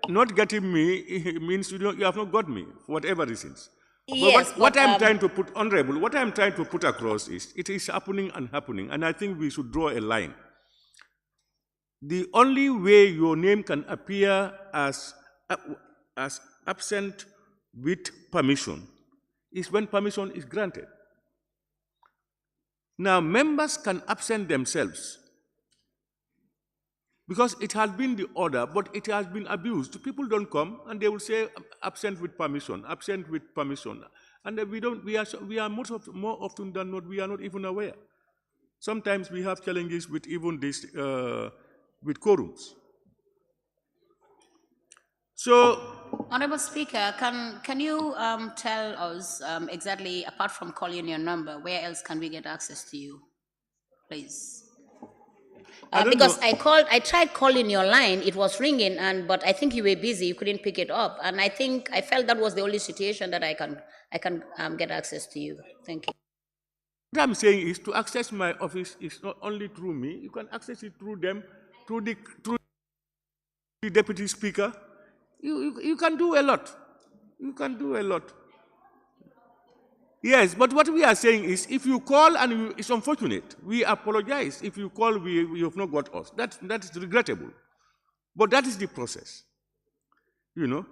not getting me means you have not got me, for whatever reasons. Yes, but what I'm trying to put, Honorable, what I'm trying to put across is, it is happening and happening, and I think we should draw a line. The only way your name can appear as absent with permission is when permission is granted. Now, members can absent themselves because it has been the order, but it has been abused. People don't come and they will say absent with permission, absent with permission. And we are more often than not, we are not even aware. Sometimes we have challenges with even this, with quorums. So, Honorable Speaker, can you tell us exactly, apart from calling your number, where else can we get access to you, please? Because I tried calling your line, it was ringing, but I think you were busy, you couldn't pick it up, and I felt that was the only situation that I can get access to you. Thank you. What I'm saying is, to access my office is not only through me. You can access it through them, through the Deputy Speaker. You can do a lot. You can do a lot. Yes, but what we are saying is, if you call and it's unfortunate, we apologize. If you call, we have not got us. That is regrettable. But that is the process, you know.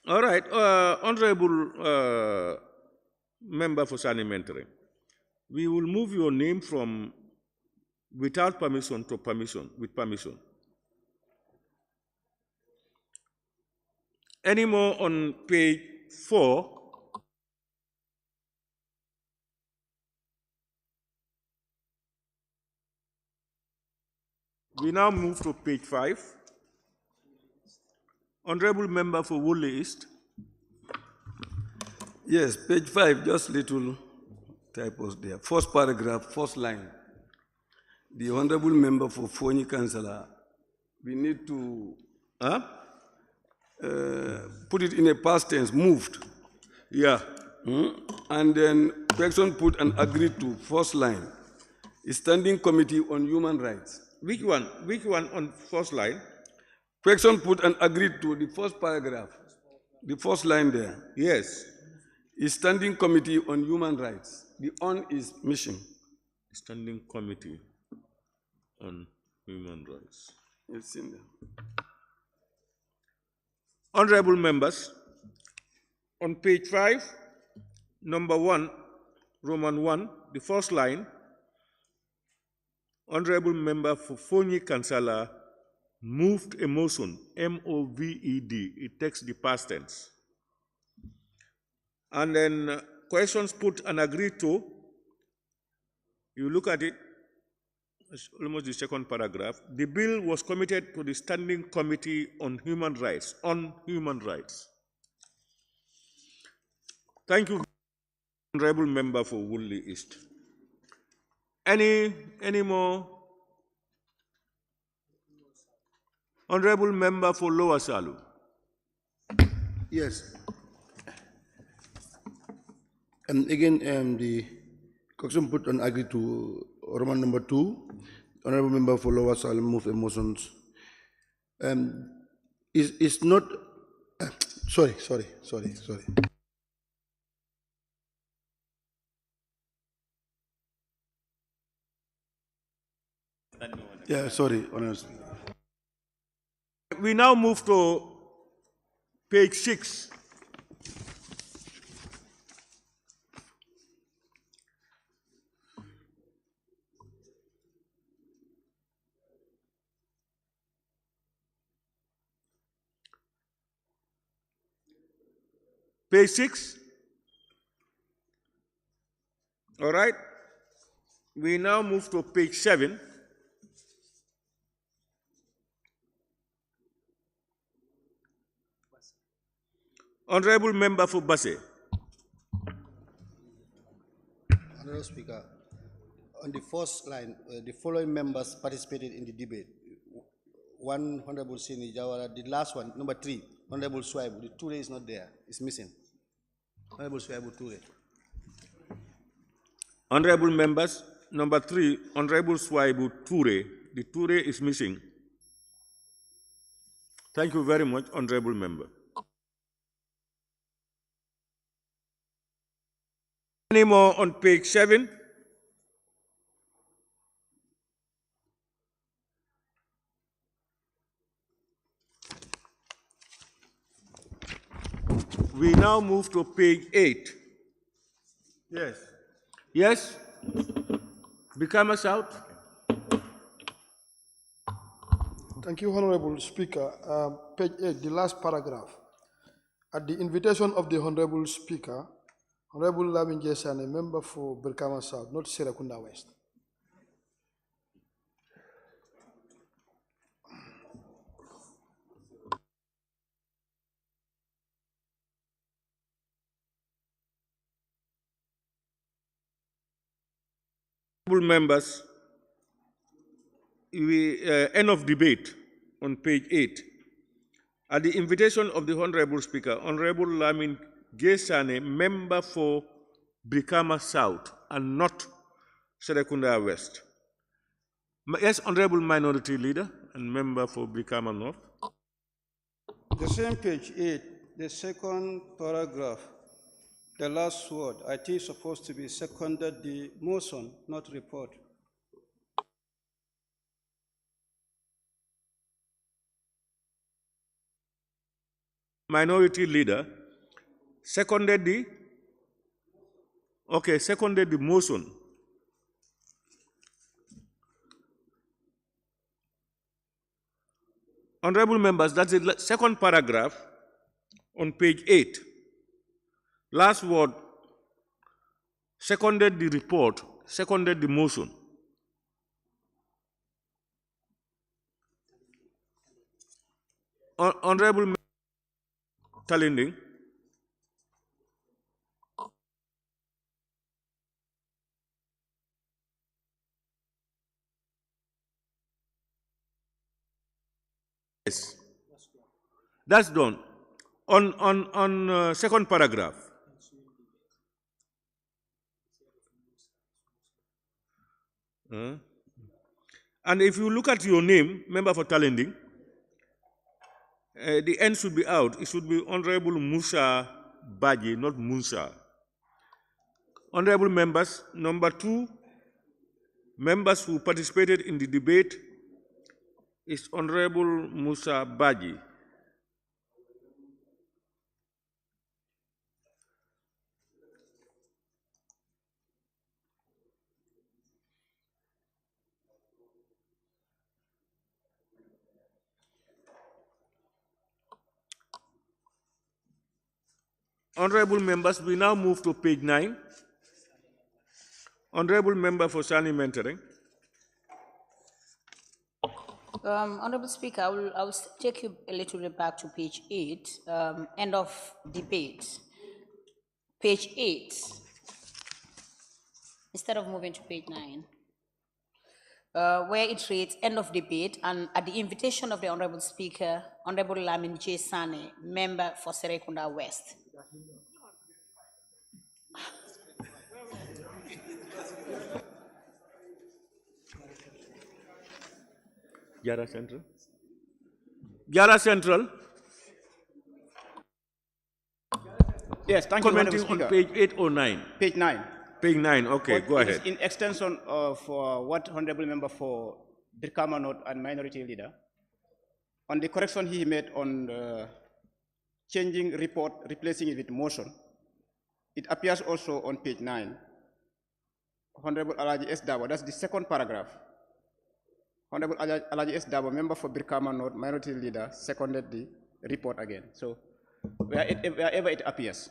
All right, Honorable Member for Sanimentary, we will move your name from without permission to permission, with permission. Any more on page 4? We now move to page 5. Honorable Member for Woolly East. Yes, page 5, just little typos there. First paragraph, first line. The Honorable Member for Foni Councillor, we need to put it in a past tense, moved. Yeah. And then question put and agreed to, first line. Standing Committee on Human Rights. Which one? Which one on first line? Question put and agreed to, the first paragraph, the first line there. Yes. Standing Committee on Human Rights. The on is mission. Standing Committee on Human Rights. It's in there. Honorable members, on page 5, number 1, Roman 1, the first line, Honorable Member for Foni Councillor moved a motion, M-O-V-E-D. It takes the past tense. And then questions put and agreed to, you look at it, it's almost the second paragraph. The bill was committed to the Standing Committee on Human Rights, Thank you, Honorable Member for Woolly East. Any more? Honorable Member for Lower Salu. Yes. Again, the question put and agreed to Roman number 2. Honorable Member for Lower Salu move emotions. Is not. Sorry. Yeah, sorry, honestly. We now move to page 6. Page 6. All right. We now move to page 7. Honorable Member for Basse. Honorable Speaker, on the first line, the following members participated in the debate. One, Honorable Sini Jawara. The last one, number 3, Honorable Swaibu. The Ture is not there, it's missing. Honorable Swaibu Ture. Honorable members, number 3, Honorable Swaibu Ture. The Ture is missing. Thank you very much, Honorable Member. Any more on page 7? We now move to page 8. Yes. Yes? Become us out. Thank you, Honorable Speaker. Page 8, the last paragraph. At the invitation of the Honorable Speaker, Honorable Lamin Jesan, a member for Brikama South, not Serekunda West. Honorable members, end of debate on page 8. At the invitation of the Honorable Speaker, Honorable Lamin Gesane, member for Brikama South and not Serekunda West. Yes, Honorable Minority Leader and member for Brikama North. The same page 8, the second paragraph, the last word, I think is supposed to be seconded the motion, not report. Minority Leader seconded the, okay, seconded the motion. Honorable members, that's the second paragraph on page 8. Last word, seconded the report, seconded the motion. Honorable Talending. Yes, that's done. On second paragraph. And if you look at your name, member for Talending, the N should be out. It should be Honorable Musa Baji, not Musa. Honorable members, number 2, members who participated in the debate is Honorable Musa Baji. Honorable members, we now move to page 9. Honorable member for Sani Mentoring. Honorable Speaker, I will take you a little bit back to page 8, end of debate. Page 8, instead of moving to page 9, where it reads end of debate, and at the invitation of the Honorable Speaker, Honorable Lamin J. Sane, member for Serekunda West. Jara Central. Jara Central. Yes, thank you, Commenting Honorable Speaker. on page 8 or 9? Page 9. Page 9, okay, But go it is ahead. in extension of what Honorable Member for Brikama North and Minority Leader, on the correction he made on changing report, replacing it with motion, it appears also on page 9. Honorable Alaji S. Dabo, that's the second paragraph. Honorable Alaji S. Dabo, member for Brikama North, Minority Leader, seconded the report again. So wherever it appears.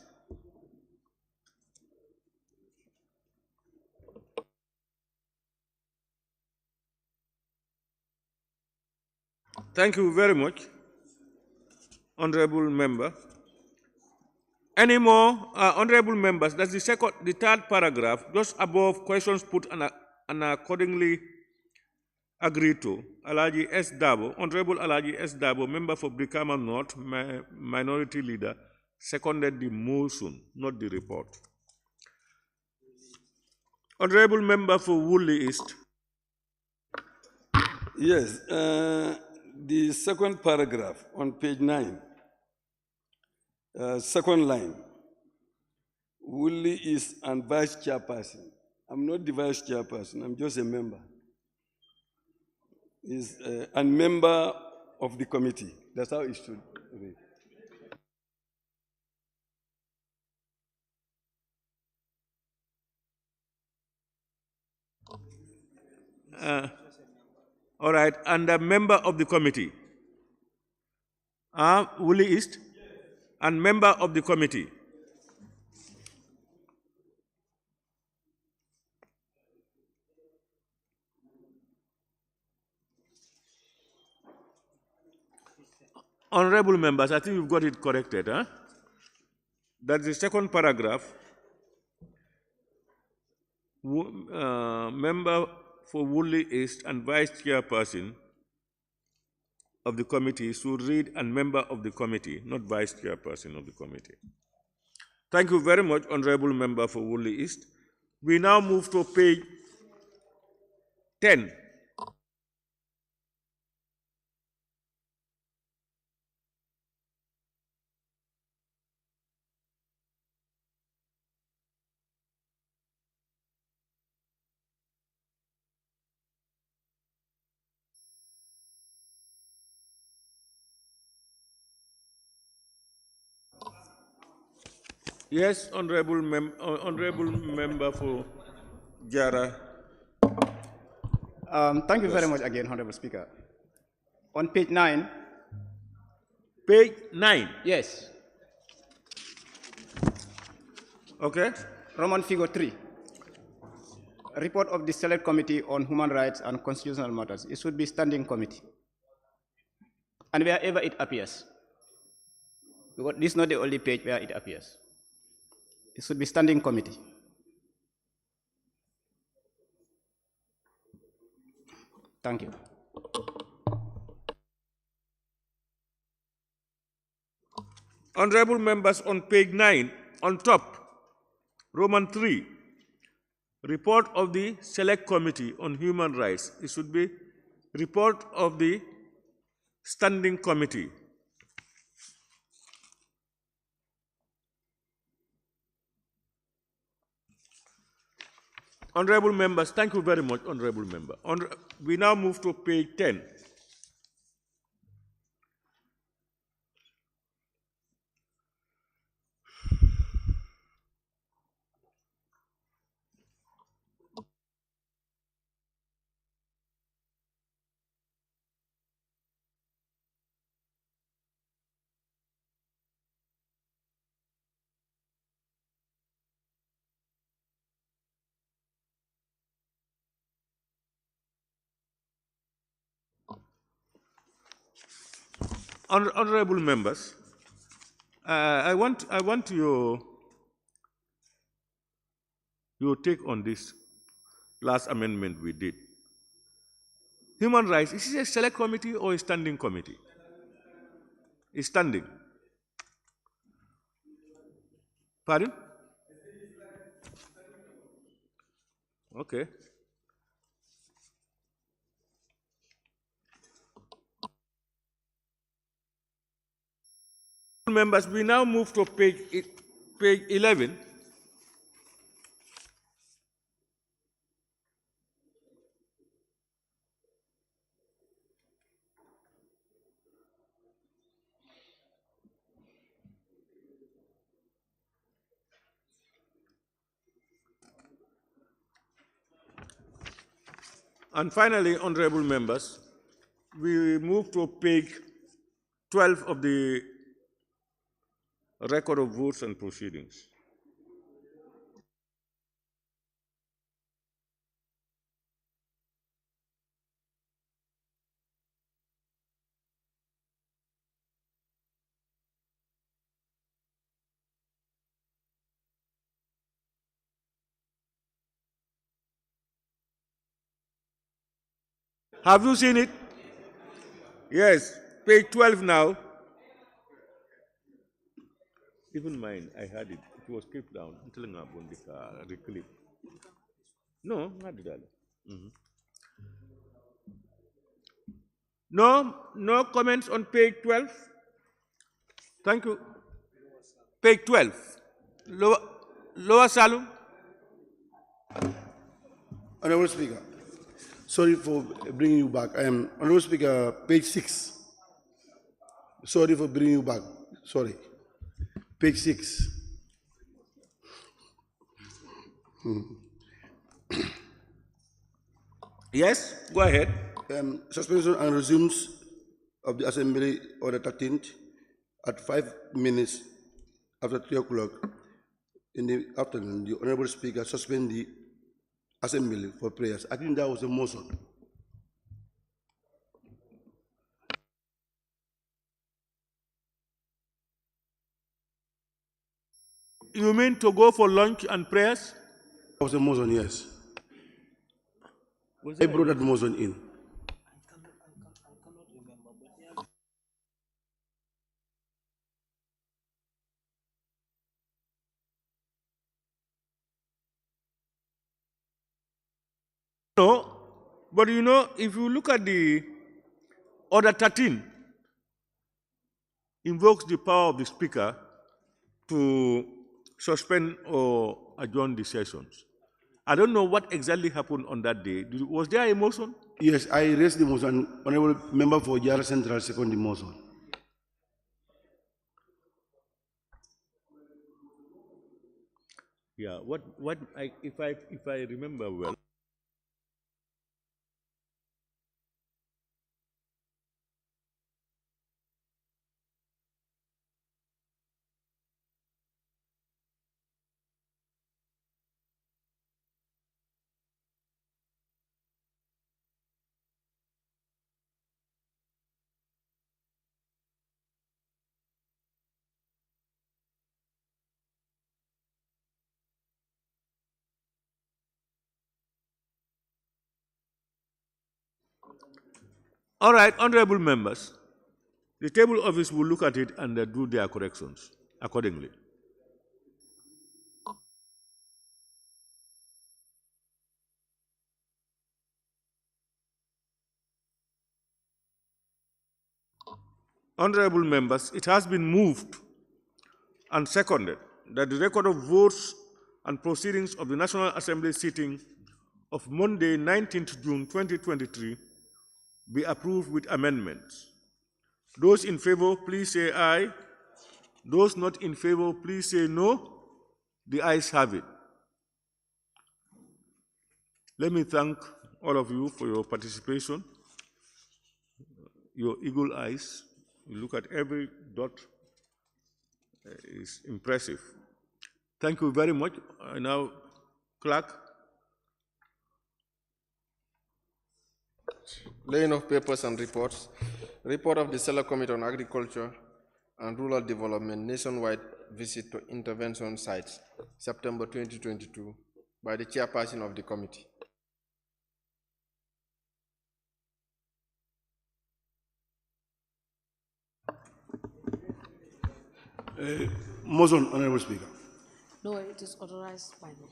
Thank you very much, Honorable Member. Any more honorable members? That's the third paragraph, just above questions put and accordingly agreed to. Alaji S. Dabo, Honorable Alaji S. Dabo, member for Brikama North, minority leader, seconded the motion, not the report. Honorable member for Woolly East. Yes, the second paragraph on page 9, second line, Woolly East and vice chairperson. I'm not the vice chairperson, I'm just a member. Is a member of the committee. That's how it should read. All right, and a member of the committee. Woolly East, and member of the committee. Honorable members, I think you've got it corrected. Huh? That's the second paragraph. Member for Woolly East and vice chairperson of the committee should read and member of the committee, not vice chairperson of the committee. Thank you very much, honorable member for Woolly East. We now move to page 10. Yes, honorable member for Jara. Thank you very much again, Honorable Speaker. On page 9. Page 9? Yes. Okay. Roman figure 3. Report of the Select Committee on Human Rights and Constitutional Matters. It should be standing committee. And wherever it appears. Because this is not the only page where it appears. It should be standing committee. Thank you. Honorable members, on page 9, on top, Roman 3, report of the Select Committee on Human Rights. It should be report of the Standing Committee. Honorable members, thank you very much, honorable member. We now move to page 10. Honorable members, I want your take on this last amendment we did. Human rights, is it a select committee or a standing committee? It's standing. Pardon? Okay. Members, we now move to page 11. And finally, honorable members, we move to page 12 of the record of votes and proceedings. Have you seen it? Yes, page 12 now. Even mine, I had it. It was clipped down. I'm telling you about the reclip. No, not that. No comments on page 12. Thank you. Page 12. Lower Salum. Honorable Speaker, sorry for bringing you back. Honorable Speaker, page 6. Sorry for bringing you back. Sorry. Page 6. Yes, go ahead. Suspension and resumes of the Assembly on the 13th at 5 minutes after 3 o'clock in the afternoon. The Honorable Speaker suspend the Assembly for prayers. I think that was a motion. You mean to go for lunch and prayers? That was a motion, yes. I brought that motion in. No, but you know, if you look at the Order 13, invokes the power of the Speaker to suspend or adjourn the sessions. I don't know what exactly happened on that day. Was there a motion? Yes, I raised the motion. Honorable Member for Jara Central second the motion. Yeah, if I remember well. All right, honorable members, the table office will look at it and do their corrections accordingly. Honorable members, it has been moved and seconded that the record of votes and proceedings of the National Assembly sitting of Monday, 19th June 2023 be approved with amendments. Those in favor, please say aye. Those not in favor, please say no. The ayes have it. Let me thank all of you for your participation, your eagle eyes. You look at every dot, it's impressive. Thank you very much. Now, Clerk. Laying of papers and reports. Report of the Select Committee on Agriculture and Rural Development nationwide visit to intervention sites, September 2022, by the chairperson of the committee. Motion, Honorable Speaker. No, it is authorized by law.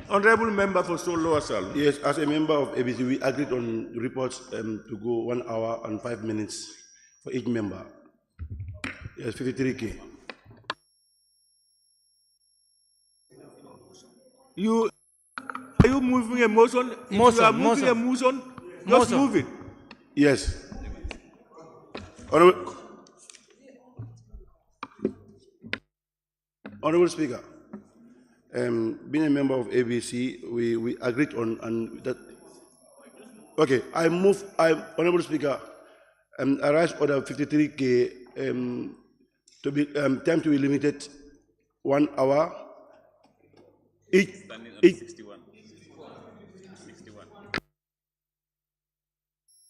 Honorable Member for Lower Salem. Yes, as a member of ABC, we agreed on reports to go 1 hour and 5 minutes for each member. Yes, 53K. Are you moving a motion? If you are moving a motion, just move it. Yes. Honorable Speaker, being a member of ABC, we agreed on that. Okay, Honorable Speaker, I raise order 53K to be time to be limited 1 hour. Each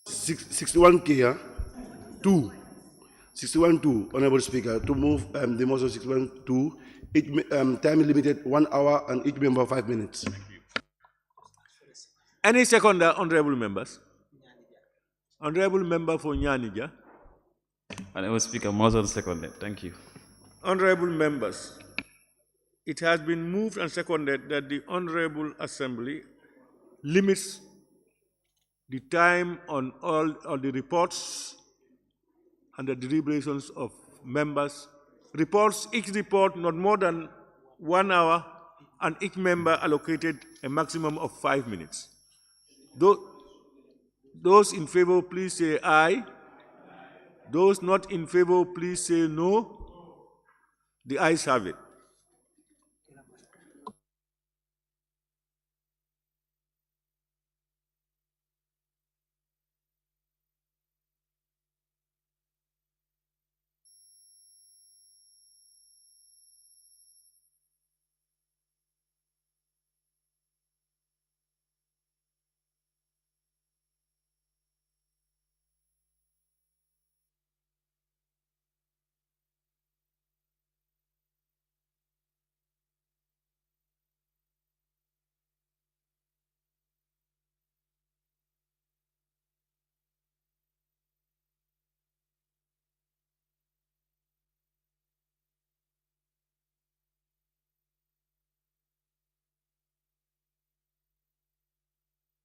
61K, yeah? 61-2, Honorable Speaker, to move the motion 61-2, each time limited 1 hour and each member 5 minutes. Any seconder, honorable members? Honorable member for Nyanija. Honorable Speaker, motion seconded. Thank you. Honorable members, it has been moved and seconded that the Honorable Assembly limits the time on all the reports and the deliberations of members. Reports, each report not more than 1 hour, and each member allocated a maximum of 5 minutes. Those in favor, please say aye. Those not in favor, please say no. The ayes have it.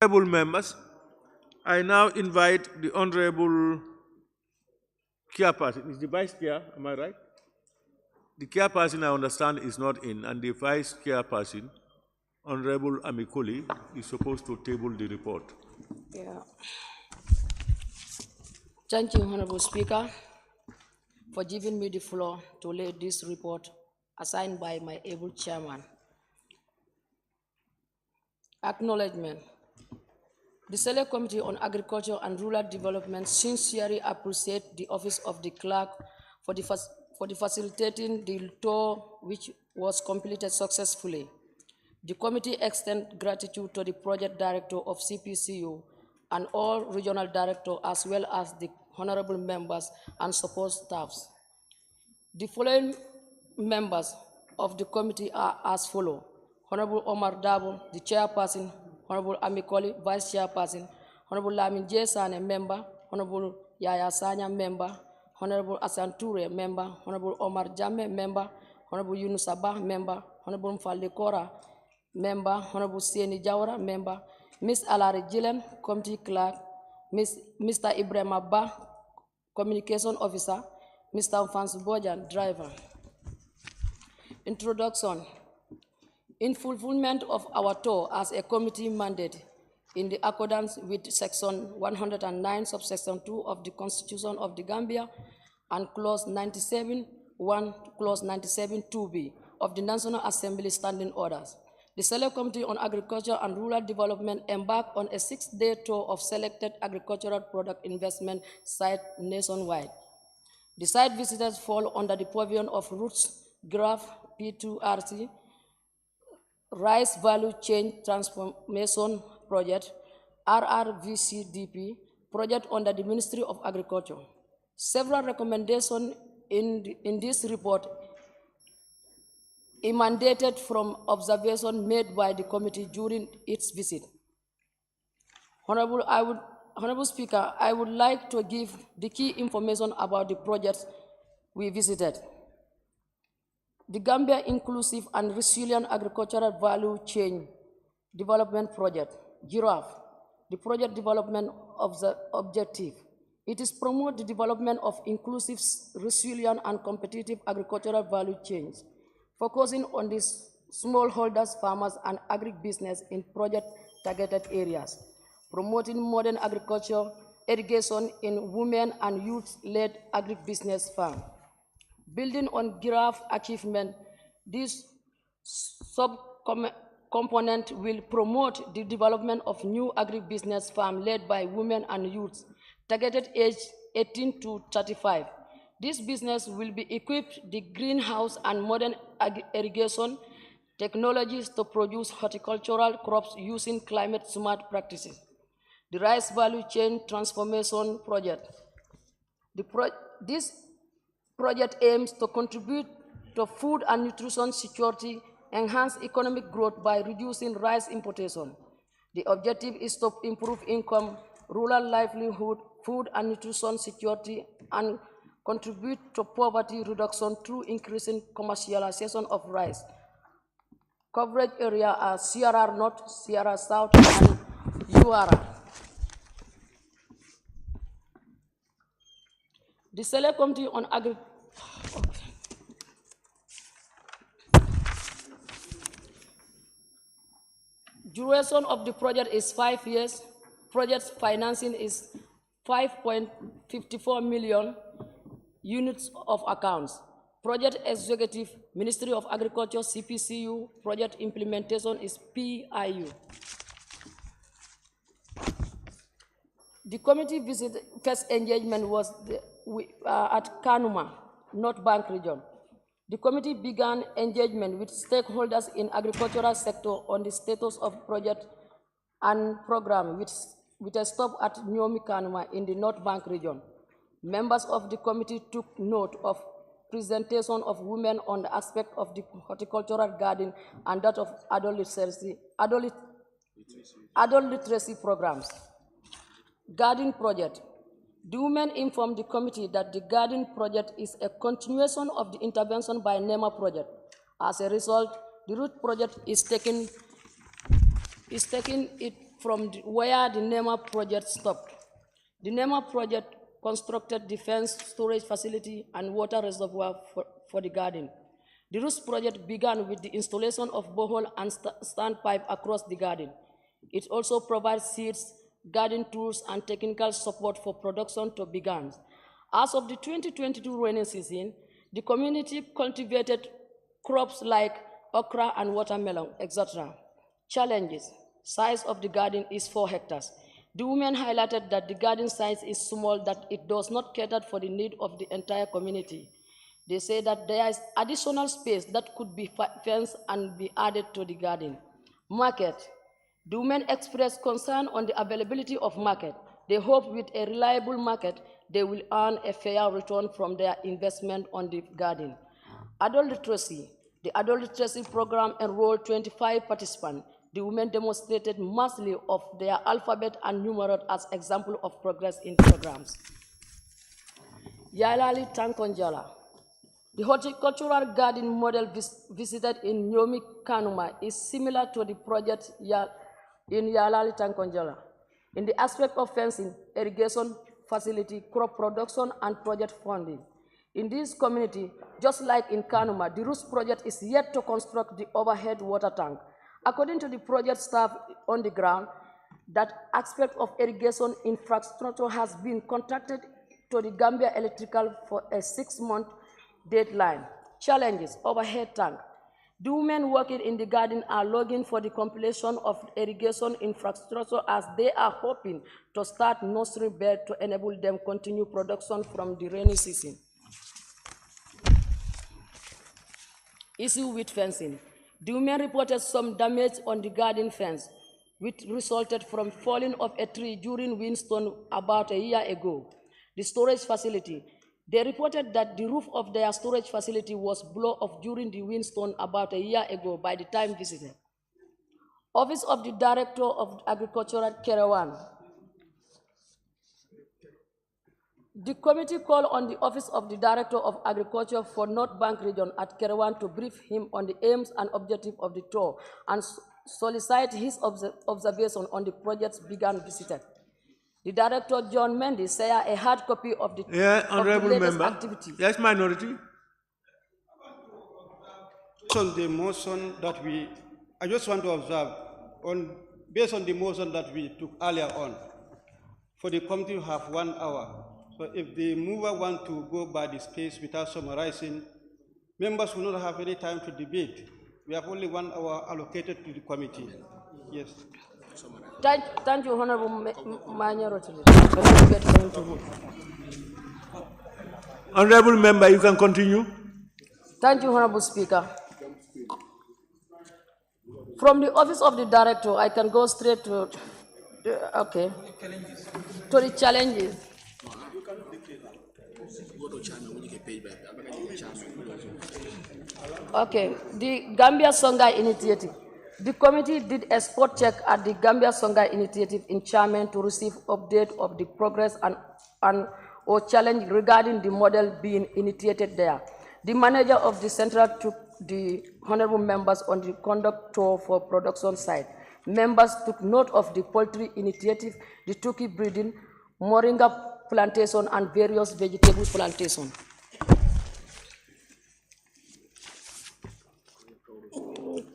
Honorable members, I now invite the Honorable Chairperson. Is the Vice Chair, am I right? The Chairperson, I understand, is not in, and the Vice Chairperson, Honorable Amikoli, is supposed to table the report. Yeah. Thank you, Honorable Speaker, for giving me the floor to lay this report assigned by my able chairman. Acknowledgement. The Select Committee on Agriculture and Rural Development sincerely appreciates the Office of the Clerk for the facilitating the tour, which was completed successfully. The committee extends gratitude to the project director of CPCU and all regional directors, as well as the honorable members and support staffs. The following members of the committee are as follows: Honorable Omar Dabo, the chairperson; Honorable Amikoli, vice chairperson; Honorable Lamin Jesane, member; Honorable Yaya Sanya, member; Honorable Asanture, member; Honorable Omar Jame, member; Honorable Yunus Abah, member; Honorable Mfalde Kora, member; Honorable Sieni Jawara, member; Miss Alari Jilen, committee clerk; Mr. Ibrahim Abba, communication officer; Mr. Mfansu Bojan, driver. Introduction. In fulfillment of our tour as a committee mandate, in the accordance with Section 109, subsection 2 of the Constitution of the Gambia and Clause 97(1) to Clause 97(2)(b) of the National Assembly Standing Orders, the Select Committee on Agriculture and Rural Development embarked on a 6-day tour of selected agricultural product investment sites nationwide. The site visitors fall under the purview of Roots Graph P2RC, Rice Value Chain Transformation Project, RRVCDP, project under the Ministry of Agriculture. Several recommendations in this report emanated from observations made by the committee during its visit. Honorable Speaker, I would like to give the key information about the projects we visited. The Gambia Inclusive and Resilient Agricultural Value Chain Development Project, GIRAF, the project development of the objective. It is promote the development of inclusive, resilient, and competitive agricultural value chains, focusing on the smallholders, farmers, and agribusiness in project-targeted areas, promoting modern agriculture, irrigation in women and youth-led agribusiness farm. Building on GIRAF achievement, this sub-component will promote the development of new agribusiness farm led by women and youths, targeted age 18 to 35. This business will be equipped with the greenhouse and modern irrigation technologies to produce horticultural crops using climate-smart practices. The Rice Value Chain Transformation Project. This project aims to contribute to food and nutrition security, enhance economic growth by reducing rice importation. The objective is to improve income, rural livelihood, food and nutrition security, and contribute to poverty reduction through increasing commercialization of rice. Coverage area are CRR North, CRR South, and URR. The Select Committee on Agriculture. Duration of the project is 5 years. Project financing is 5.54 million units of accounts. Project executive, Ministry of Agriculture, CPCU. Project implementation is PIU. The committee visit first engagement was at Kanuma, North Bank region. The committee began engagement with stakeholders in agricultural sector on the status of project and program with a stop at Nyomi Kanuma in the North Bank region. Members of the committee took note of presentation of women on the aspect of the horticultural garden and that of adult literacy programs. Garden project. The women informed the committee that the garden project is a continuation of the intervention by NEMA project. As a result, the root project is taking it from where the NEMA project stopped. The NEMA project constructed defense storage facility and water reservoir for the garden. The roots project began with the installation of borehole and standpipe across the garden. It also provides seeds, garden tools, and technical support for production to begin. As of the 2022 rainy season, the community cultivated crops like okra and watermelon, etc. Challenges. Size of the garden is 4 hectares. The women highlighted that the garden size is small, that it does not cater for the need of the entire community. They say that there is additional space that could be fenced and be added to the garden. Market. The women expressed concern on the availability of market. They hope with a reliable market, they will earn a fair return from their investment on the garden. Adult literacy. The adult literacy program enrolled 25 participants. The women demonstrated mastery of their alphabet and numerals as example of progress in programs. Yalali Tankonjala. The horticultural garden model visited in Nyomi Kanuma is similar to the project in Yalali Tankonjala in the aspect of fencing, irrigation facility, crop production, and project funding. In this community, just like in Kanuma, the Roots project is yet to construct the overhead water tank. According to the project staff on the ground, that aspect of irrigation infrastructure has been contracted to the Gambia Electrical for a 6-month deadline. Challenges, overhead tank. The women working in the garden are looking for the completion of irrigation infrastructure as they are hoping to start nursery bed to enable them continue production from the rainy season. Issue with fencing. The women reported some damage on the garden fence, which resulted from falling of a tree during windstorm about a year ago. The storage facility. They reported that the roof of their storage facility was blown off during the windstorm about a year ago by the time visited. Office of the Director of Agriculture at Kerewan. The committee called on the Office of the Director of Agriculture for North Bank Region at Kerewan to brief him on the aims and objectives of the tour and solicit his observation on the projects began visited. The Director, John Mendes, shared a hard copy of the, Honorable latest member. activity. Yes, minority. On the motion that I just want to observe, based on the motion that we took earlier on, for the committee to have 1 hour. So if the mover want to go by the space without summarizing, members will not have any time to debate. We have only 1 hour allocated to the committee. Yes. Thank you, Honorable Minority. Honorable member, you can continue. Thank you, Honorable Speaker. From the Office of the Director, I can go straight to the challenges. Okay, the Gambia Songhai Initiative. The committee did a spot check at the Gambia Songhai initiative in Chairman to receive update of the progress and or challenge regarding the model being initiated there. The manager of the central took the honorable members on the conduct tour for production site. Members took note of the poultry initiative, the turkey breeding, moringa plantation, and various vegetable plantation.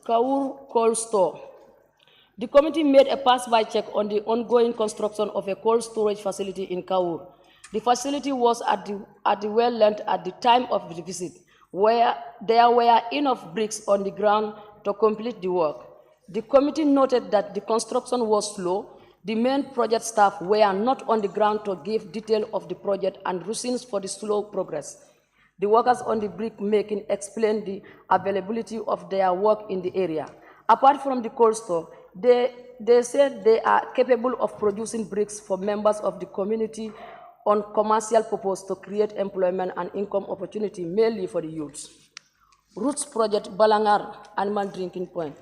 Kaur Cold Store. The committee made a pass-by check on the ongoing construction of a cold storage facility in Kaur. The facility was at the well length at the time of the visit, where there were enough bricks on the ground to complete the work. The committee noted that the construction was slow. The main project staff were not on the ground to give detail of the project and reasons for the slow progress. The workers on the brick making explained the availability of their work in the area. Apart from the cold store, they said they are capable of producing bricks for members of the community on commercial purpose to create employment and income opportunity, mainly for the youths. Roots Project Balangar Animal Drinking Point.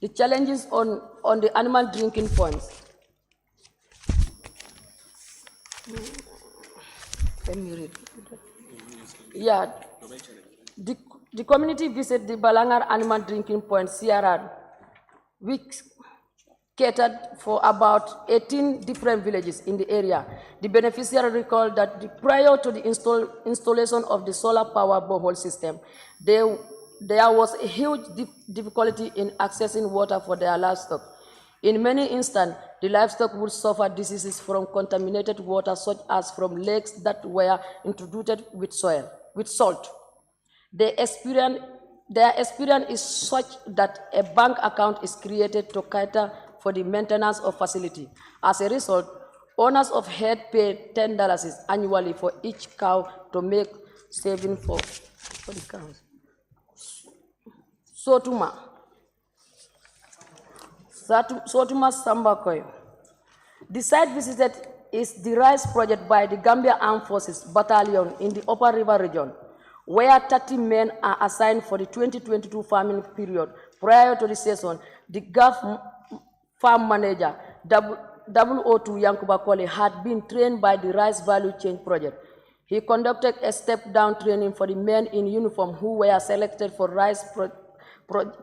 The challenges on the animal drinking points. Let me read. Yeah, the community visited the Balangar Animal Drinking Point, CRR, which catered for about 18 different villages in the area. The beneficiary recalled that prior to the installation of the solar power borehole system, there was a huge difficulty in accessing water for their livestock. In many instances, the livestock would suffer diseases from contaminated water, such as from lakes that were introduced with salt. Their experience is such that a bank account is created to cater for the maintenance of facility. As a result, owners of herd pay $10 annually for each cow to make saving for the cows. Sotuma Sambakoy. The site visited is the rice project by the Gambia Armed Forces Battalion in the Upper River region, where 30 men are assigned for the 2022 farming period. Prior to the season, the GAF farm manager, 002 Yankuba Kole, had been trained by the Rice Value Chain Project. He conducted a step-down training for the men in uniform who were selected for rice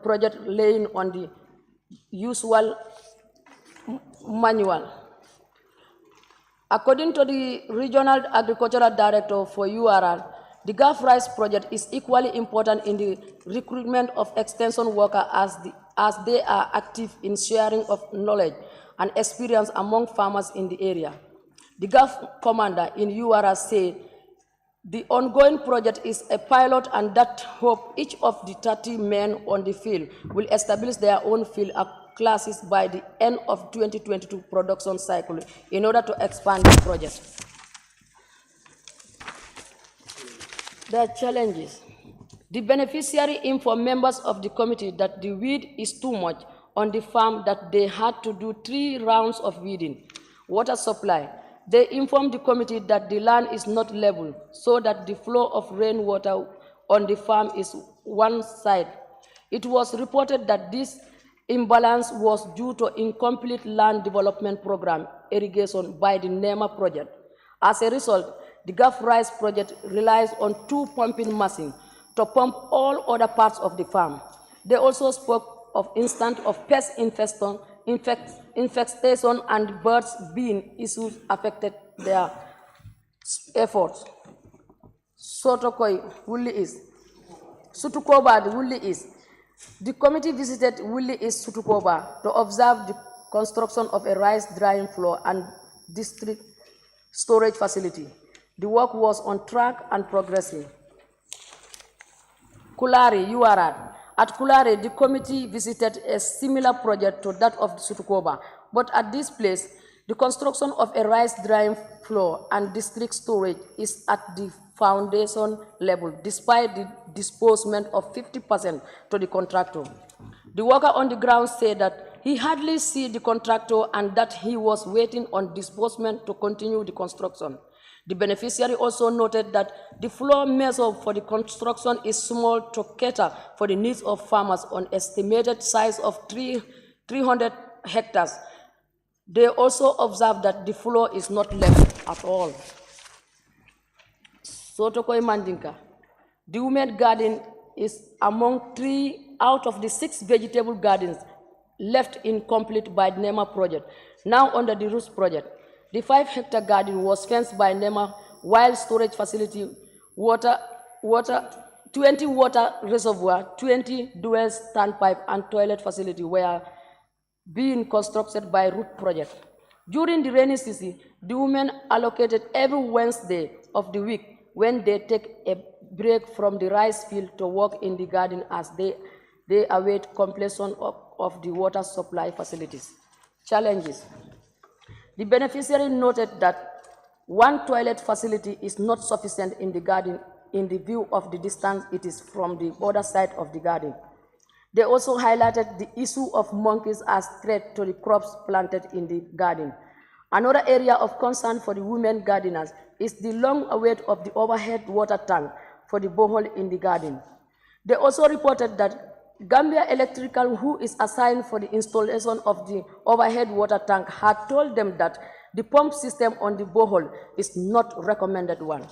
project laying on the usual manual. According to the Regional Agricultural Director for URL, the GAF Rice project is equally important in the recruitment of extension workers as they are active in sharing of knowledge and experience among farmers in the area. The GAF commander in URL said the ongoing project is a pilot and that hope each of the 30 men on the field will establish their own field classes by the end of 2022 production cycle in order to expand the project. There are challenges. The beneficiary informed members of the committee that the weed is too much on the farm, that they had to do 3 rounds of weeding. Water supply. They informed the committee that the land is not level, so that the flow of rainwater on the farm is one side. It was reported that this imbalance was due to incomplete land development program irrigation by the NEMA project. As a result, the GAF Rice project relies on 2 pumping machines to pump all other parts of the farm. They also spoke of instance of pest infestation and birds being issues affected their efforts. Sotokoi, Wuli East. Sutukoba, the Wuli East. The committee visited Wuli East Sutukoba to observe the construction of a rice drying floor and district storage facility. The work was on track and progressing. Kulari, URR. At Kulari, the committee visited a similar project to that of Sutukoba, but at this place, the construction of a rice drying floor and district storage is at the foundation level, despite the disbursement of 50% to the contractor. The worker on the ground said that he hardly see the contractor and that he was waiting on disbursement to continue the construction. The beneficiary also noted that the floor measure for the construction is small to cater for the needs of farmers on estimated size of 300 hectares. They also observed that the floor is not level at all. Sotokoi Mandinka. The women's garden is among 3 out of the 6 vegetable gardens left incomplete by the NEMA project, now under the Roots project. The 5-hectare garden was fenced by NEMA, while storage facility, 20 water reservoir, 20 dual standpipe, and toilet facility were being constructed by Root project. During the rainy season, the women allocated every Wednesday of the week when they take a break from the rice field to work in the garden as they await completion of the water supply facilities. Challenges. The beneficiary noted that one toilet facility is not sufficient in the garden in the view of the distance it is from the other side of the garden. They also highlighted the issue of monkeys as threat to the crops planted in the garden. Another area of concern for the women gardeners is the long await of the overhead water tank for the borehole in the garden. They also reported that Gambia Electrical, who is assigned for the installation of the overhead water tank, had told them that the pump system on the borehole is not recommended one.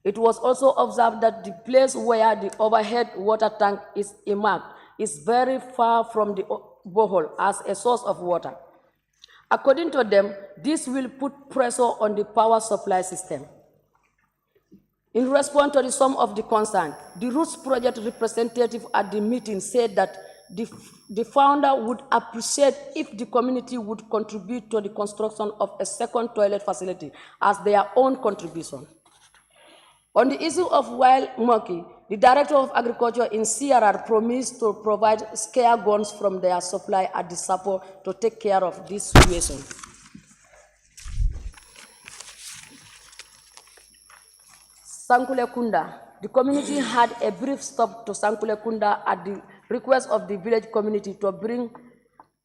It was also observed that the place where the overhead water tank is earmarked is very far from the borehole as a source of water. According to them, this will put pressure on the power supply system. In response to some of the concern, the Roots project representative at the meeting said that the founder would appreciate if the community would contribute to the construction of a second toilet facility as their own contribution. On the issue of wild monkey, the Director of Agriculture in CRR promised to provide scare guns from their supply at the Sapo to take care of this situation. Sankule Kunda. The community had a brief stop to Sankule Kunda at the request of the village community to bring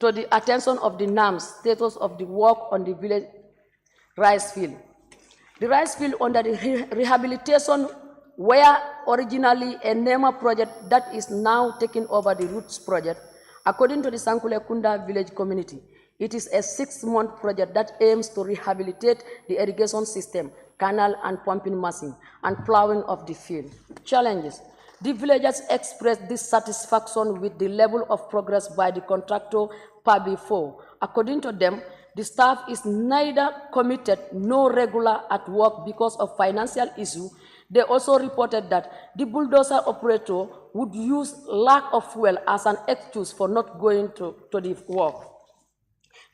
to the attention of the NAM status of the work on the village rice field. The rice field under the rehabilitation were originally a NEMA project that is now taking over the Roots project. According to the Sankule Kunda village community, it is a 6-month project that aims to rehabilitate the irrigation system, canal and pumping machine, and plowing of the field. Challenges. The villagers expressed dissatisfaction with the level of progress by the contractor PABI4. According to them, the staff is neither committed nor regular at work because of financial issues. They also reported that the bulldozer operator would use lack of fuel as an excuse for not going to the work.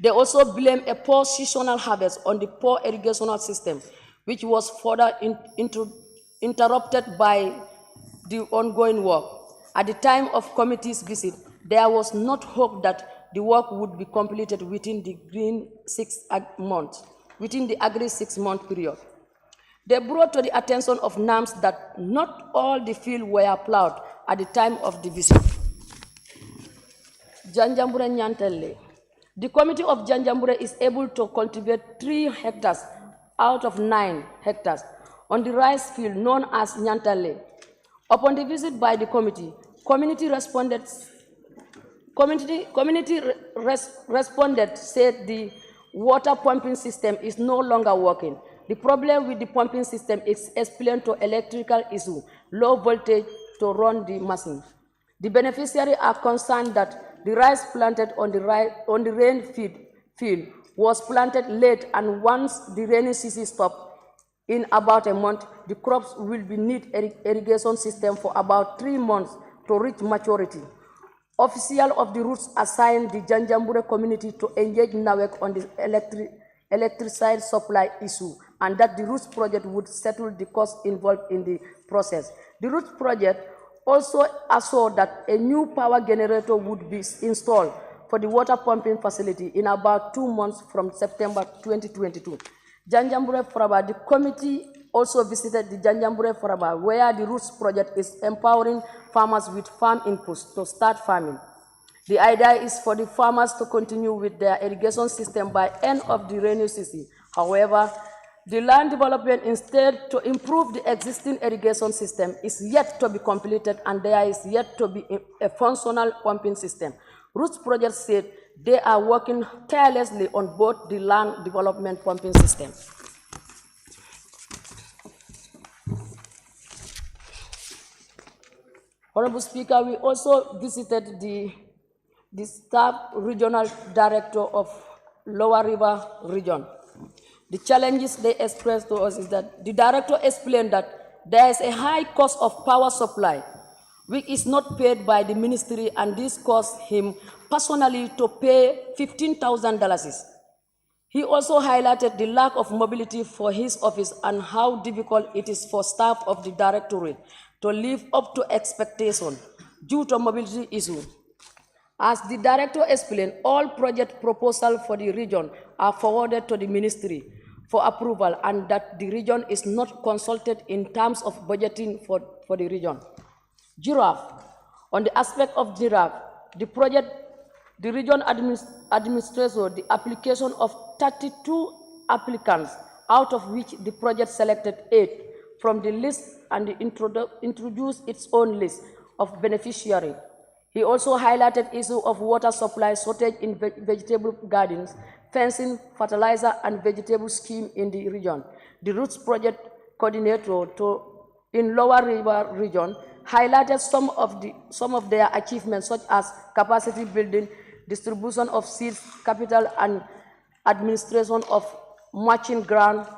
They also blame a poor seasonal harvest on the poor irrigation system, which was further interrupted by the ongoing work. At the time of committee's visit, there was not hope that the work would be completed within the agreed 6-month period. They brought to the attention of NAMS that not all the fields were plowed at the time of the visit. Janjambure Nyantelle. The committee of Janjambure is able to cultivate 3 hectares out of 9 hectares on the rice field known as Nyantale. Upon the visit by the committee, community responded said the water pumping system is no longer working. The problem with the pumping system is explained to electrical issue, low voltage to run the machine. The beneficiaries are concerned that the rice planted on the rain field was planted late, and once the rainy season stops in about a month, the crops will need irrigation system for about 3 months to reach maturity. Officials of the Roots assigned the Janjambure community to engage NAWEC on the electricity supply issue, and that the Roots project would settle the costs involved in the process. The Roots project also assured that a new power generator would be installed for the water pumping facility in about 2 months from September 2022. Janjambure Faraba, the committee also visited the Janjambure Faraba, where the Roots project is empowering farmers with farm inputs to start farming. The idea is for the farmers to continue with their irrigation system by end of the rainy season. However, The land development instead to improve the existing irrigation system is yet to be completed, and there is yet to be a functional pumping system. Roots Project said they are working tirelessly on both the land development pumping system. Honorable Speaker, we also visited the staff regional director of Lower River Region. The challenges they expressed to us is that the director explained that there is a high cost of power supply, which is not paid by the ministry, and this caused him personally to pay $15,000. He also highlighted the lack of mobility for his office and how difficult it is for staff of the directorate to live up to expectation due to mobility issue. As the director explained, all project proposals for the region are forwarded to the ministry for approval, and that the region is not consulted in terms of budgeting for the region. Giraffe. On the aspect of giraffe, the region administrator, the application of 32 applicants, out of which the project selected 8 from the list and introduced its own list of beneficiaries. He also highlighted issue of water supply shortage in vegetable gardens, fencing, fertilizer, and vegetable scheme in the region. The Roots Project coordinator in Lower River Region highlighted some of their achievements, such as capacity building, distribution of seeds, capital, and administration of matching grant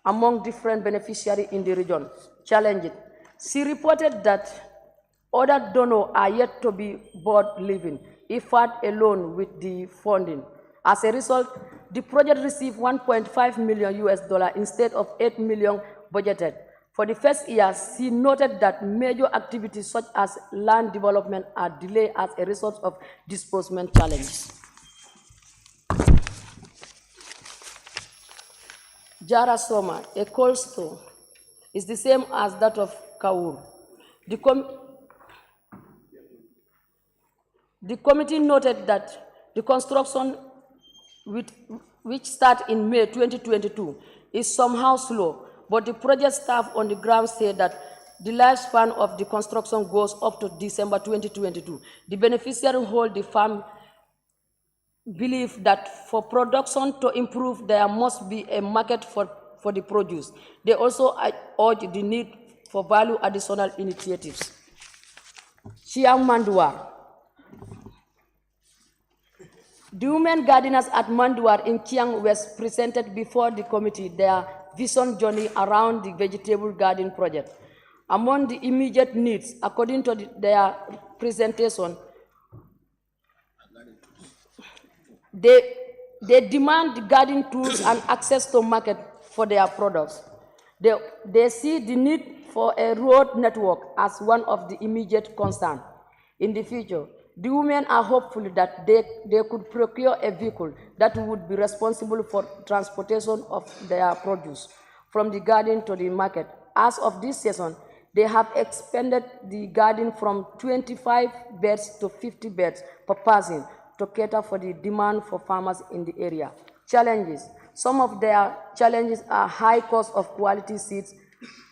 among different beneficiaries in the region. Challenged. She reported that other donors are yet to be bought living, effort alone with the funding. As a result, the project received $1.5 million instead of $8 million budgeted. For the first year, she noted that major activities such as land development are delayed as a result of disbursement challenges. Jara Soma, a cold store, is the same as that of Kaur. The committee noted that the construction, which started in May 2022, is somehow slow, but the project staff on the ground said that the lifespan of the construction goes up to December 2022. The beneficiary hold the farm believe that for production to improve, there must be a market for the produce. They also urge the need for value additional initiatives. Chiang Manduar. The women gardeners at Manduar in Chiang West presented before the committee their vision journey around the vegetable garden project. Among the immediate needs, according to their presentation, they demand the garden tools and access to market for their products. They see the need for a road network as one of the immediate concerns. In the future, the women are hopeful that they could procure a vehicle that would be responsible for transportation of their produce from the garden to the market. As of this season, they have expanded the garden from 25 beds to 50 beds per person to cater for the demand for farmers in the area. Challenges. Some of their challenges are high cost of quality seeds,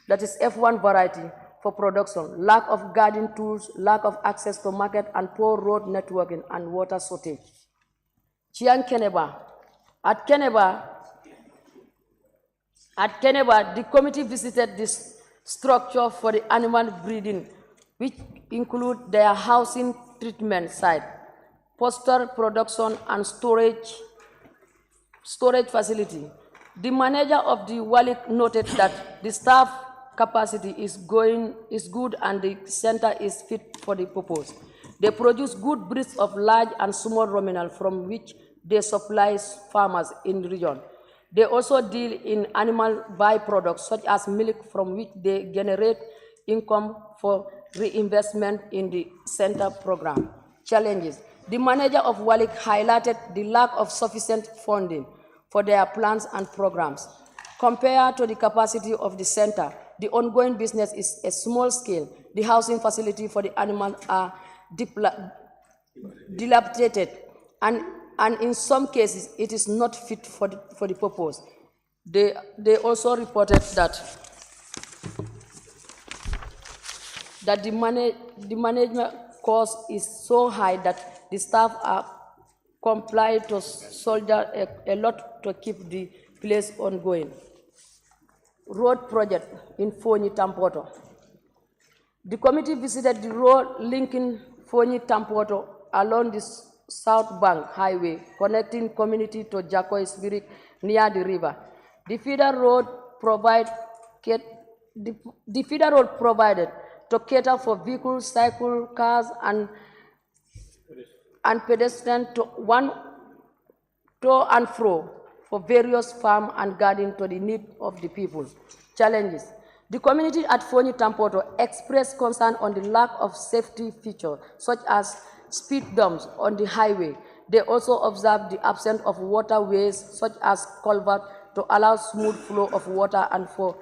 that is F1 variety, for production, lack of garden tools, lack of access to market, and poor road networking and water shortage. Chiang Keneba. At Keneba, the committee visited this structure for the animal breeding, which include their housing treatment site, poster production, and storage facility. The manager of the Walik noted that the staff capacity is good and the center is fit for the purpose. They produce good breeds of large and small ruminants from which they supply farmers in the region. They also deal in animal byproducts such as milk, from which they generate income for reinvestment in the center program. Challenges. The manager of Walik highlighted the lack of sufficient funding for their plans and programs. Compared to the capacity of the center, the ongoing business is a small scale. The housing facility for the animals are dilapidated, and in some cases, it is not fit for the purpose. They also reported that the management cost is so high that the staff are compelled to soldier a lot to keep the place ongoing. Road project in Fonyi Tampoto. The committee visited the road linking Fonyi Tampoto along the South Bank Highway, connecting community to Jakoi Spirit near the river. The feeder road provided to cater for vehicles, cycle, cars, and pedestrians to and fro for various farm and garden to the need of the people. Challenges. The community at Fonyi Tampoto expressed concern on the lack of safety features, such as speed bumps on the highway. They also observed the absence of waterways, such as culverts, to allow smooth flow of water and for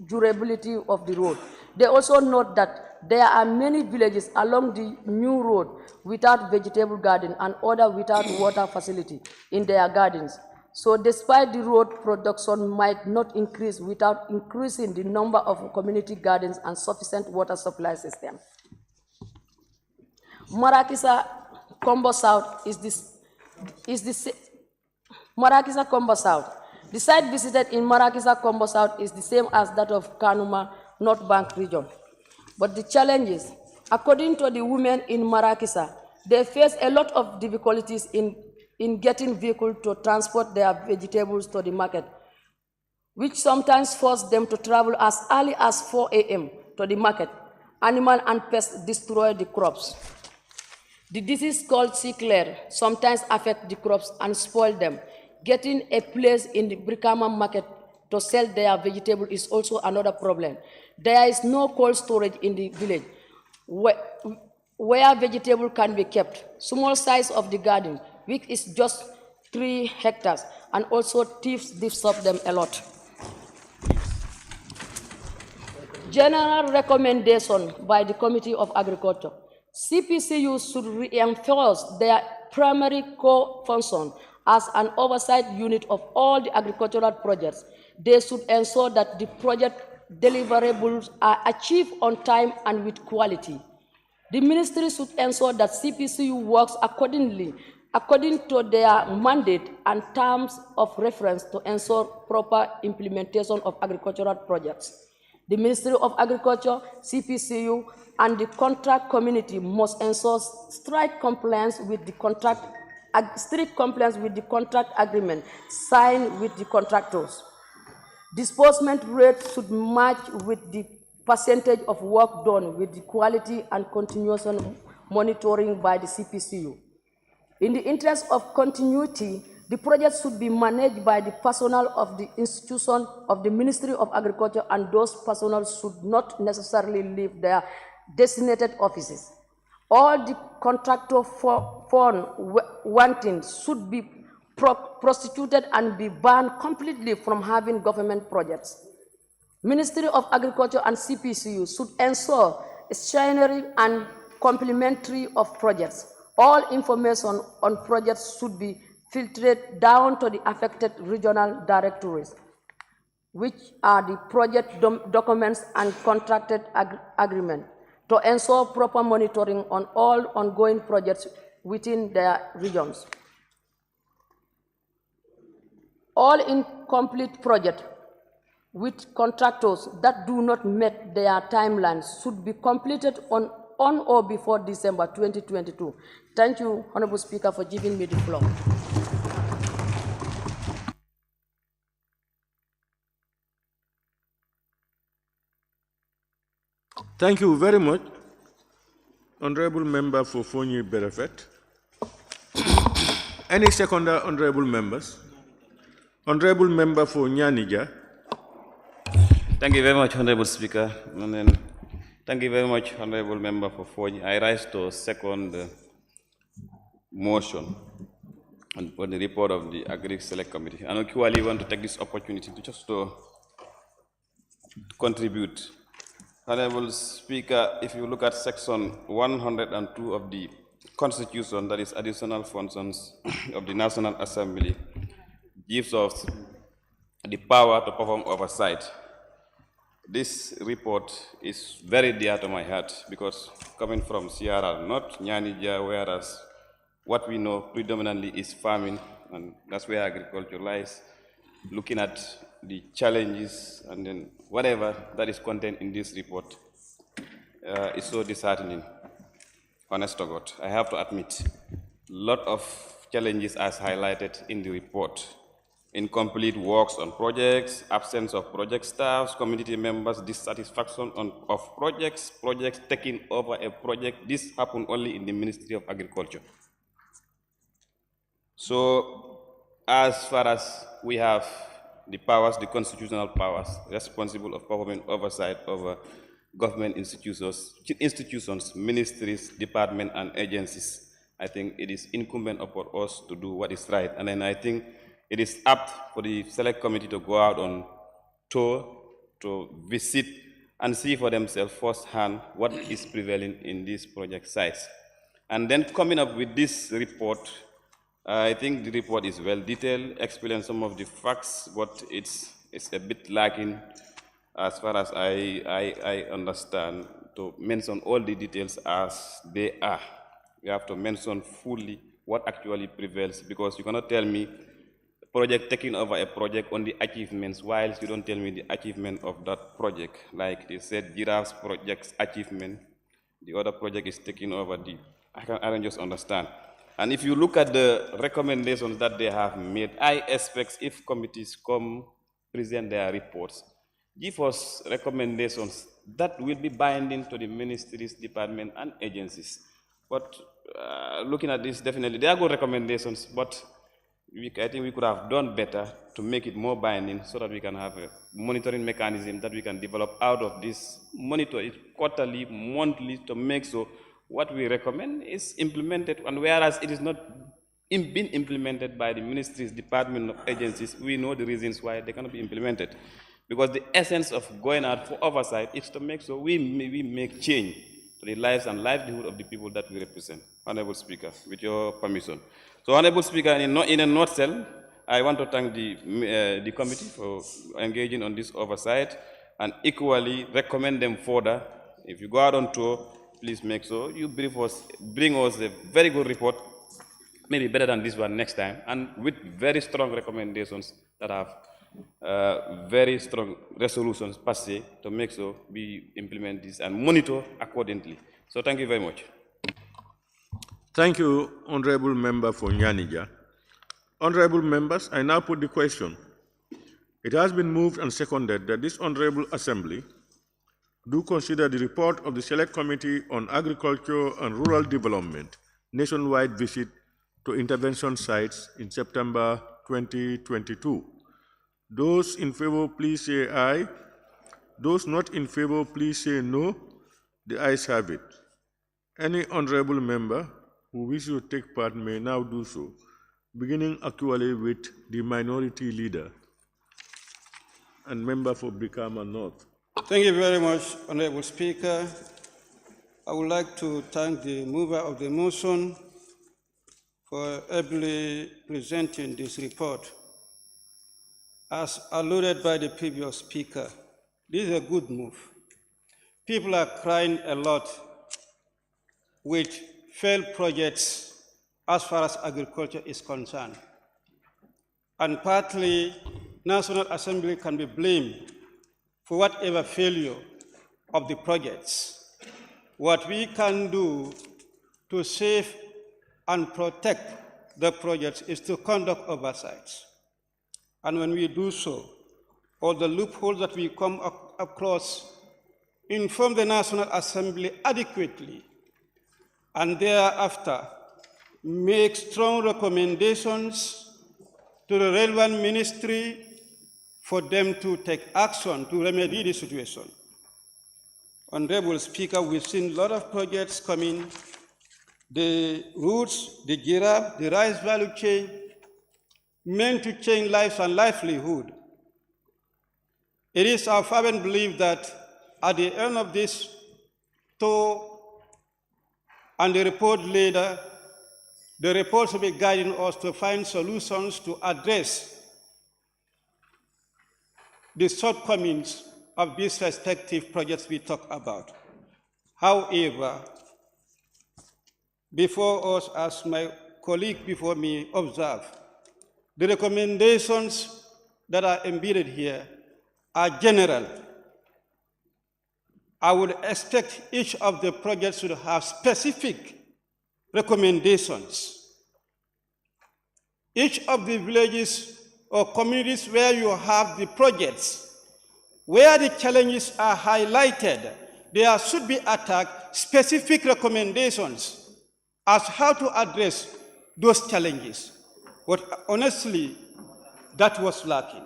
durability of the road. They also note that there are many villages along the new road without vegetable garden and others without water facility in their gardens. So despite the road production might not increase without increasing the number of community gardens and sufficient water supply system. Marakisa Combo South Marakisa Combo South. The site visited in Marakisa Combo South is the same as that of Kanuma North Bank region. But the challenges, according to the women in Marakisa, they face a lot of difficulties in getting vehicles to transport their vegetables to the market, which sometimes force them to travel as early as 4 a.m. to the market. Animal and pests destroy the crops. The disease called sickle sometimes affect the crops and spoil them. Getting a place in the Brikama market to sell their vegetable is also another problem. There is no cold storage in the village where vegetable can be kept. Small size of the garden, which is just 3 hectares, and also thieves disturb them a lot. General recommendation by the Committee of Agriculture. CPCU should reinforce their primary core function as an oversight unit of all the agricultural projects. They should ensure that the project deliverables are achieved on time and with quality. The ministry should ensure that CPCU works according to their mandate and terms of reference to ensure proper implementation of agricultural projects. The Ministry of Agriculture, CPCU, and the contract community must ensure strict compliance with the contract agreement signed with the contractors. Disbursement rates should match with the percentage of work done with the quality and continuous monitoring by the CPCU. In the interest of continuity, the project should be managed by the personnel of the institution of the Ministry of Agriculture, and those personnel should not necessarily leave their designated offices. All the contractor fund wanting should be prostituted and be banned completely from having government projects. Ministry of Agriculture and CPCU should ensure sharing and complementary of projects. All information on projects should be filtered down to the affected regional directories, which are the project documents and contracted agreement, to ensure proper monitoring on all ongoing projects within their regions. All incomplete projects with contractors that do not meet their timelines should be completed on or before December 2022. Thank you, Honorable Speaker, for giving me the floor. Thank you very much, Honorable Member for Fonyi Berefet. Any second honorable members? Honorable Member for Nyanija. Thank you very much, Honorable Speaker. And then, thank you very much, Honorable Member for Fonyi. I rise to second motion on the report of the Agri Select Committee. And I actually want to take this opportunity to just to contribute. Honorable Speaker, if you look at section 102 of the Constitution, that is additional functions of the National Assembly, gives us the power to perform oversight. This report is very dear to my heart because coming from Sierra North, Nyanija, whereas what we know predominantly is farming, and that's where agriculture lies, looking at the challenges and then whatever that is contained in this report is so disheartening, honest to God. I have to admit, a lot of challenges as highlighted in the report. Incomplete works on projects, absence of project staffs, community members, dissatisfaction of projects taking over a project. This happened only in the Ministry of Agriculture. So, as far as we have the powers, the constitutional powers, responsible of performing oversight over government institutions, ministries, departments, and agencies, I think it is incumbent upon us to do what is right. And then I think it is apt for the select committee to go out on tour, to visit and see for themselves firsthand what is prevailing in these project sites. And then coming up with this report, I think the report is well detailed, explains some of the facts, but it's a bit lacking as far as I understand, to mention all the details as they are. You have to mention fully what actually prevails, because you cannot tell me project taking over a project on the achievements, whilst you don't tell me the achievement of that project. Like they said, Giraffe's project's achievement, the other project is taking over the, I don't just understand. And if you look at the recommendations that they have made, I expect if committees come present their reports, give us recommendations that will be binding to the ministries, departments, and agencies. But looking at this, definitely, they are good recommendations, but I think we could have done better to make it more binding so that we can have a monitoring mechanism that we can develop out of this, monitor it quarterly, monthly, to make so what we recommend is implemented, and whereas it is not been implemented by the ministries, departments, of agencies, we know the reasons why they cannot be implemented. Because the essence of going out for oversight is to make sure we make change to the lives and livelihood of the people that we represent. Honorable Speaker, with your permission. So, Honorable Speaker, in a nutshell, I want to thank the committee for engaging on this oversight, and equally recommend them further. If you go out on tour, please make sure you bring us a very good report, maybe better than this one next time, and with very strong recommendations that have very strong resolutions per se, to make sure we implement this and monitor accordingly. So thank you very much. Thank you, Honorable Member for Nyanija. Honorable members, I now put the question. It has been moved and seconded that this Honorable Assembly do consider the report of the Select Committee on Agriculture and Rural Development nationwide visit to intervention sites in September 2022. Those in favor, please say aye. Those not in favor, please say no. The ayes have it. Any honorable member who wishes to take part may now do so, beginning actually with the minority leader and member for Brikama North. Thank you very much, Honorable Speaker. I would like to thank the mover of the motion for ably presenting this report. As alluded by the previous speaker, this is a good move. People are crying a lot with failed projects as far as agriculture is concerned. And partly, National Assembly can be blamed for whatever failure of the projects. What we can do to save and protect the projects is to conduct oversights. And when we do so, all the loopholes that we come across, inform the National Assembly adequately, and thereafter make strong recommendations to the relevant ministry for them to take action to remedy the situation. Honorable Speaker, we've seen a lot of projects coming, the roots, the giraffe, the rice value chain, meant to change lives and livelihood. It is our fervent belief that at the end of this tour and the report later, the report will be guiding us to find solutions to address the shortcomings of these respective projects we talk about. However, before us, as my colleague before me observed, the recommendations that are embedded here are general. I would expect each of the projects should have specific recommendations. Each of the villages or communities where you have the projects, where the challenges are highlighted, there should be attacked specific recommendations as how to address those challenges. But honestly, that was lacking.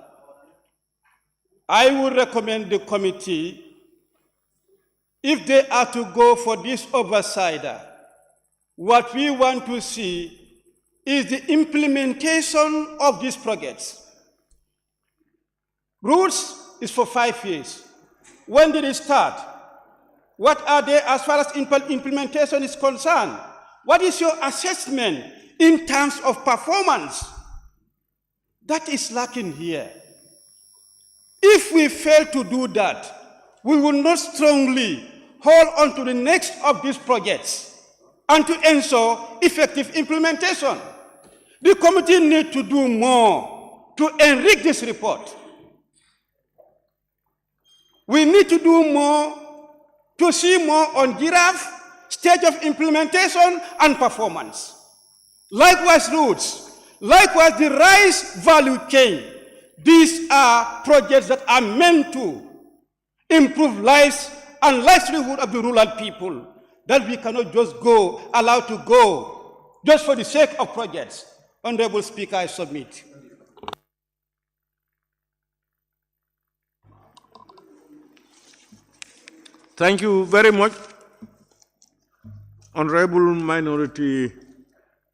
I would recommend the committee, if they are to go for this oversight, what we want to see is the implementation of these projects. Rules is for 5 years. When did it start? What are they as far as implementation is concerned? What is your assessment in terms of performance? That is lacking here. If we fail to do that, we will not strongly hold on to the next of these projects and to ensure effective implementation. The committee needs to do more to enrich this report. We need to do more to see more on giraffe, stage of implementation and performance. Likewise routes, likewise the rice value chain. These are projects that are meant to improve lives and livelihood of the rural people, that we cannot just allow to go just for the sake of projects. Honorable Speaker, I submit. Thank you very much, Honorable Minority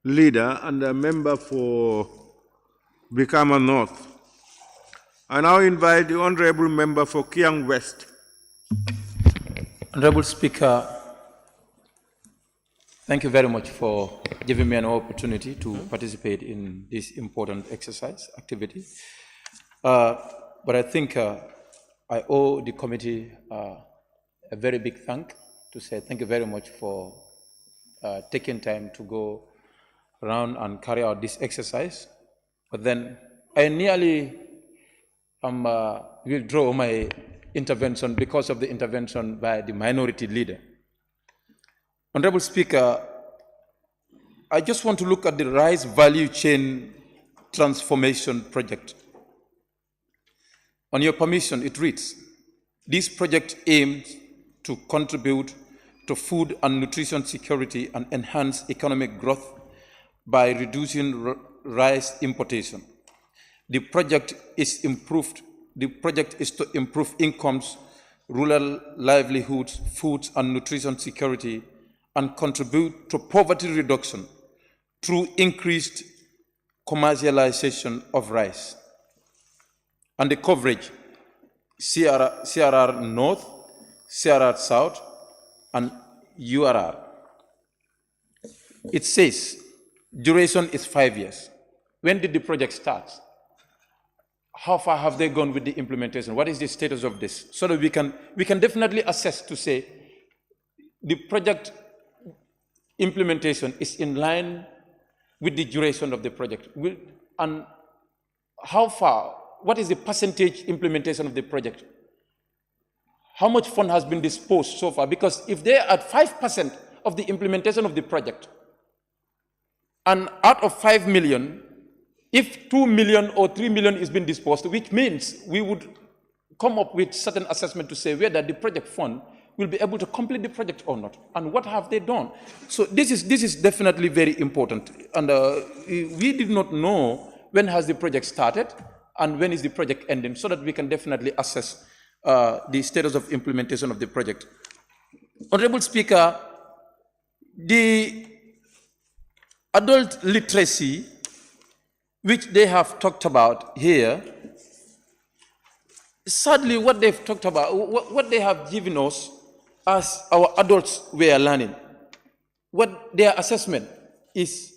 Leader and a member for Brikama North. I now invite the Honorable Member for Kiang West. Honorable Speaker, thank you very much for giving me an opportunity to participate in this important exercise activity. But I think I owe the committee a very big thank to say thank you very much for taking time to go around and carry out this exercise. But then I nearly withdraw my intervention because of the intervention by the minority leader. Honorable Speaker, I just want to look at the rice value chain transformation project. On your permission, it reads, this project aims to contribute to food and nutrition security and enhance economic growth by reducing rice importation. The project is to improve incomes, rural livelihoods, food and nutrition security, and contribute to poverty reduction through increased commercialization of rice. And the coverage, CRR North, CRR South, and URR. It says duration is 5 years. When did the project start? How far have they gone with the implementation? What is the status of this? So that we can definitely assess to say the project implementation is in line with the duration of the project. And how far, what is the percentage implementation of the project? How much fund has been disposed so far? Because if they are at 5% of the implementation of the project, and out of 5 million, if 2 million or 3 million is being disposed, which means we would come up with certain assessment to say whether the project fund will be able to complete the project or not, and what have they done. So this is definitely very important. And we did not know when has the project started and when is the project ending, so that we can definitely assess the status of implementation of the project. Honorable Speaker, the adult literacy, which they have talked about here, sadly what they've talked about, what they have given us as our adults were learning, what their assessment is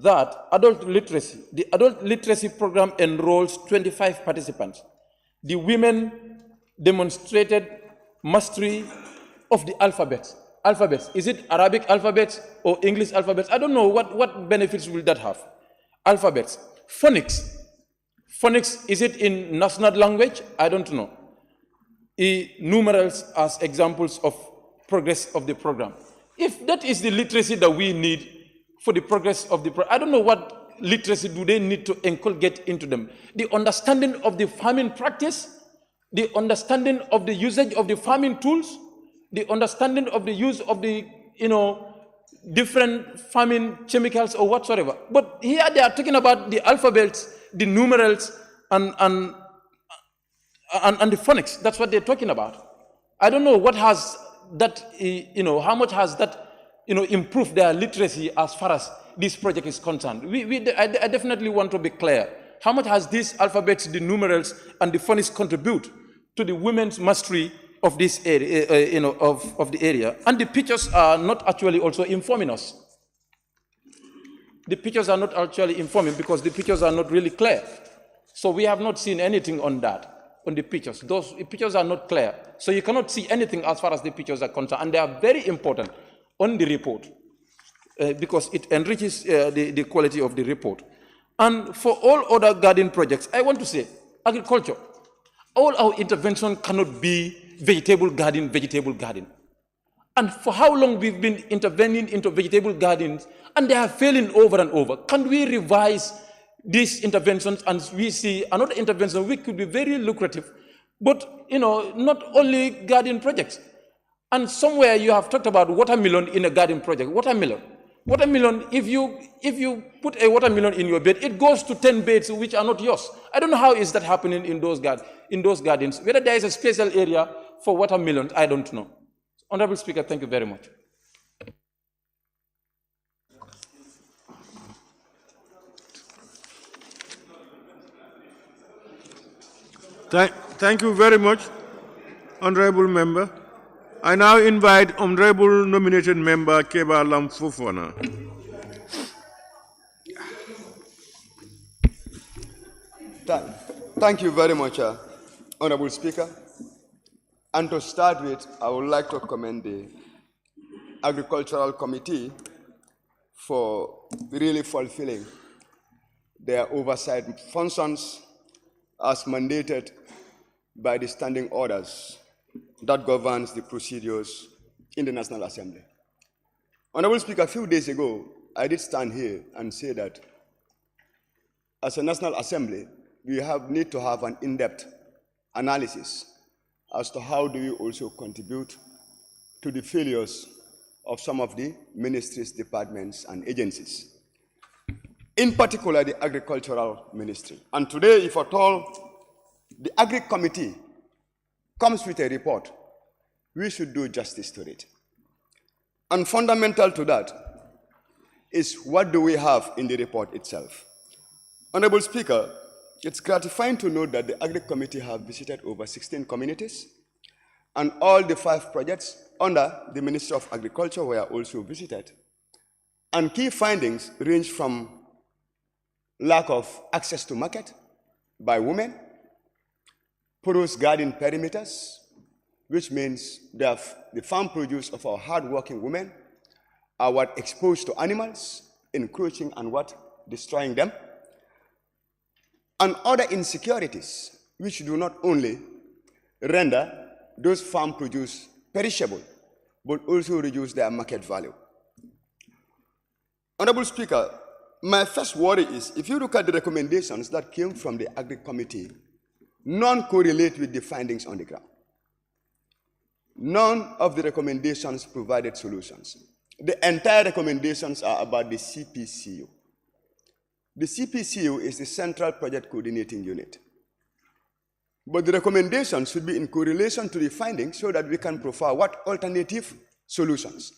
that the adult literacy program enrolls 25 participants. the women demonstrated mastery of the alphabets. Is it Arabic alphabets or English alphabets? I don't know what benefits will that have. Alphabets. Phonics. Phonics, is it in national language? I don't know. Numerals as examples of progress of the program. If that is the literacy that we need for the progress of the program, I don't know what literacy do they need to inculcate into them. The understanding of the farming practice, the understanding of the usage of the farming tools, the understanding of the use of the, different farming chemicals or whatsoever. But here they are talking about the alphabets, the numerals, and the phonics. That's what they're talking about. I don't know what has that, how much has that, improved their literacy as far as this project is concerned. I definitely want to be clear. How much has these alphabets, the numerals, and the phonics contribute to the women's mastery of this area, of the area? And the pictures are not actually also informing us. The pictures are not actually informing because the pictures are not really clear. So we have not seen anything on that, on the pictures. Those pictures are not clear. So you cannot see anything as far as the pictures are concerned. And they are very important on the report because it enriches the quality of the report. And for all other garden projects, I want to say, agriculture, all our intervention cannot be vegetable garden. And for how long we've been intervening into vegetable gardens and they are failing over and over. Can we revise these interventions and we see another intervention which could be very lucrative, but not only garden projects. And somewhere you have talked about watermelon in a garden project. Watermelon, if you put a watermelon in your bed, it goes to 10 beds which are not yours. I don't know how is that happening in those gardens. Whether there is a special area for watermelons, I don't know. Honorable Speaker, thank you very much. Thank you very much, Honorable Member. I now invite Honorable Nominated Member Keba Lamfufona. Thank you very much, Honorable Speaker. And to start with, I would like to commend the Agricultural Committee for really fulfilling their oversight functions as mandated by the standing orders that governs the procedures in the National Assembly. Honorable Speaker, a few days ago, I did stand here and say that as a National Assembly, we need to have an in-depth analysis as to how do we also contribute to the failures of some of the ministries, departments, and agencies. In particular, the Agricultural Ministry. And today, if at all, the Agri Committee comes with a report, we should do justice to it. And fundamental to that is what do we have in the report itself. Honorable Speaker, it's gratifying to note that the Agri Committee have visited over 16 communities, and all the 5 projects under the Ministry of Agriculture were also visited. And key findings range from lack of access to market by women, porous garden perimeters, which means the farm produce of our hard-working women are what exposed to animals, encroaching and destroying them, and other insecurities, which do not only render those farm produce perishable, but also reduce their market value. Honorable Speaker, my first worry is, if you look at the recommendations that came from the Agri Committee, none correlate with the findings on the ground. None of the recommendations provided solutions. The entire recommendations are about the CPCU. The CPCU is the Central Project Coordinating Unit. But the recommendations should be in correlation to the findings so that we can profile what alternative solutions.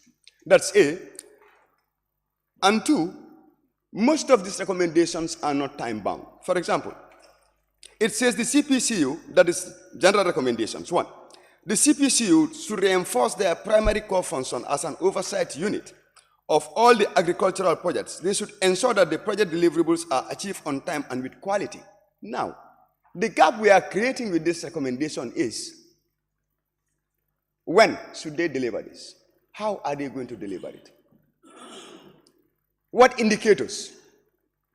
That's A. And 2, most of these recommendations are not time-bound. For example, it says the CPCU, that is general recommendations. 1, the CPCU should reinforce their primary core function as an oversight unit of all the agricultural projects. They should ensure that the project deliverables are achieved on time and with quality. Now, The gap we are creating with this recommendation is, when should they deliver this? How are they going to deliver it? What indicators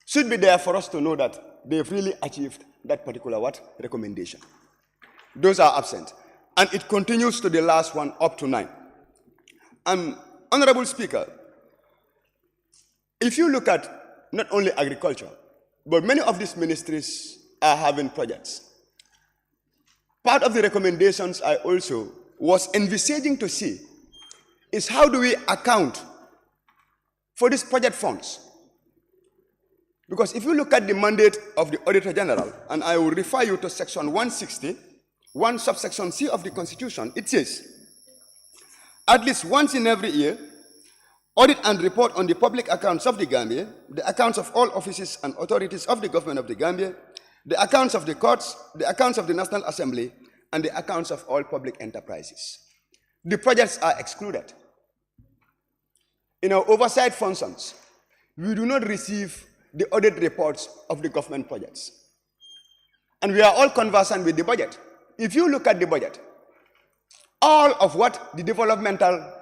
should be there for us to know that they've really achieved that particular recommendation? Those are absent. And it continues to the last one up to 9. Honorable Speaker, if you look at not only agriculture, but many of these ministries are having projects. Part of the recommendations I also was envisaging to see is how do we account for these project funds? Because if you look at the mandate of the Auditor General, and I will refer you to section 160, 1 subsection C of the Constitution, it says, at least once in every year, audit and report on the public accounts of the Gambia, the accounts of all offices and authorities of the government of the Gambia, the accounts of the courts, the accounts of the National Assembly, and the accounts of all public enterprises. The projects are excluded. In our oversight functions, we do not receive the audit reports of the government projects. And we are all conversant with the budget. If you look at the budget, all of what the developmental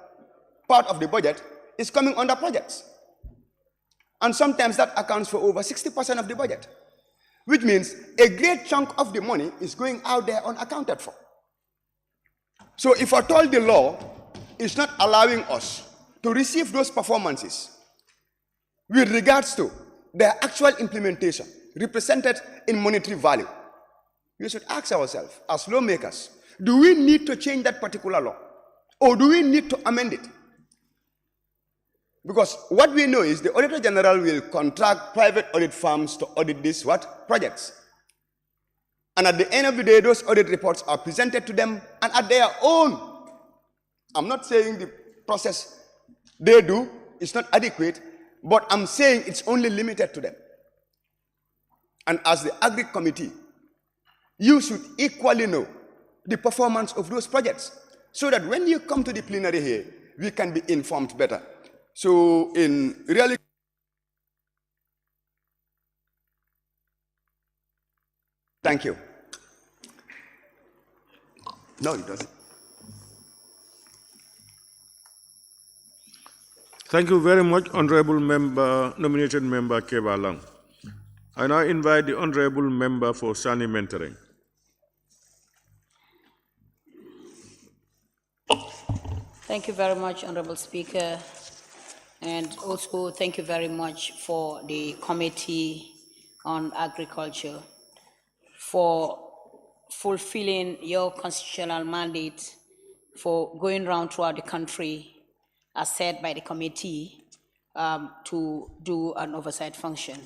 part of the budget is coming under projects. And sometimes that accounts for over 60% of the budget, which means a great chunk of the money is going out there unaccounted for. So if at all the law is not allowing us to receive those performances with regards to their actual implementation represented in monetary value, we should ask ourselves as lawmakers, do we need to change that particular law? Or do we need to amend it? Because what we know is the Auditor General will contract private audit firms to audit these projects. And at the end of the day, those audit reports are presented to them and at their own. I'm not saying the process they do is not adequate, but I'm saying it's only limited to them. And as the Agri Committee, you should equally know the performance of those projects so that when you come to the plenary here, we can be informed better. So in reality, thank you. No, it doesn't. Thank you very much, Honorable Member, nominated Member Keba Lang. I now invite the Honorable Member for Sani Mentoring. Thank you very much, Honorable Speaker. And also thank you very much for the Committee on Agriculture for fulfilling your constitutional mandate for going around throughout the country as said by the committee to do an oversight function.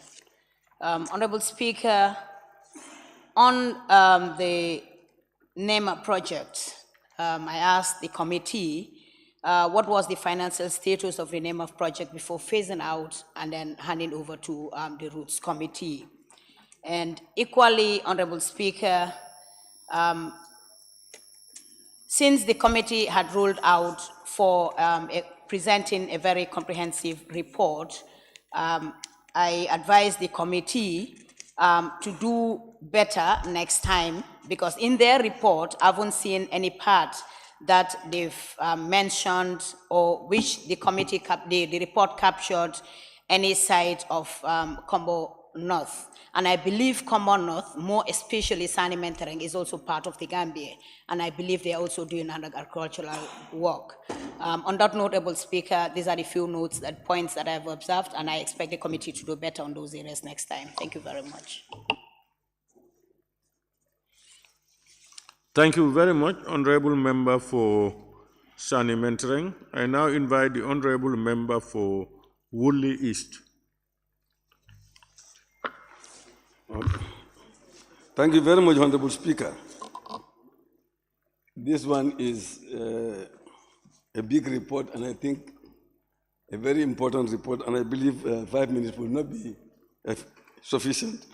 Honorable Speaker, on the NEMA project, I asked the committee what was the financial status of the NEMA project before phasing out and then handing over to the Roots Committee. And equally, Honorable Speaker, since the committee had ruled out for presenting a very comprehensive report, I advised the committee to do better next time, because in their report, I haven't seen any part that they've mentioned or which the committee, the report captured any side of Combo North. And I believe Combo North, more especially Sani Mentoring, is also part of the Gambia. And I believe they're also doing agricultural work. On that notable Speaker, these are the few notes, points that I've observed, and I expect the committee to do better on those areas next time. Thank you very much. Thank you very much, Honorable Member for Sani Mentoring. I now invite the Honorable Member for Woodley East. Okay. Thank you very much, Honorable Speaker. This one is a big report, and I think a very important report, and I believe 5 minutes will not be sufficient,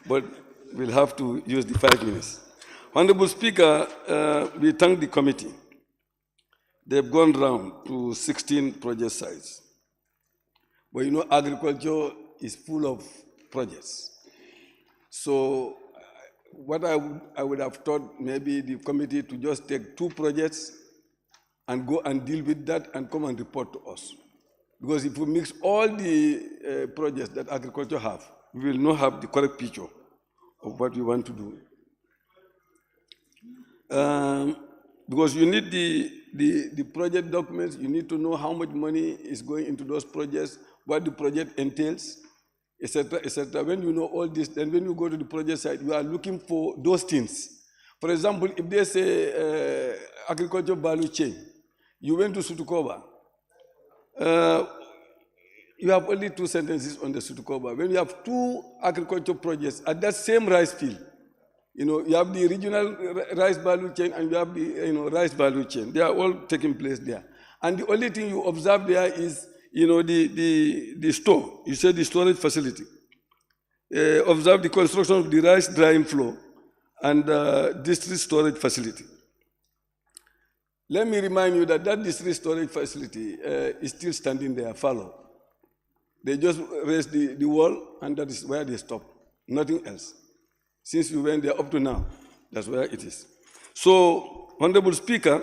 but we'll have to use the 5 minutes. Honorable Speaker, we thank the committee. They've gone round to 16 project sites. But you know, agriculture is full of projects. So what I would have thought maybe the committee to just take 2 projects and go and deal with that and come and report to us. Because if we mix all the projects that agriculture have, we will not have the correct picture of what we want to do. Because you need the project documents, you need to know how much money is going into those projects, what the project entails, etc., etc. When you know all this, then when you go to the project site, you are looking for those things. For example, if there's a agriculture value chain, you went to Sutukoba, you have only 2 sentences on the Sutukoba. When you have 2 agriculture projects at that same rice field, you have the regional rice value chain and you have the rice value chain. They are all taking place there. And the only thing you observe there is the store. You say the storage facility. Observe the construction of the rice drying floor and district storage facility. Let me remind you that district storage facility is still standing there, fallow. They just raised the wall and that is where they stop. Nothing else. Since we went there up to now, that's where it is. So, Honorable Speaker,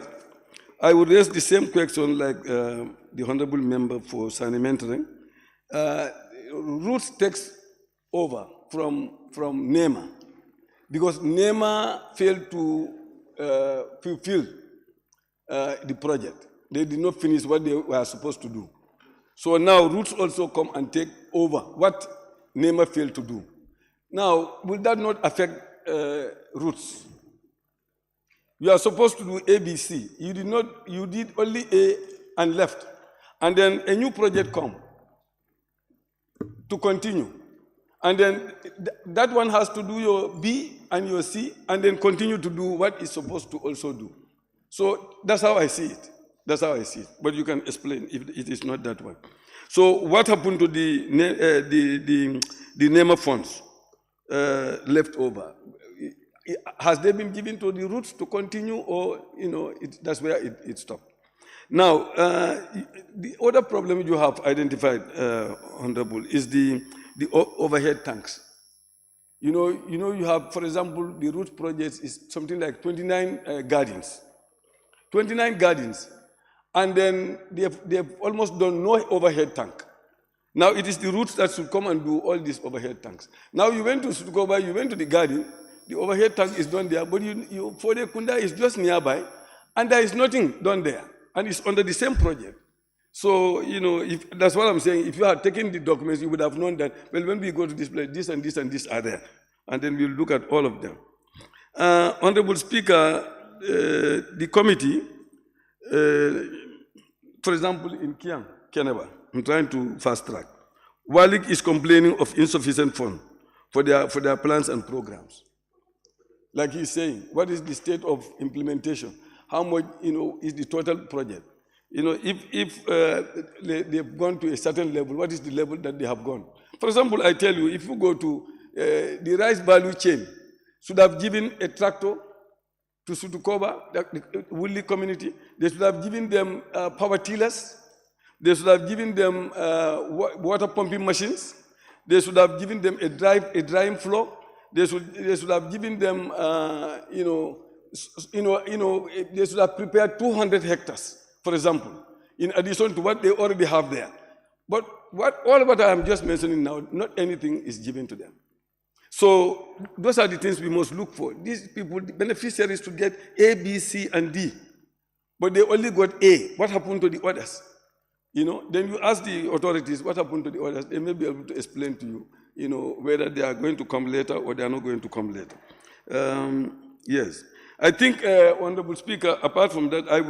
I would raise the same question like the Honorable Member for Sanimentering. Roots takes over from NEMA because NEMA failed to fulfill the project. They did not finish what they were supposed to do. So now Roots also come and take over what NEMA failed to do. Now, will that not affect Roots? You are supposed to do ABC. You did not. You did only A and left, and then a new project come to continue, and then that one has to do your B and your C, and then continue to do what it's supposed to also do. So that's how I see it. That's how I see it. But you can explain if it is not that one. So what happened to the NEMA funds? Left over. Has they been given to the Roots to continue, or that's where it stopped? Now, the other problem you have identified, Honorable, is the overhead tanks. You have, for example, the Roots project is something like 29 gardens. 29 gardens, and then they have almost done no overhead tank. Now it is the Roots that should come and do all these overhead tanks. Now you went to Sutukoba, you went to the garden, the overhead tank is done there, but Fode Kunda is just nearby, and there is nothing done there, and it's under the same project. So, that's what I'm saying. If you had taken the documents, you would have known that, well, when we go to this place, this and this and this are there, and then we'll look at all of them. Honorable Speaker, the committee, for example, in Keneba, I'm trying to fast track. Walik is complaining of insufficient funds for their plans and programs. Like he's saying, what is the state of implementation? How much, is the total project? If they've gone to a certain level, what is the level that they have gone? For example, I tell you, if you go to the rice value chain, should have given a tractor to Sutukoba, the Woodley community. They should have given them power tillers. They should have given them water pumping machines. They should have given them a drying floor. They should have given them, they should have prepared 200 hectares, for example, in addition to what they already have there. But all what I am just mentioning now, not anything is given to them. So those are the things we must look for. These people, the beneficiaries, to get A, B, C, and D, but they only got A. What happened to the others? Then you ask the authorities what happened to the others. They may be able to explain to you, whether they are going to come later or they are not going to come later. Yes, I think, Honorable Speaker, apart from that, I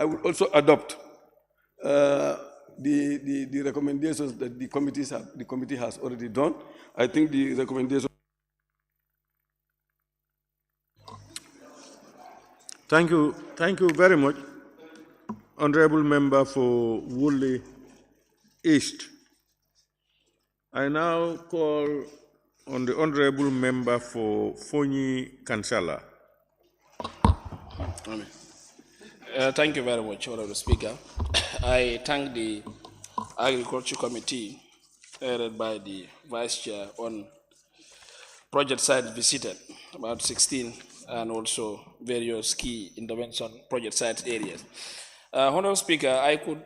would also adopt the recommendations that the committee has already done. I think the recommendation. Thank you very much, Honorable Member for Woodley East. I now call on the Honorable Member for Fonyi Kansala. Thank you very much, Honorable Speaker. I thank the Agriculture Committee, led by the Vice Chair, on project sites visited, about 16, and also various key intervention project site areas. Honorable Speaker, I could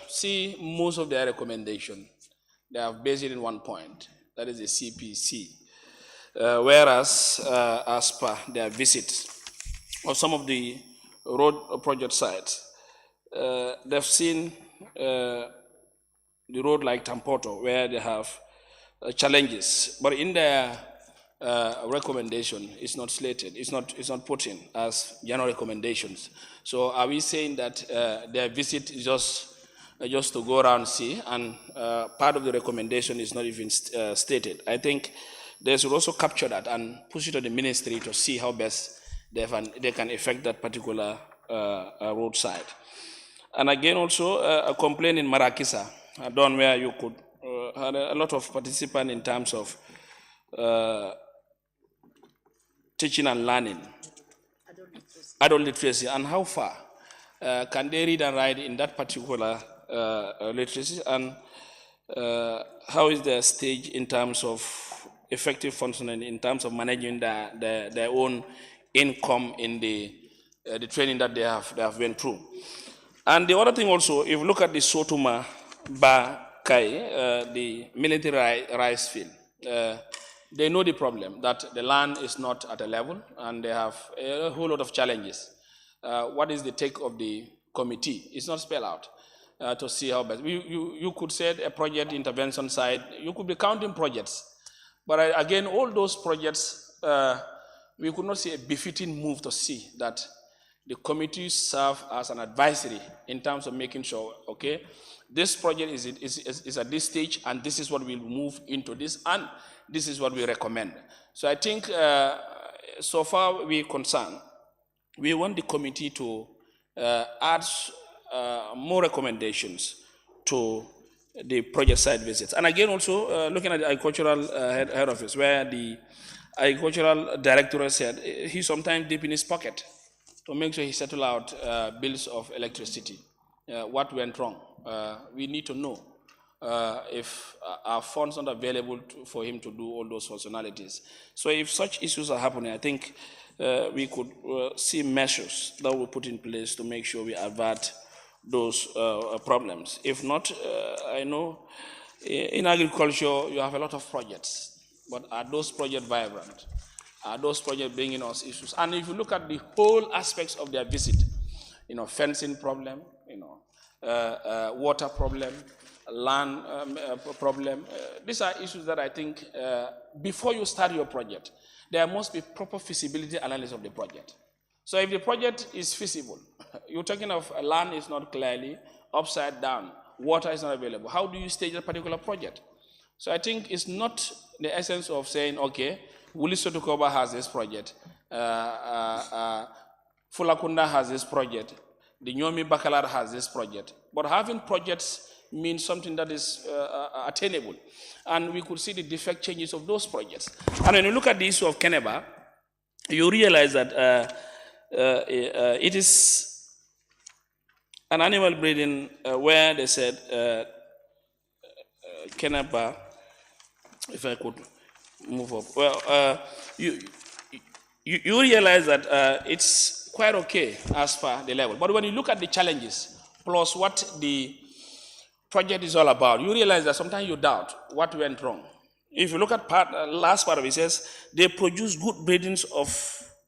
see most of their recommendations. They have based it in one point, that is the CPC. Whereas, as per their visits of some of the road project sites, they've seen the road like Tampoto, where they have challenges, but in their recommendation, it's not slated, it's not put in as general recommendations. So are we saying that their visit is just to go around and see, and part of the recommendation is not even stated? I think they should also capture that and push it to the ministry to see how best they can affect that particular roadside. And again, also a complaint in Marakisa, done where you could had a lot of participants in terms of teaching and learning, adult literacy, and how far can they read and write in that particular literacy, and how is their stage in terms of effective functioning, in terms of managing their own income in the training that they have been through. And the other thing also, if you look at the Sotuma Kai, the military rice field, they know the problem, that the land is not at a level and they have a whole lot of challenges. What is the take of the committee? It's not spelled out to see how best. You could say a project intervention side, you could be counting projects. But again, all those projects, we could not see a befitting move to see that the committee serve as an advisory in terms of making sure, okay, this project is at this stage, and this is what we'll move into this, and this is what we recommend. So I think, so far we're concerned, we want the committee to add more recommendations to the project site visits. And again, also looking at the agricultural head office, where the agricultural director said he sometimes deep in his pocket to make sure he settle out bills of electricity. What went wrong? We need to know if our funds are not available for him to do all those functionalities. So if such issues are happening, I think we could see measures that we put in place to make sure we avert those problems. If not, I know in agriculture you have a lot of projects, but are those projects vibrant? Are those projects bringing us issues? And if you look at the whole aspects of their visit, fencing problem, water problem, land problem, these are issues that I think before you start your project, there must be proper feasibility analysis of the project. So if the project is feasible, you're talking of land is not clearly upside down, water is not available, how do you stage a particular project? So I think it's not the essence of saying, okay, Wuli Sotukoba has this project, Fulakunda has this project, the Nyomi Bakalar has this project. But having projects means something that is attainable. And we could see the defect changes of those projects. And when you look at the issue of Keneba, you realize that it is an animal breeding where they said, Keneba, if I could move up. Well, you realize that it's quite okay as per the level. But when you look at the challenges, plus what the project is all about, you realize that sometimes you doubt what went wrong. If you look at last part of it, says, they produce good breedings of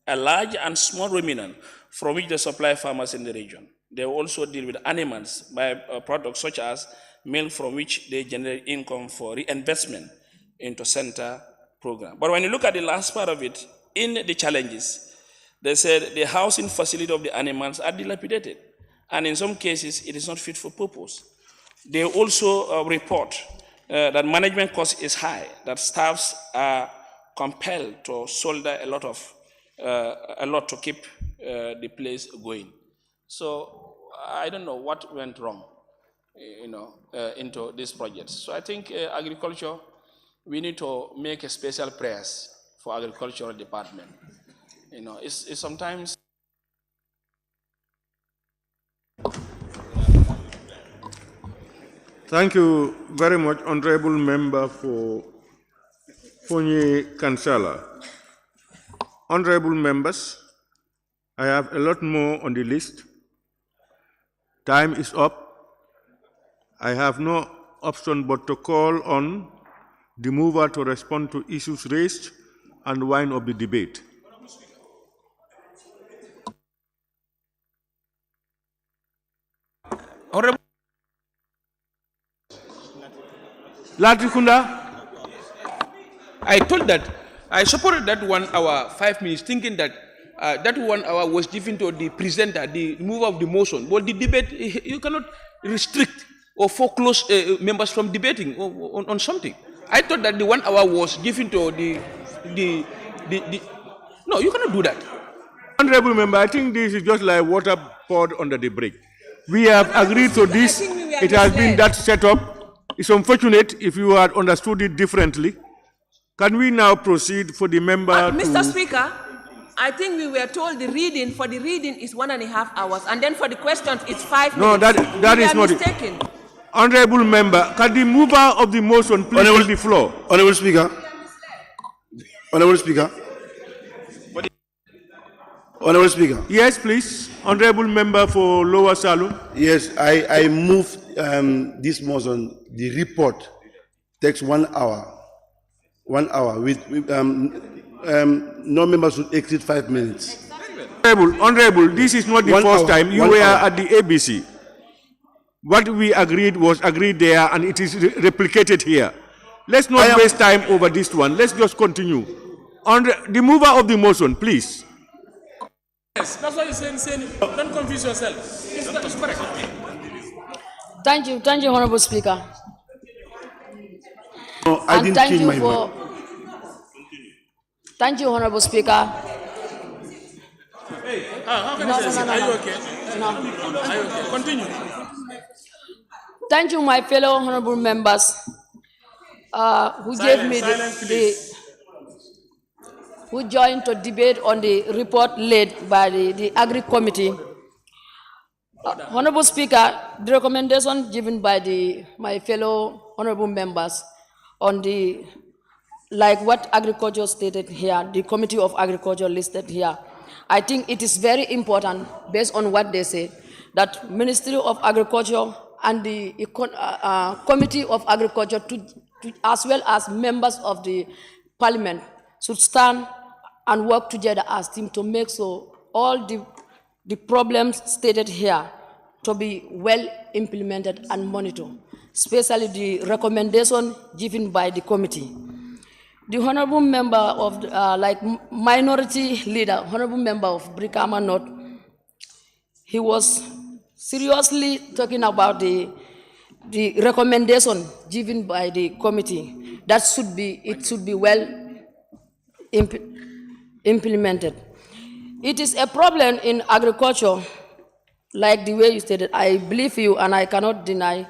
a large and small ruminant from which they supply farmers in the region. They also deal with animals by products such as milk, from which they generate income for reinvestment into center program. But when you look at the last part of it, in the challenges, they said the housing facility of the animals are dilapidated, and in some cases it is not fit for purpose. They also report that management cost is high, that staffs are compelled to shoulder a lot to keep the place going. So I don't know what went wrong, into this project. So I think agriculture, we need to make a special prayers for agricultural department. It's sometimes. Thank you very much, Honorable Member, for Fonye Kansala. Honorable members, I have a lot more on the list. Time is up. I have no option but to call on the mover to respond to issues raised and wind up the debate. Honorable Latrikunda, I told that I supported that 1 hour, 5 minutes, thinking that that 1 hour was given to the presenter, the mover of the motion. But the debate, you cannot restrict or foreclose members from debating on something. I thought that the 1 hour was given to no, you cannot do that. Honorable member, I think this is just like water poured under the brick. We have agreed to this. It has been that set up. It's unfortunate if you had understood it differently. Can we now proceed for the member Mr. Speaker, I think we were told the reading is 1.5 hours, and then for the questions it's 5 minutes. No, that is not mistaken. it. Honorable member, can the mover of the motion please take the floor? Honorable Speaker. Honorable Speaker. Honorable Speaker. Yes, please. Honorable member for Lower Salon. Yes, I move this motion. The report takes 1 hour. 1 hour with no members should exceed 5 minutes. Honorable, this is not the first time you were at the ABC. What we agreed was agreed there, and it is replicated here. Let's not waste time over this one. Let's just continue. The mover of the motion, please. Yes, that's why you're saying don't confuse yourself. It's correct. Thank you, Honorable Speaker. No, I didn't change my mind. Thank you, Honorable Speaker. Hey, how can you say are you okay? No. Are you okay? Continue. Thank you, my fellow honorable members, who joined to debate on the report led by the Agri Committee. Honorable Speaker, the recommendation given by my fellow honorable members on like what Agriculture stated here, the Committee of Agriculture listed here, I think it is very important, based on what they say, that Ministry of Agriculture and the Committee of Agriculture, as well as members of the Parliament, should stand and work together as team to make so all the problems stated here to be well implemented and monitored, especially the recommendation given by the committee. The honorable member of, like minority leader, honorable member of Brikama North, he was seriously talking about the recommendation given by the committee that should be well implemented. It is a problem in agriculture, like the way you stated. I believe you, and I cannot deny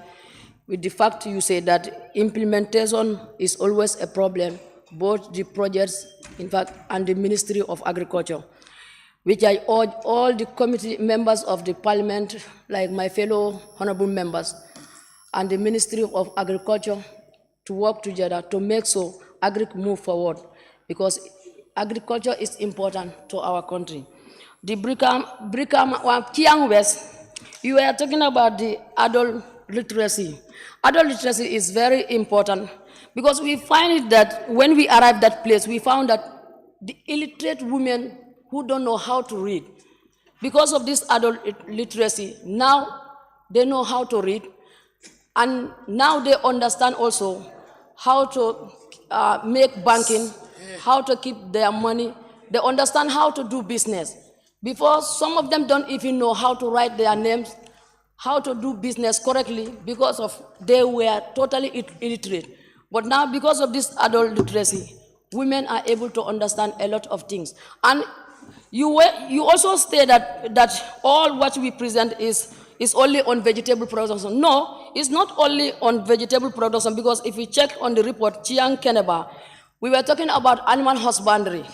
with the fact you say that implementation is always a problem, both the projects, in fact, and the Ministry of Agriculture, which I urge all the committee members of the Parliament, like my fellow honorable members, and the Ministry of Agriculture to work together to make so agric move forward, because agriculture is important to our country. The Kiang West, you were talking about the adult literacy. Adult literacy is very important because we find it that when we arrived at that place, we found that the illiterate women who don't know how to read, because of this adult literacy, now they know how to read, and now they understand also how to make banking, how to keep their money. They understand how to do business. Before, some of them don't even know how to write their names, how to do business correctly, because of they were totally illiterate. But now, because of this adult literacy, women are able to understand a lot of things. And you also say that all what we present is only on vegetable production. No, it's not only on vegetable production, because if we check on the report, Chiang Keneba, we were talking about animal husbandry.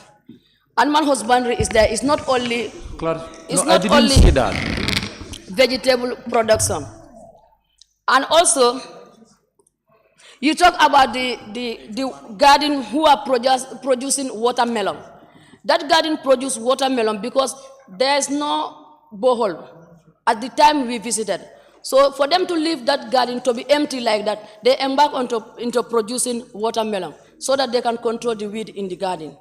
Animal husbandry is there. It's not only vegetable production. And also, You talk about the garden who are producing watermelon. That garden produced watermelon because there's no borehole at the time we visited. So for them to leave that garden to be empty like that, they embark into producing watermelon so that they can control the weed in the garden.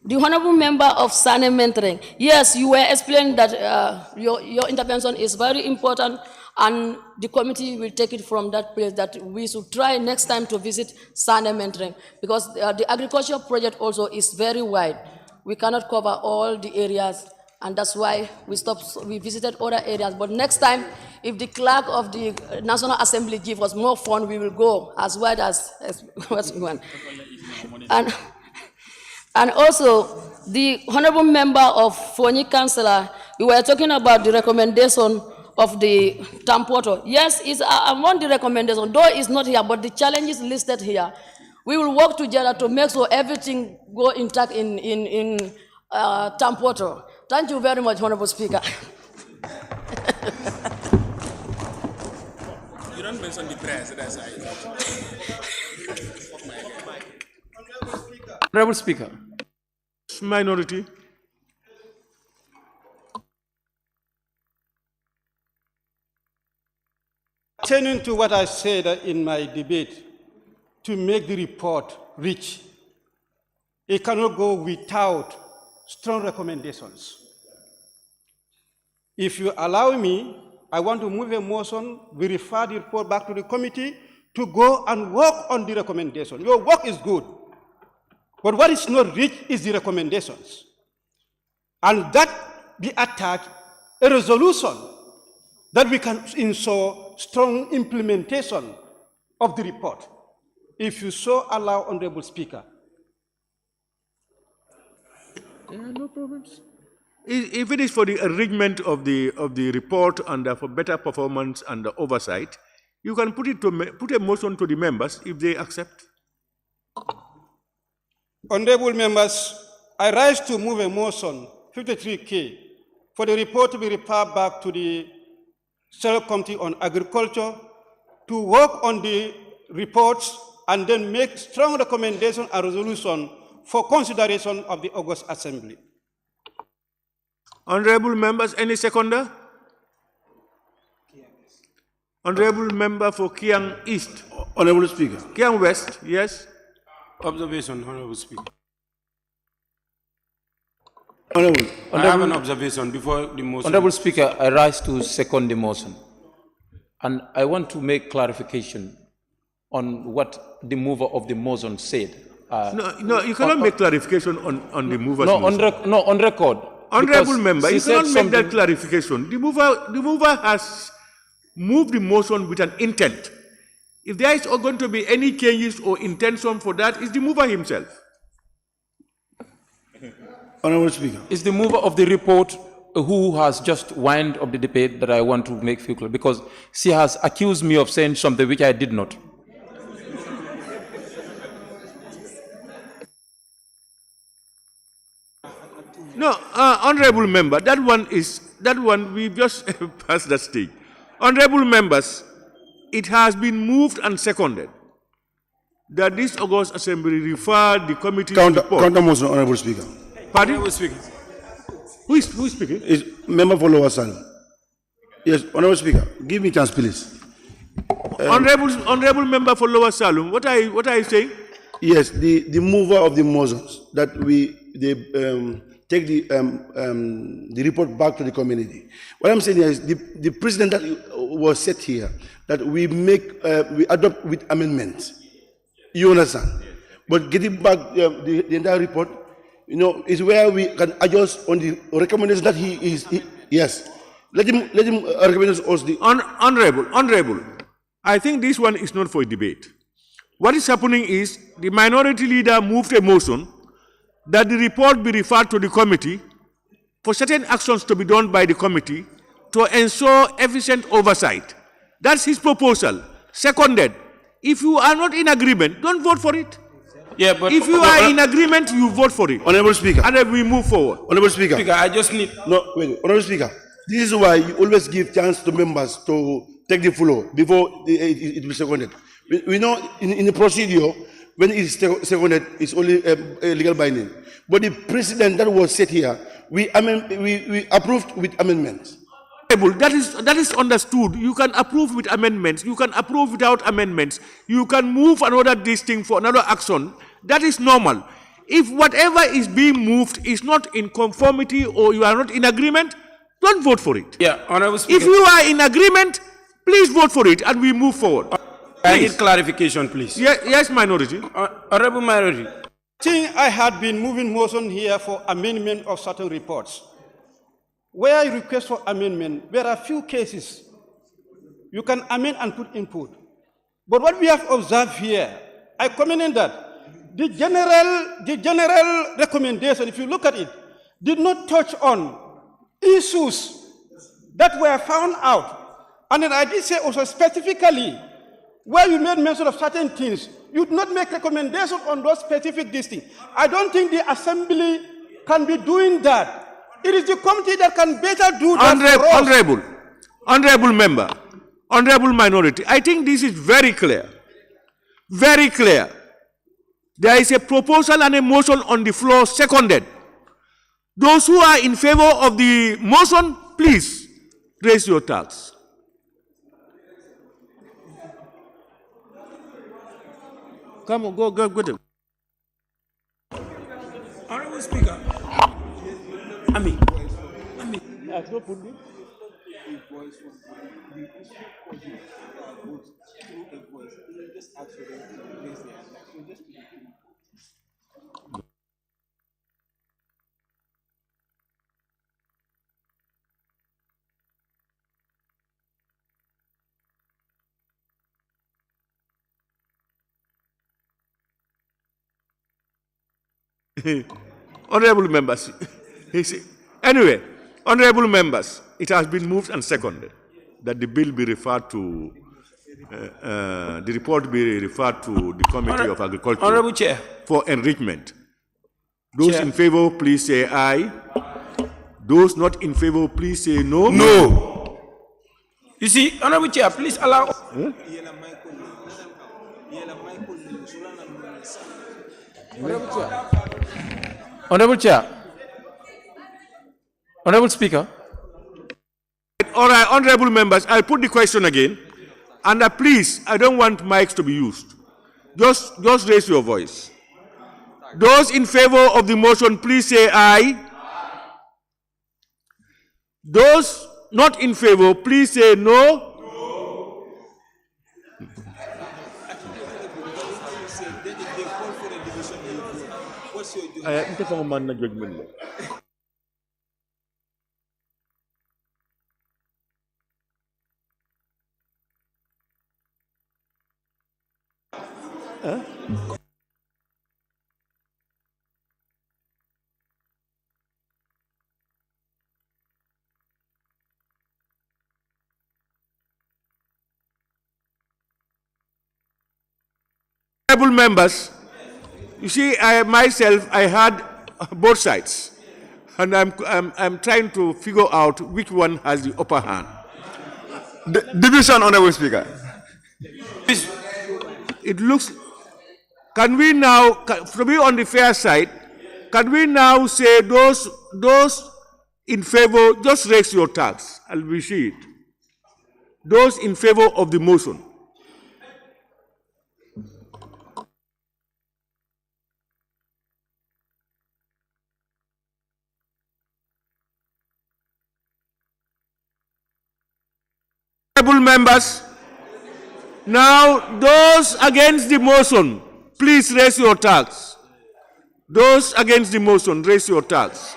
The honorable member of Sane Mentoring, yes, you were explaining that your intervention is very important, and the committee will take it from that place that we should try next time to visit Sane Mentoring, because the agriculture project also is very wide. We cannot cover all the areas, and that's why we visited other areas. But next time, if the clerk of the National Assembly gives us more fund, we will go as wide as we want. And also, the honorable member of Fonyi Councillor, you were talking about the recommendation of the Tampoto. Yes, it's among the recommendation, though it's not here, but the challenges listed here. We will work together to make sure everything go intact in Tampoto. Thank you very much, Honorable Speaker. You don't mention the press, that's Honorable Speaker. Minority. Turning to what I said in my debate, to make the report rich, it cannot go without strong recommendations. If you allow me, I want to move a motion, we refer the report back to the committee to go and work on the recommendation. Your work is good, but what is not rich is the recommendations. And that be attached a resolution that we can ensure strong implementation of the report. If you so allow, Honorable Speaker. There are no problems. If it is for the arrangement of the report and for better performance and oversight, you can put a motion to the members if they accept. Honorable members, I rise to move a motion 53K for the report to be referred back to the Select Committee on Agriculture to work on the reports and then make strong recommendation and resolution for consideration of the August Assembly. Honorable members, any seconder? Honorable member for Kiang East. Honorable Speaker. Kiang West, yes. Observation, Honorable Speaker. Honorable. I have an observation before the motion. Honorable Speaker, I rise to second the motion. And I want to make clarification on what the mover of the motion said. No, you cannot make clarification on the mover's motion. On record. Honorable member, you cannot make that clarification. The mover has moved the motion with an intent. If there is going to be any changes or intention for that, it's the mover himself. Honorable Speaker. It's the mover of the report who has just wind up the debate that I want to make feel clear, because she has accused me of saying something which I did not. No, honorable member, that one we just passed that stage. Honorable members, it has been moved and seconded that this August Assembly refer the committee report. Counter motion, Honorable Speaker. Pardon? Honorable Speaker. Who is speaking? Is member for Lower Salem. Yes, Honorable Speaker, give me a chance, please. Honorable member for Lower Salem, what are you saying? Yes, the mover of the motions that take the report back to the community. What I'm saying is the precedent that was set here, that we adopt with amendments. You understand? But getting back the entire report, is where we can adjust on the recommendations that he is. Yes. Let him recommend us the honorable. I think this one is not for debate. What is happening is the minority leader moved a motion that the report be referred to the committee for certain actions to be done by the committee to ensure efficient oversight. That's his proposal. Seconded. If you are not in agreement, don't vote for it. Yeah, but if you are in agreement, you vote for it. Honorable Speaker. And then we move forward. Honorable Speaker. I just need... No, wait. Honorable Speaker. This is why you always give chance to members to take the floor before it will be seconded. We know in the procedure, when it is seconded, it's only legal binding. But the precedent that was set here, we approved with amendments. That is understood. You can approve with amendments. You can approve without amendments. You can move another this thing for another action. That is normal. If whatever is being moved is not in conformity or you are not in agreement, don't vote for it. Yeah, Honorable Speaker. If you are in agreement, please vote for it and we move forward. I need clarification, please. Yes, minority. Honorable minority. I had been moving motion here for amendment of certain reports. Where I request for amendment, there are few cases you can amend and put input. But what we have observed here, I commend that the general recommendation, if you look at it, did not touch on issues that were found out. And then I did say also specifically, where you made mention of certain things, you did not make recommendation on those specific things. I don't think the assembly can be doing that. It is the committee that can better do that. Honorable member, honorable minority, I think this is very clear. Very clear. There is a proposal and a motion on the floor seconded. Those who are in favor of the motion, please raise your tax. Come on, go. Honorable Speaker. Ami. Honorable members, anyway, honorable members, it has been moved and seconded that the bill be referred to, the report be referred to the Committee of Agriculture Honorable Chair. For enrichment. Those Chair. in favor, please say aye. Those not in favor, please say no. No. You see, Honorable Chair, please allow. Huh? Honorable Chair. Honorable Chair. Honorable Speaker. All right, honorable members, I'll put the question again. And please, I don't want mics to be used. Just raise your voice. Those in favor of the motion, please say aye. Those not in favor, please say no. Huh? Honorable members, you see, I had both sides, and I'm trying to figure out which one has the upper hand. Division, Honorable Speaker. It looks. Can we now, to be on the fair side, can we now say those in favor, just raise your tax, and we see it. Those in favor of the motion. Honorable members, now those against the motion, please raise your tax. Those against the motion, raise your tax.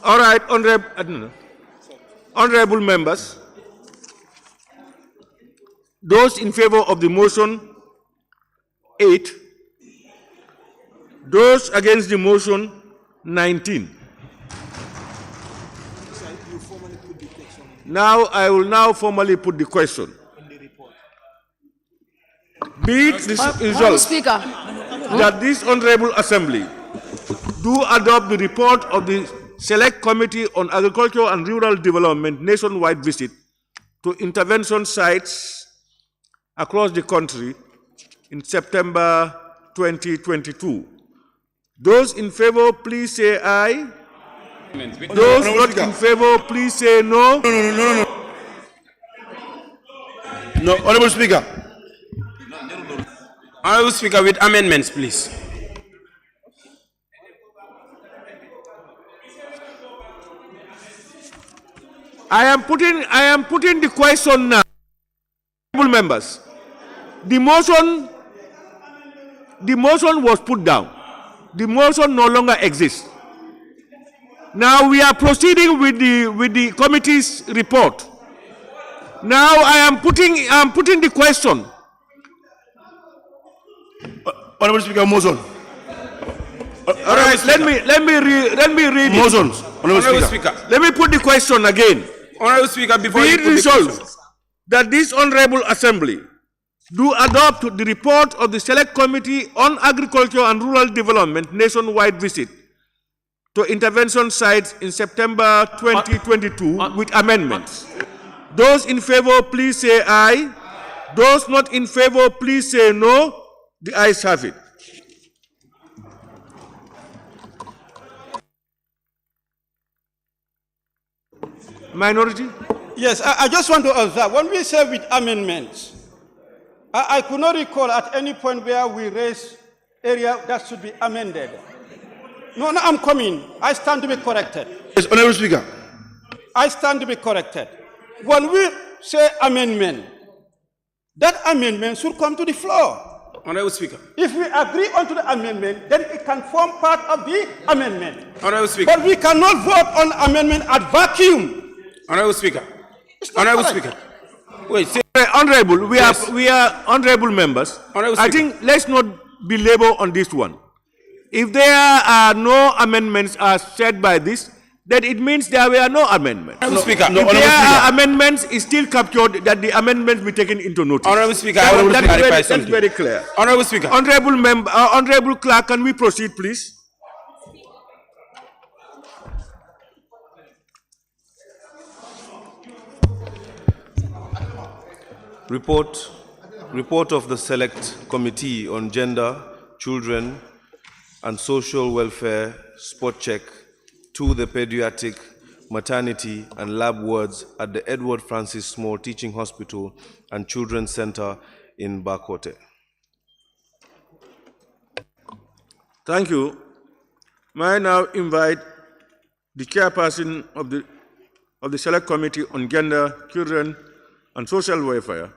All right, honorable members, those in favor of the motion, 8. Those against the motion, 19. Now I will now formally put the question. Be it resolved that this Honorable Assembly do adopt the report of the Select Committee on Agriculture and Rural Development nationwide visit to intervention sites across the country in September 2022. Those in favor, please say aye. Those not in favor, please say no. No, Honorable Speaker. Honorable Speaker, with amendments, please. I am putting the question now. Honorable members, the motion was put down. The motion no longer exists. Now we are proceeding with the committee's report. Now I am putting the question. Honorable Speaker, motion. All right, let me read motions. Honorable Speaker. Let me put the question again. Honorable Speaker, before be you it put the resolved question, that this Honorable Assembly do adopt the report of the Select Committee on Agriculture and Rural Development nationwide visit to intervention sites in September 2022 with amendments. Those in favor, please say aye. Those not in favor, please say no. The ayes have it. Minority? Yes, I just want to observe, when we say with amendments, I could not recall at any point where we raised area that should be amended. No, I'm coming. I stand to be corrected. Yes, Honorable Speaker. I stand to be corrected. When we say amendment, that amendment should come to the floor. Honorable Speaker. If we agree onto the amendment, then it can form part of the amendment. Honorable Speaker. But we cannot vote on amendment at vacuum. Honorable Speaker. Honorable Speaker. Wait, say, Honorable, we are honorable members. Honorable I think let's not belabor on this one. If there are no amendments as said by this, then it means there were no amendments. Honorable Speaker. If there are amendments, it's still captured that the amendments be taken into notice. Honorable Speaker, I want to clarify something. That's very clear. Honorable Speaker. Honorable Clerk, can we proceed, please? Report of the Select Committee on Gender, Children and Social Welfare Spot Check to the Pediatric Maternity and Lab Wards at the Edward Francis Small Teaching Hospital and Children's Center in Bakote. Thank you. May I now invite the chairperson of the Select Committee on Gender, Children and Social Welfare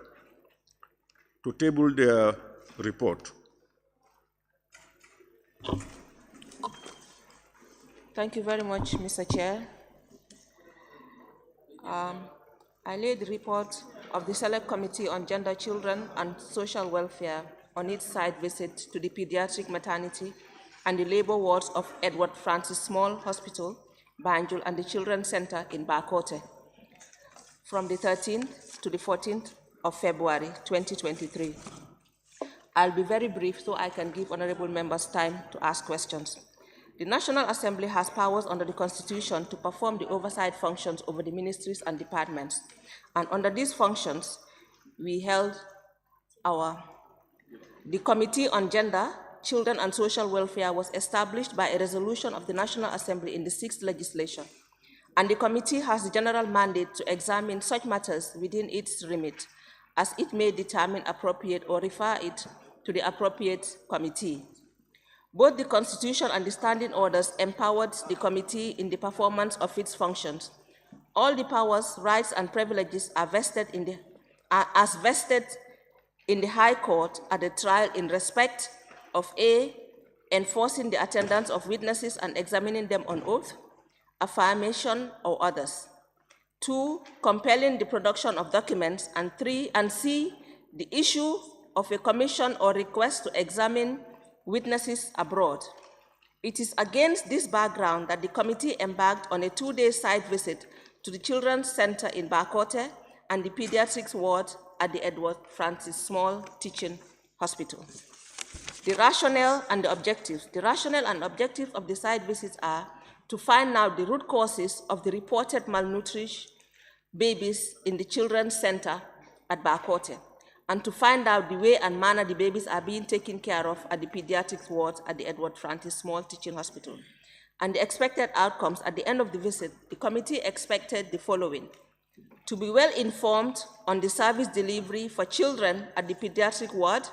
to table their report. Thank you very much, Mr. Chair. I laid the report of the Select Committee on Gender, Children and Social Welfare on its site visit to the Pediatric Maternity and the Labor Wards of Edward Francis Small Hospital, Banjul, and the Children's Center in Bakote from the 13th to the 14th of February 2023. I'll be very brief so I can give honorable members time to ask questions. The National Assembly has powers under the Constitution to perform the oversight functions over the ministries and departments. And under these functions, we held the Committee on Gender, Children and Social Welfare was established by a resolution of the National Assembly in the 6th legislation. And the committee has the general mandate to examine such matters within its remit, as it may determine appropriate or refer it to the appropriate committee. Both the Constitution and the standing orders empowered the committee in the performance of its functions. All the powers, rights, and privileges are vested in the High Court at the trial in respect of A, enforcing the attendance of witnesses and examining them on oath, affirmation, or others. 2, compelling the production of documents, and C, the issue of a commission or request to examine witnesses abroad. It is against this background that the committee embarked on a 2-day site visit to the Children's Center in Bakote and the Pediatrics Ward at the Edward Francis Small Teaching Hospital. The rationale and the objectives. The rationale and objectives of the site visits are to find out the root causes of the reported malnourished babies in the Children's Center at Bakote, and to find out the way and manner the babies are being taken care of at the pediatrics wards at the Edward Francis Small Teaching Hospital. And the expected outcomes at the end of the visit, the committee expected the following: to be well informed on the service delivery for children at the pediatric ward,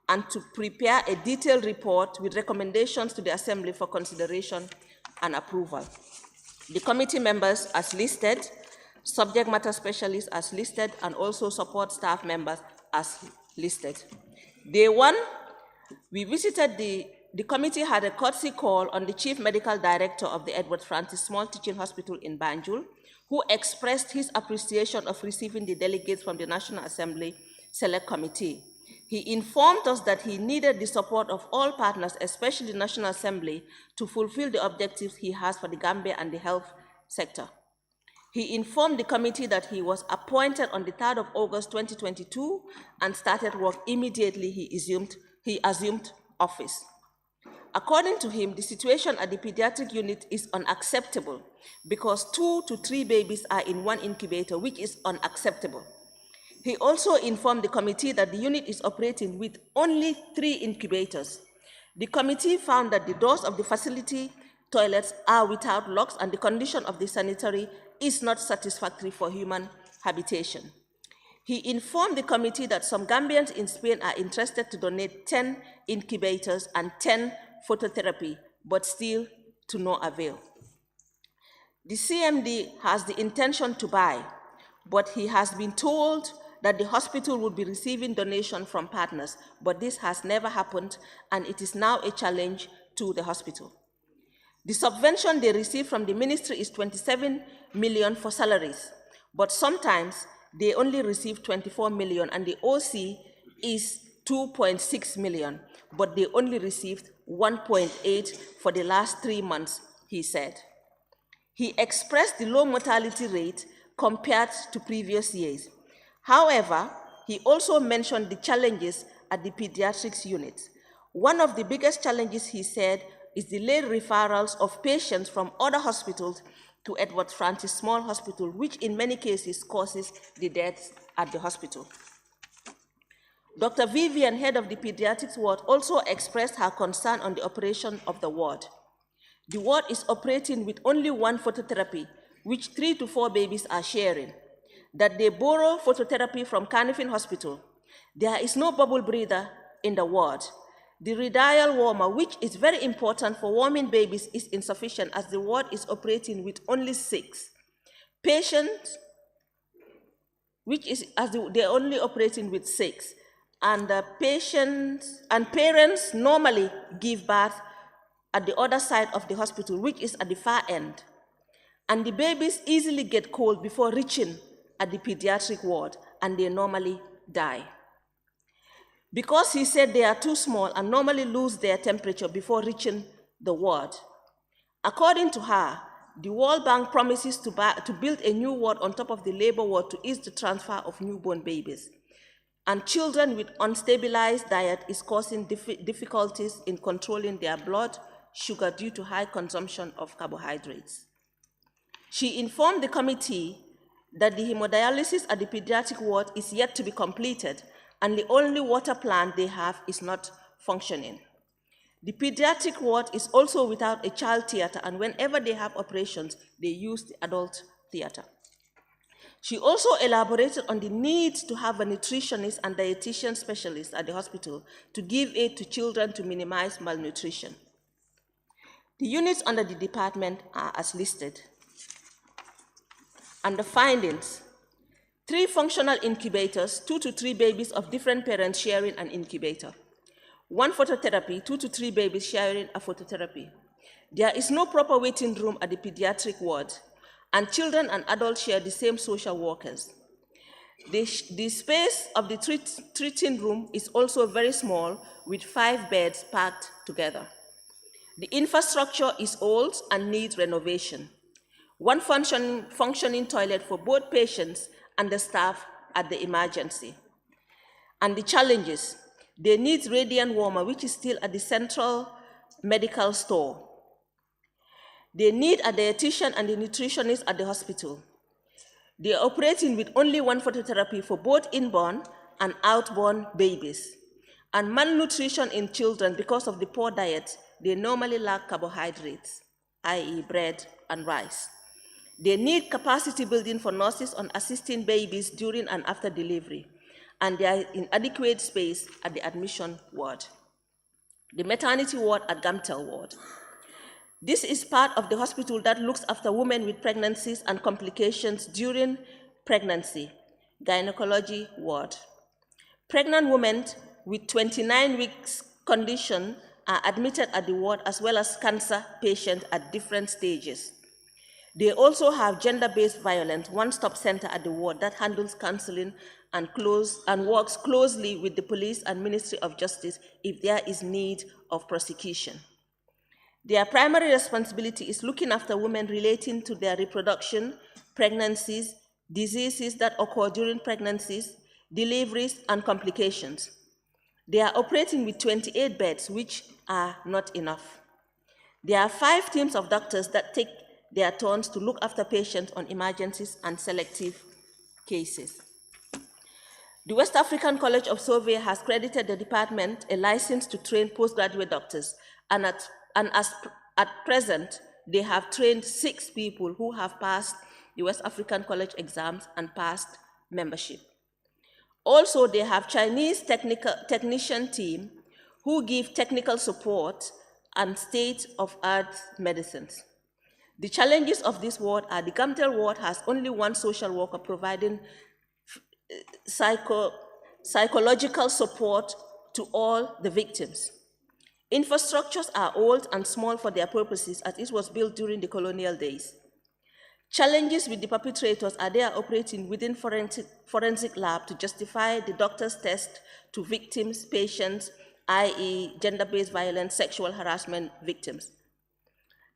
and to prepare a detailed report with recommendations to the Assembly for consideration and approval. The committee members as listed, subject matter specialists as listed, and also support staff members as listed. Day one, we visited the committee had a courtesy call on the Chief Medical Director of the Edward Francis Small Teaching Hospital in Banjul, who expressed his appreciation of receiving the delegates from the National Assembly Select Committee. He informed us that he needed the support of all partners, especially the National Assembly, to fulfill the objectives he has for the Gambia and the health sector. He informed the committee that he was appointed on the 3rd of August 2022 and started work immediately he assumed office. According to him, the situation at the pediatric unit is unacceptable because 2 to 3 babies are in one incubator, which is unacceptable. He also informed the committee that the unit is operating with only 3 incubators. The committee found that the doors of the facility toilets are without locks and the condition of the sanitary is not satisfactory for human habitation. He informed the committee that some Gambians in Spain are interested to donate 10 incubators and 10 phototherapy, but still to no avail. The CMD has the intention to buy, but he has been told that the hospital would be receiving donation from partners, but this has never happened, and it is now a challenge to the hospital. The subvention they receive from the ministry is 27 million for salaries, but sometimes they only receive 24 million, and the OC is 2.6 million, but they only received 1.8 for the last 3 months, he said. He expressed the low mortality rate compared to previous years. However, he also mentioned the challenges at the pediatrics unit. One of the biggest challenges, he said, is delayed referrals of patients from other hospitals to Edward Francis Small Hospital, which in many cases causes the deaths at the hospital. Dr. Vivian, head of the pediatrics ward, also expressed her concern on the operation of the ward. The ward is operating with only 1 phototherapy, which 3 to 4 babies are sharing. That they borrow phototherapy from Carnifin Hospital. There is no bubble breather in the ward. The radial warmer, which is very important for warming babies, is insufficient as the ward is operating with only 6 patients, they're only operating with 6. And the patients and parents normally give birth at the other side of the hospital, which is at the far end. And the babies easily get cold before reaching at the pediatric ward, and they normally die. Because he said they are too small and normally lose their temperature before reaching the ward. According to her, the World Bank promises to build a new ward on top of the labor ward to ease the transfer of newborn babies. And children with unstabilized diet is causing difficulties in controlling their blood sugar due to high consumption of carbohydrates. She informed the committee that the hemodialysis at the pediatric ward is yet to be completed, and the only water plant they have is not functioning. The pediatric ward is also without a child theater, and whenever they have operations, they use the adult theater. She also elaborated on the need to have a nutritionist and dietitian specialist at the hospital to give aid to children to minimize malnutrition. The units under the department are as listed. And the findings: 3 functional incubators, 2 to 3 babies of different parents sharing an incubator. 1 phototherapy, 2 to 3 babies sharing a phototherapy. There is no proper waiting room at the pediatric ward, and children and adults share the same social workers. The space of the treating room is also very small, with 5 beds packed together. The infrastructure is old and needs renovation. one functioning toilet for both patients and the staff at the emergency. And the challenges: they need radiant warmer, which is still at the central medical store. They need a dietitian and a nutritionist at the hospital. They are operating with only one phototherapy for both inborn and outborn babies. And malnutrition in children because of the poor diet, they normally lack carbohydrates, i.e. bread and rice. They need capacity building for nurses on assisting babies during and after delivery, and they are in adequate space at the admission ward. The maternity ward at Gamtel ward. This is part of the hospital that looks after women with pregnancies and complications during pregnancy, gynecology ward. Pregnant women with 29 weeks condition are admitted at the ward, as well as cancer patients at different stages. They also have gender-based violence one-stop center at the ward that handles counseling and works closely with the police and Ministry of Justice if there is need of prosecution. Their primary responsibility is looking after women relating to their reproduction, pregnancies, diseases that occur during pregnancies, deliveries, and complications. They are operating with 28 beds, which are not enough. There are 5 teams of doctors that take their turns to look after patients on emergencies and selective cases. The West African College of Survey has credited the department a license to train postgraduate doctors, and at present, they have trained 6 people who have passed the West African College exams and passed membership. Also, they have Chinese technician team who give technical support and state-of-art medicines. The challenges of this ward are: the Gamtel ward has only one social worker providing psychological support to all the victims. Infrastructures are old and small for their purposes, as it was built during the colonial days. Challenges with the perpetrators are they are operating within forensic lab to justify the doctor's test to victims, patients, i.e. gender-based violence, sexual harassment victims.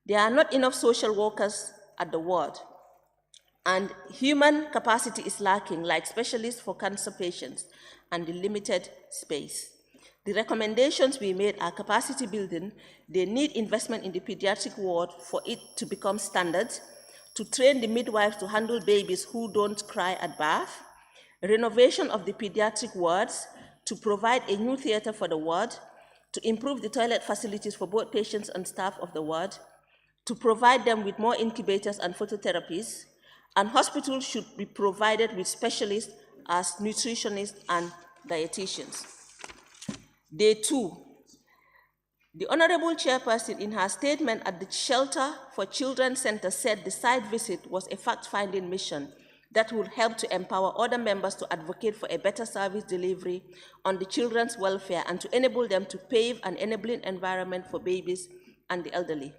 There are not enough social workers at the ward, and human capacity is lacking, like specialists for cancer patients, and the limited space. The recommendations we made are capacity building. They need investment in the pediatric ward for it to become standard, to train the midwives to handle babies who don't cry at birth, renovation of the pediatric wards, to provide a new theater for the ward, to improve the toilet facilities for both patients and staff of the ward, to provide them with more incubators and phototherapies, and hospitals should be provided with specialists as nutritionists and dietitians. Day 2. The Honorable Chairperson, in her statement at the Shelter for Children Center, said the site visit was a fact-finding mission that would help to empower other members to advocate for a better service delivery on the children's welfare and to enable them to pave an enabling environment for babies and the elderly.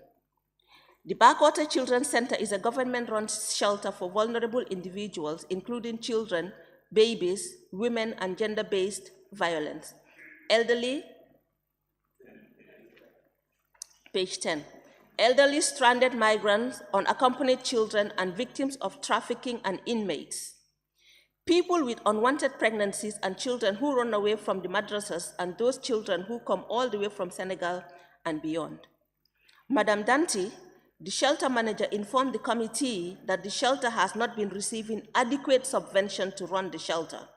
The Backwater Children's Center is a government-run shelter for vulnerable individuals, including children, babies, women, and gender-based violence. Elderly, page 10. Elderly stranded migrants, unaccompanied children, and victims of trafficking and inmates. People with unwanted pregnancies and children who run away from the madrasas, and those children who come all the way from Senegal and beyond. Madam Dante, the shelter manager, informed the committee that the shelter has not been receiving adequate subvention to run the shelter.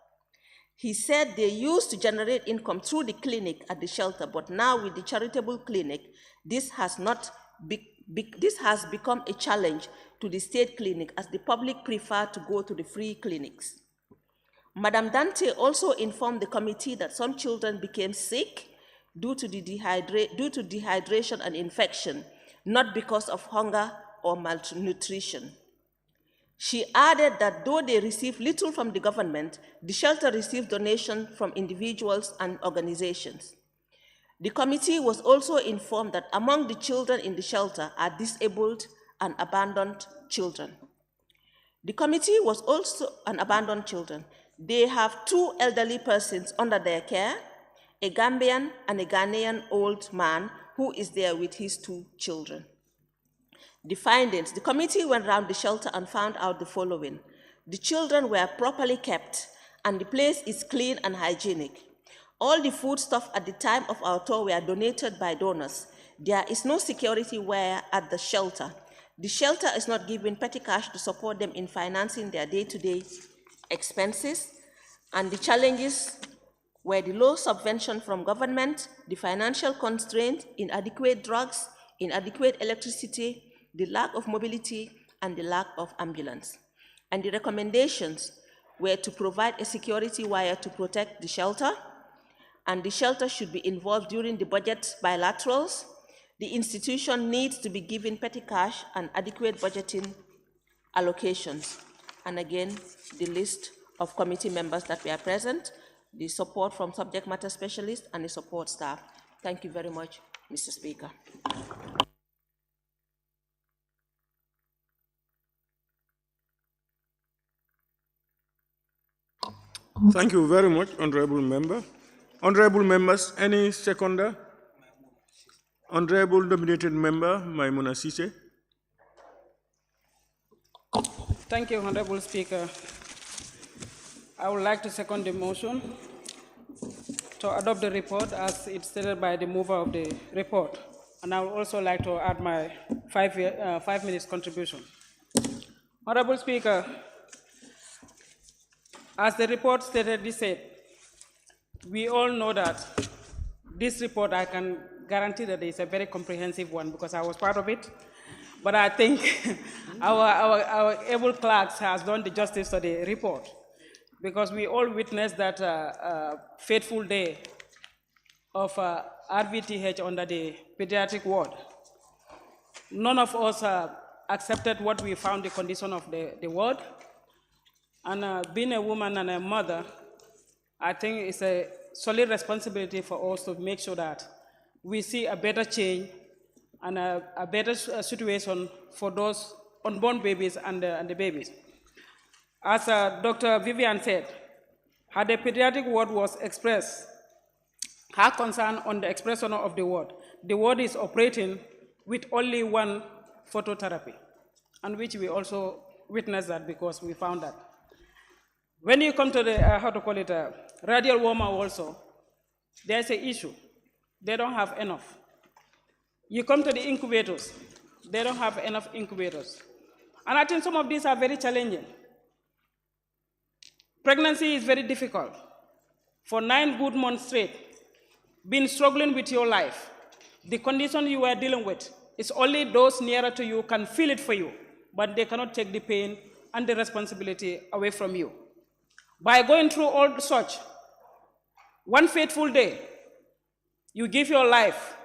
He said they used to generate income through the clinic at the shelter, but now with the charitable clinic, this has become a challenge to the state clinic, as the public prefer to go to the free clinics. Madam Dante also informed the committee that some children became sick due to dehydration and infection, not because of hunger or malnutrition. She added that though they receive little from the government, the shelter receives donations from individuals and organizations. The committee was also informed that among the children in the shelter are disabled and abandoned children. The committee was also abandoned children. They have 2 elderly persons under their care, a Gambian and a Ghanaian old man who is there with his 2 children. The findings: the committee went round the shelter and found out the following. The children were properly kept and the place is clean and hygienic. All the foodstuff at the time of our tour were donated by donors. There is no security wire at the shelter. The shelter is not giving petty cash to support them in financing their day-to-day expenses. And the challenges were the low subvention from government, the financial constraint, inadequate drugs, inadequate electricity, the lack of mobility, and the lack of ambulance. And the recommendations were to provide a security wire to protect the shelter, and the shelter should be involved during the budget bilaterals. The institution needs to be given petty cash and adequate budgeting allocations. And again, the list of committee members that were present, the support from subject matter specialists, and the support staff. Thank you very much, Mr. Speaker. Thank you very much, Honorable Member. Honorable Members, any seconder? Honorable Nominated Member, Maimuna Sise. Thank you, Honorable Speaker. I would like to second the motion to adopt the report as it's stated by the mover of the report. And I would also like to add my 5 minutes contribution. Honorable Speaker, as the report stated, we all know that this report, I can guarantee that it's a very comprehensive one because I was part of it. But I think our able clerks has done the justice to the report because we all witnessed that fateful day of RVTH under the pediatric ward. None of us accepted what we found the condition of the ward. And being a woman and a mother, I think it's a solid responsibility for us to make sure that we see a better change and a better situation for those unborn babies and the babies. As Dr. Vivian said, had the pediatric ward was expressed, her concern on the expression of the ward is operating with only one phototherapy, and which we also witnessed that because we found that. When you come to the, radial warmer also, there's an issue. They don't have enough. You come to the incubators, they don't have enough incubators. And I think some of these are very challenging. Pregnancy is very difficult. For 9 good months straight, been struggling with your life. The condition you are dealing with, it's only those nearer to you can feel it for you, but they cannot take the pain and the responsibility away from you. By going through all such, one fateful day, you give your life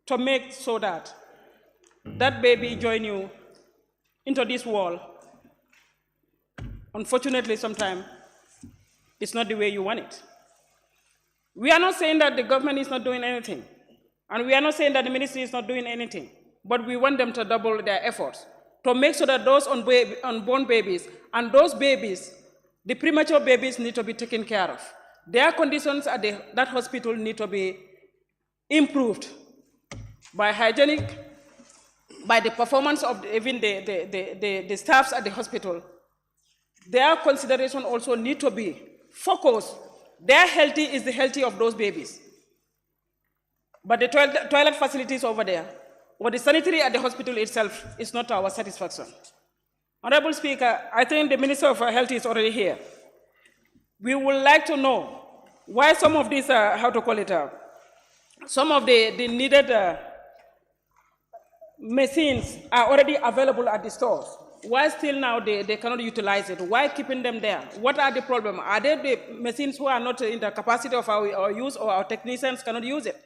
to make so that that baby join you into this world. Unfortunately, sometimes it's not the way you want it. We are not saying that the government is not doing anything, and we are not saying that the ministry is not doing anything, but we want them to double their efforts to make sure that those unborn babies and those babies, the premature babies, need to be taken care of. Their conditions at that hospital need to be improved by hygienic, by the performance of even the staffs at the hospital. Their consideration also need to be focused. Their healthy is the healthy of those babies. But the toilet facilities over there, or the sanitary at the hospital itself, is not to our satisfaction. Honorable Speaker, I think the Minister of Health is already here. We would like to know why some of these, some of the needed machines are already available at the stores. Why still now they cannot utilize it? Why keeping them there? What are the problems? Are they the machines who are not in the capacity of our use, or our technicians cannot use it?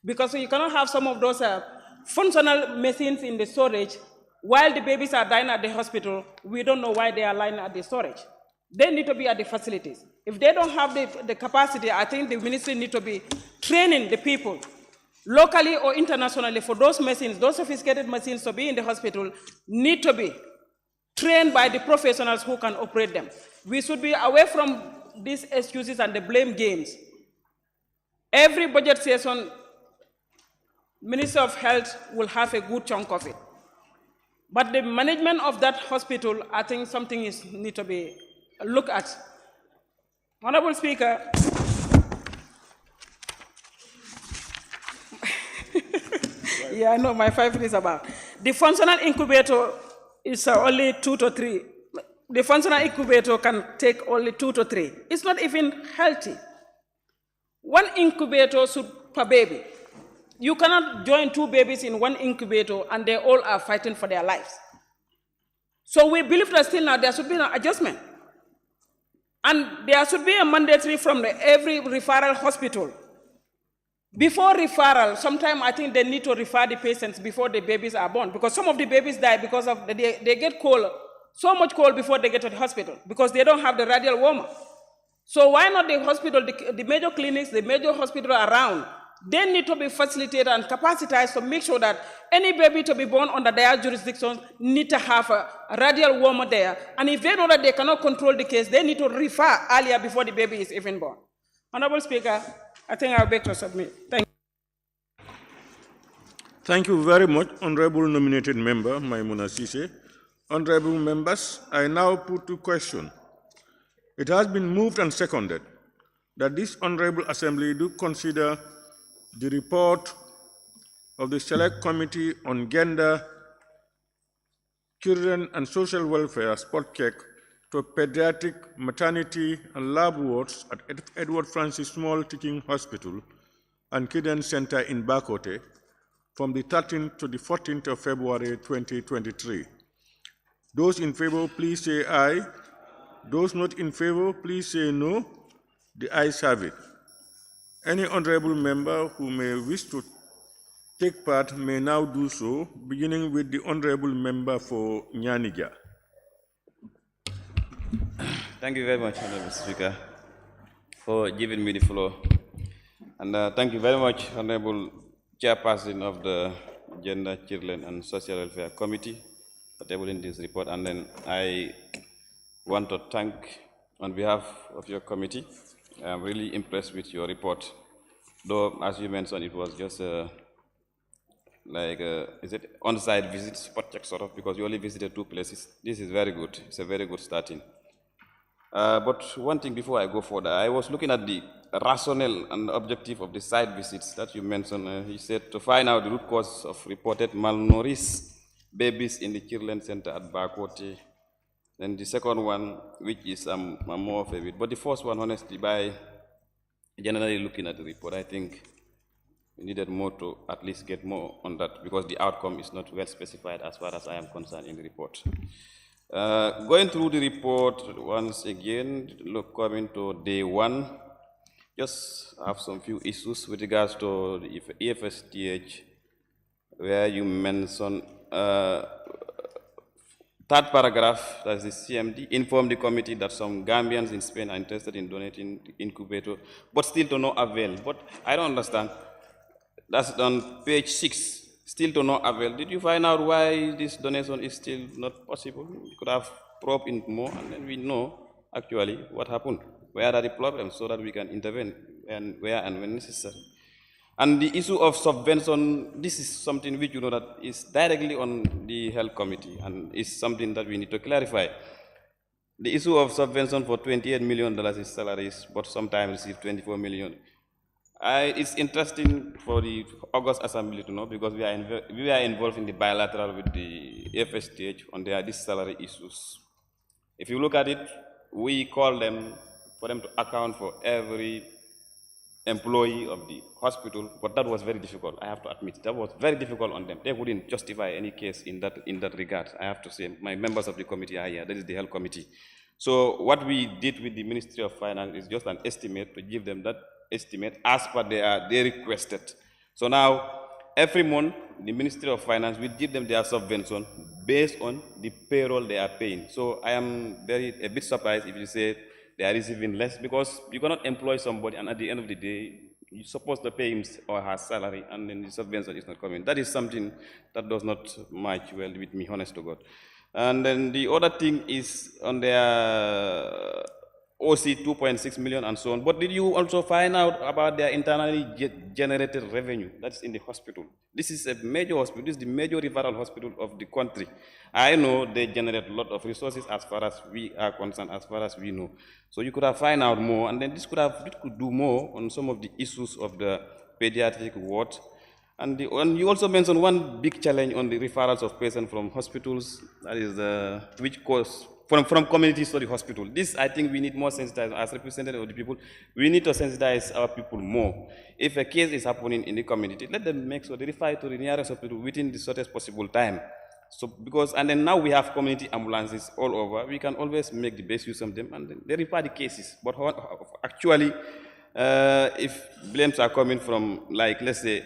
Because you cannot have some of those functional machines in the storage while the babies are dying at the hospital. We don't know why they are lying at the storage. They need to be at the facilities. If they don't have the capacity, I think the ministry need to be training the people, locally or internationally, for those machines, those sophisticated machines to be in the hospital, need to be trained by the professionals who can operate them. We should be away from these excuses and the blame games. Every budget session, Minister of Health will have a good chunk of it. But the management of that hospital, I think something needs to be looked at. Honorable Speaker, yeah, I know my 5 minutes about. The functional incubator is only 2 to 3. The functional incubator can take only 2 to 3. It's not even healthy. 1 incubator per baby. You cannot join 2 babies in 1 incubator and they all are fighting for their lives. So we believe that still now there should be an adjustment. And there should be a mandatory from every referral hospital. Before referral, sometimes I think they need to refer the patients before the babies are born, because some of the babies die because of they get cold, so much cold before they get to the hospital, because they don't have the radial warmer. So why not the hospital, the major clinics, the major hospital around, they need to be facilitated and capacitated to make sure that any baby to be born under their jurisdiction need to have a radial warmer there. And if they know that they cannot control the case, they need to refer earlier before the baby is even born. Honorable Speaker, I think I'll beg to submit. Thank you. Thank you very much, Honorable Nominated Member Maimuna Sise. Honorable members, I now put to question. It has been moved and seconded that this Honorable Assembly do consider the report of the Select Committee on Gender, Children and Social Welfare spot check to pediatric maternity and lab wards at Edward Francis Small Teaching Hospital and Kidden Center in Bakote from the 13th to the 14th of February 2023. Those in favor, please say aye. Those not in favor, please say no. The ayes have it. Any honorable member who may wish to take part may now do so, beginning with the honorable member for Nyanija. Thank you very much, Honorable Speaker, for giving me the floor. And thank you very much, Honorable Chairperson of the Gender, Children and Social Welfare Committee for tabling this report. And then I want to thank, on behalf of your committee, I'm really impressed with your report. Though, as you mentioned, it was just is it on-site visit, spot check sort of, because you only visited 2 places. This is very good. It's a very good starting. But one thing before I go further, I was looking at the rationale and objective of the site visits that you mentioned. He said to find out the root cause of reported malnourished babies in the children's center at Bakote. Then the second one, which is more of a bit, but the first one, honestly, by generally looking at the report, I think we needed more to at least get more on that, because the outcome is not well specified as far as I am concerned in the report. Going through the report once again, coming to day 1, just have some few issues with regards to the EFSTH, where you mention 3rd paragraph, that's the CMD, inform the committee that some Gambians in Spain are interested in donating the incubator, but still to no avail. But I don't understand. That's on page 6, still to no avail. Did you find out why this donation is still not possible? We could have probed in more, and then we know actually what happened. Where are the problems, so that we can intervene and where and when necessary. And the issue of subvention, this is something which you know that is directly on the health committee, and is something that we need to clarify. The issue of subvention for $28 million is salaries, but sometimes receive $24 million. It's interesting for the August Assembly to know, because we are involved in the bilateral with the FSTH on these salary issues. If you look at it, we call them for them to account for every employee of the hospital, but that was very difficult, I have to admit. That was very difficult on them. They wouldn't justify any case in that regard. I have to say, my members of the committee are here, that is the health committee. So what we did with the Ministry of Finance is just an estimate to give them that estimate as per they requested. So now, every month, the Ministry of Finance will give them their subvention based on the payroll they are paying. So I am a bit surprised if you say they are receiving less, because you cannot employ somebody and at the end of the day, you're supposed to pay him or her salary, and then the subvention is not coming. That is something that does not match well with me, honest to God. And then the other thing is on their OC 2.6 million and so on. But did you also find out about their internally generated revenue? That's in the hospital. This is a major hospital. This is the major referral hospital of the country. I know they generate a lot of resources as far as we are concerned, as far as we know. So you could have found out more, and then this could do more on some of the issues of the pediatric ward. And you also mentioned one big challenge on the referrals of patients from hospitals, that is which cause from communities to the hospital. This, I think, we need more sensitization as representatives of the people. We need to sensitize our people more. If a case is happening in the community, let them make sure they refer to the nearest hospital within the shortest possible time. So because, and then now we have community ambulances all over, we can always make the best use of them and they refer the cases. But actually, if blames are coming from, like, let's say,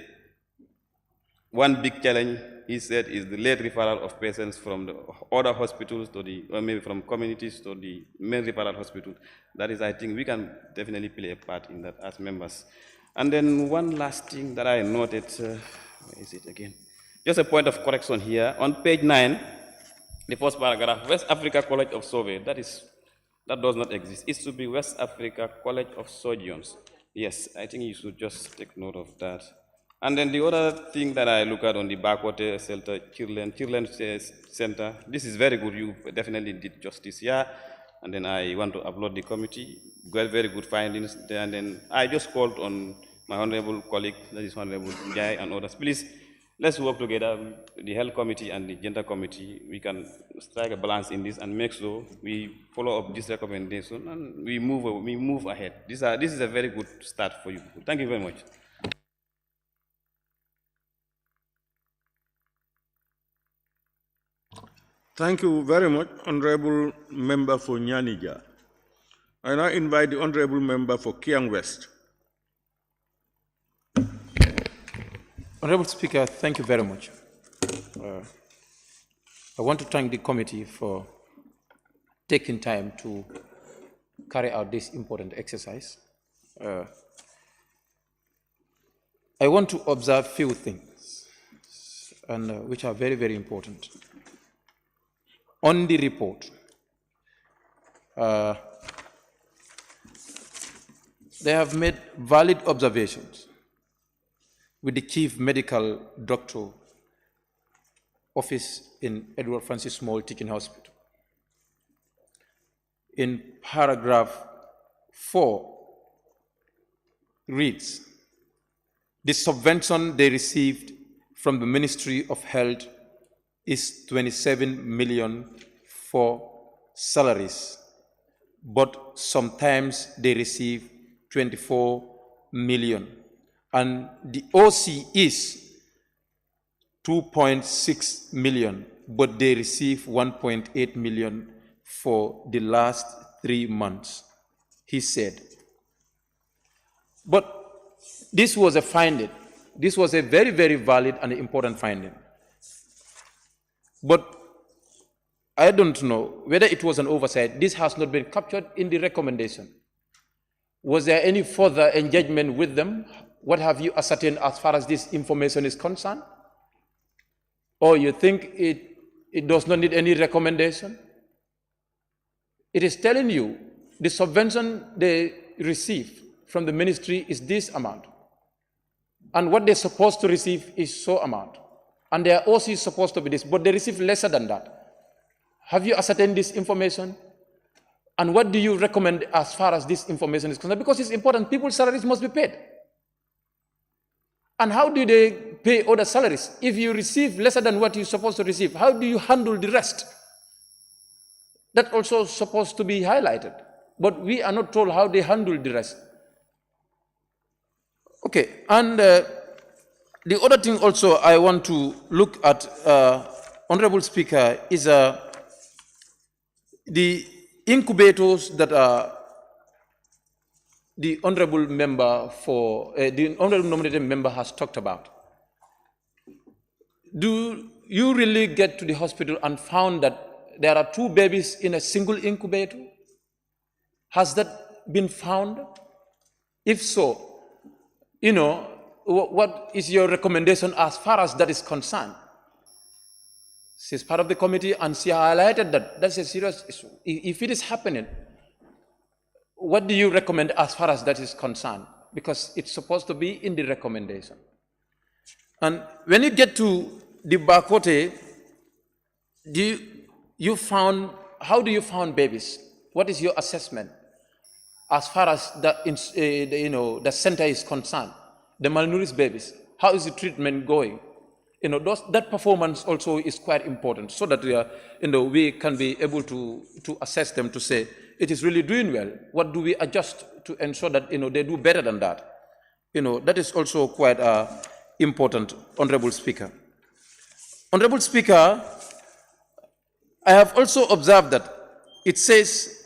one big challenge, he said, is the late referral of patients from the other hospitals to the, or maybe from communities to the main referral hospital. That is, I think, we can definitely play a part in that as members. And then one last thing that I noted, where is it again? Just a point of correction here. On page 9, the first paragraph, West Africa College of Survey, that does not exist. It should be West Africa College of Surgeons. Yes, I think you should just take note of that. And then the other thing that I look at on the backwater shelter, Children Center, this is very good. You definitely did justice here. And then I want to applaud the committee. Very good findings there. And then I just called on my honorable colleague, that is Honorable Jai and others. Please, let's work together, the health committee and the gender committee. We can strike a balance in this and make sure we follow up this recommendation and we move ahead. This is a very good start for you. Thank you very much. Thank you very much, Honorable Member for Nyanija. I now invite the Honorable Member for Kiang West. Honorable Speaker, thank you very much. I want to thank the committee for taking time to carry out this important exercise. I want to observe few things, and which are very important. On the report, they have made valid observations with the Chief Medical Doctor Office in Edward Francis Small Teaching Hospital. In paragraph 4 reads, the subvention they received from the Ministry of Health is 27 million for salaries, but sometimes they receive 24 million. And the OC is 2.6 million, but they receive 1.8 million for the last 3 months, he said. But this was a finding. This was a very valid and important finding. But I don't know whether it was an oversight. This has not been captured in the recommendation. Was there any further engagement with them? What have you ascertained as far as this information is concerned? Or you think it does not need any recommendation? It is telling you the subvention they receive from the ministry is this amount. And what they're supposed to receive is so amount. And they are also supposed to be this, but they receive lesser than that. Have you ascertained this information? And what do you recommend as far as this information is concerned? Because it's important, people's salaries must be paid. And how do they pay other salaries? If you receive lesser than what you're supposed to receive, how do you handle the rest? That's also supposed to be highlighted. But we are not told how they handle the rest. Okay, and the other thing also I want to look at, Honorable Speaker, is the incubators that the Honorable Member for, the Honorable Nominated Member has talked about. Do you really get to the hospital and found that there are 2 babies in a single incubator? Has that been found? If so, you know, what is your recommendation as far as that is concerned? She's part of the committee and she highlighted that that's a serious issue. If it is happening, what do you recommend as far as that is concerned? Because it's supposed to be in the recommendation. And when you get to the Bakote, how do you found babies? What is your assessment as far as the center is concerned? The malnourished babies, how is the treatment going? That performance also is quite important, so that we can be able to assess them to say it is really doing well. What do we adjust to ensure that they do better than that? That is also quite important, Honorable Speaker. Honorable Speaker, I have also observed that it says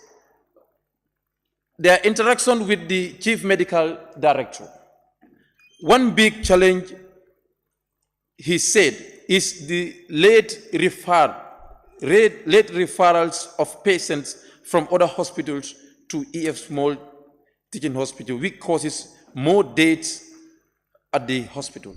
their interaction with the Chief Medical Director. One big challenge, he said, is the late referrals of patients from other hospitals to EF Small Teaching Hospital, which causes more dates at the hospital.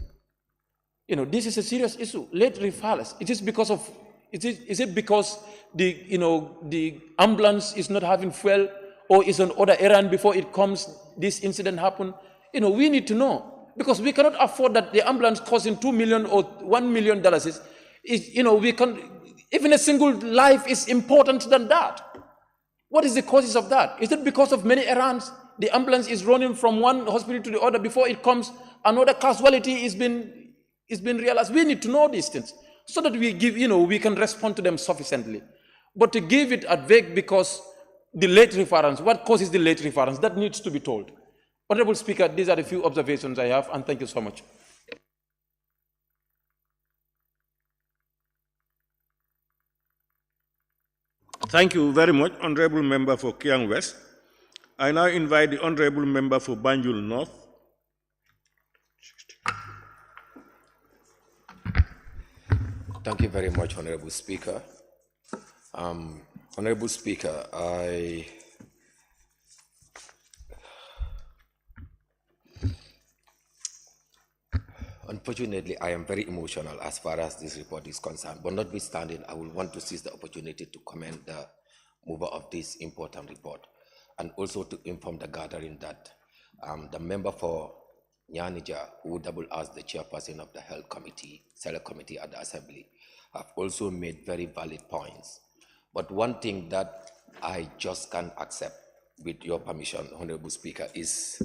This is a serious issue. Late referrals. It is because of. Is it because the ambulance is not having fuel, or is on other errand before it comes? This incident happened. We need to know. Because we cannot afford that the ambulance costing $2 million or $1 million we can, even a single life is important than that. What is the causes of that? Is it because of many errands? The ambulance is running from one hospital to the other before it comes, another casualty is being realized. We need to know these things so that we we can respond to them sufficiently. But to give it at vague because the late reference, what causes the late reference, that needs to be told. Honorable Speaker, these are the few observations I have, and thank you so much. Thank you very much, Honorable Member for Kiang West. I now invite the Honorable Member for Banjul North. Thank you very much, Honorable Speaker. Honorable Speaker, unfortunately, I am very emotional as far as this report is concerned, but notwithstanding, I will want to seize the opportunity to commend the mover of this important report, and also to inform the gathering that the member for Nyanija, who double as the chairperson of the Health Committee, Select Committee at the Assembly, have also made very valid points. But one thing that I just can't accept, with your permission, Honorable Speaker, is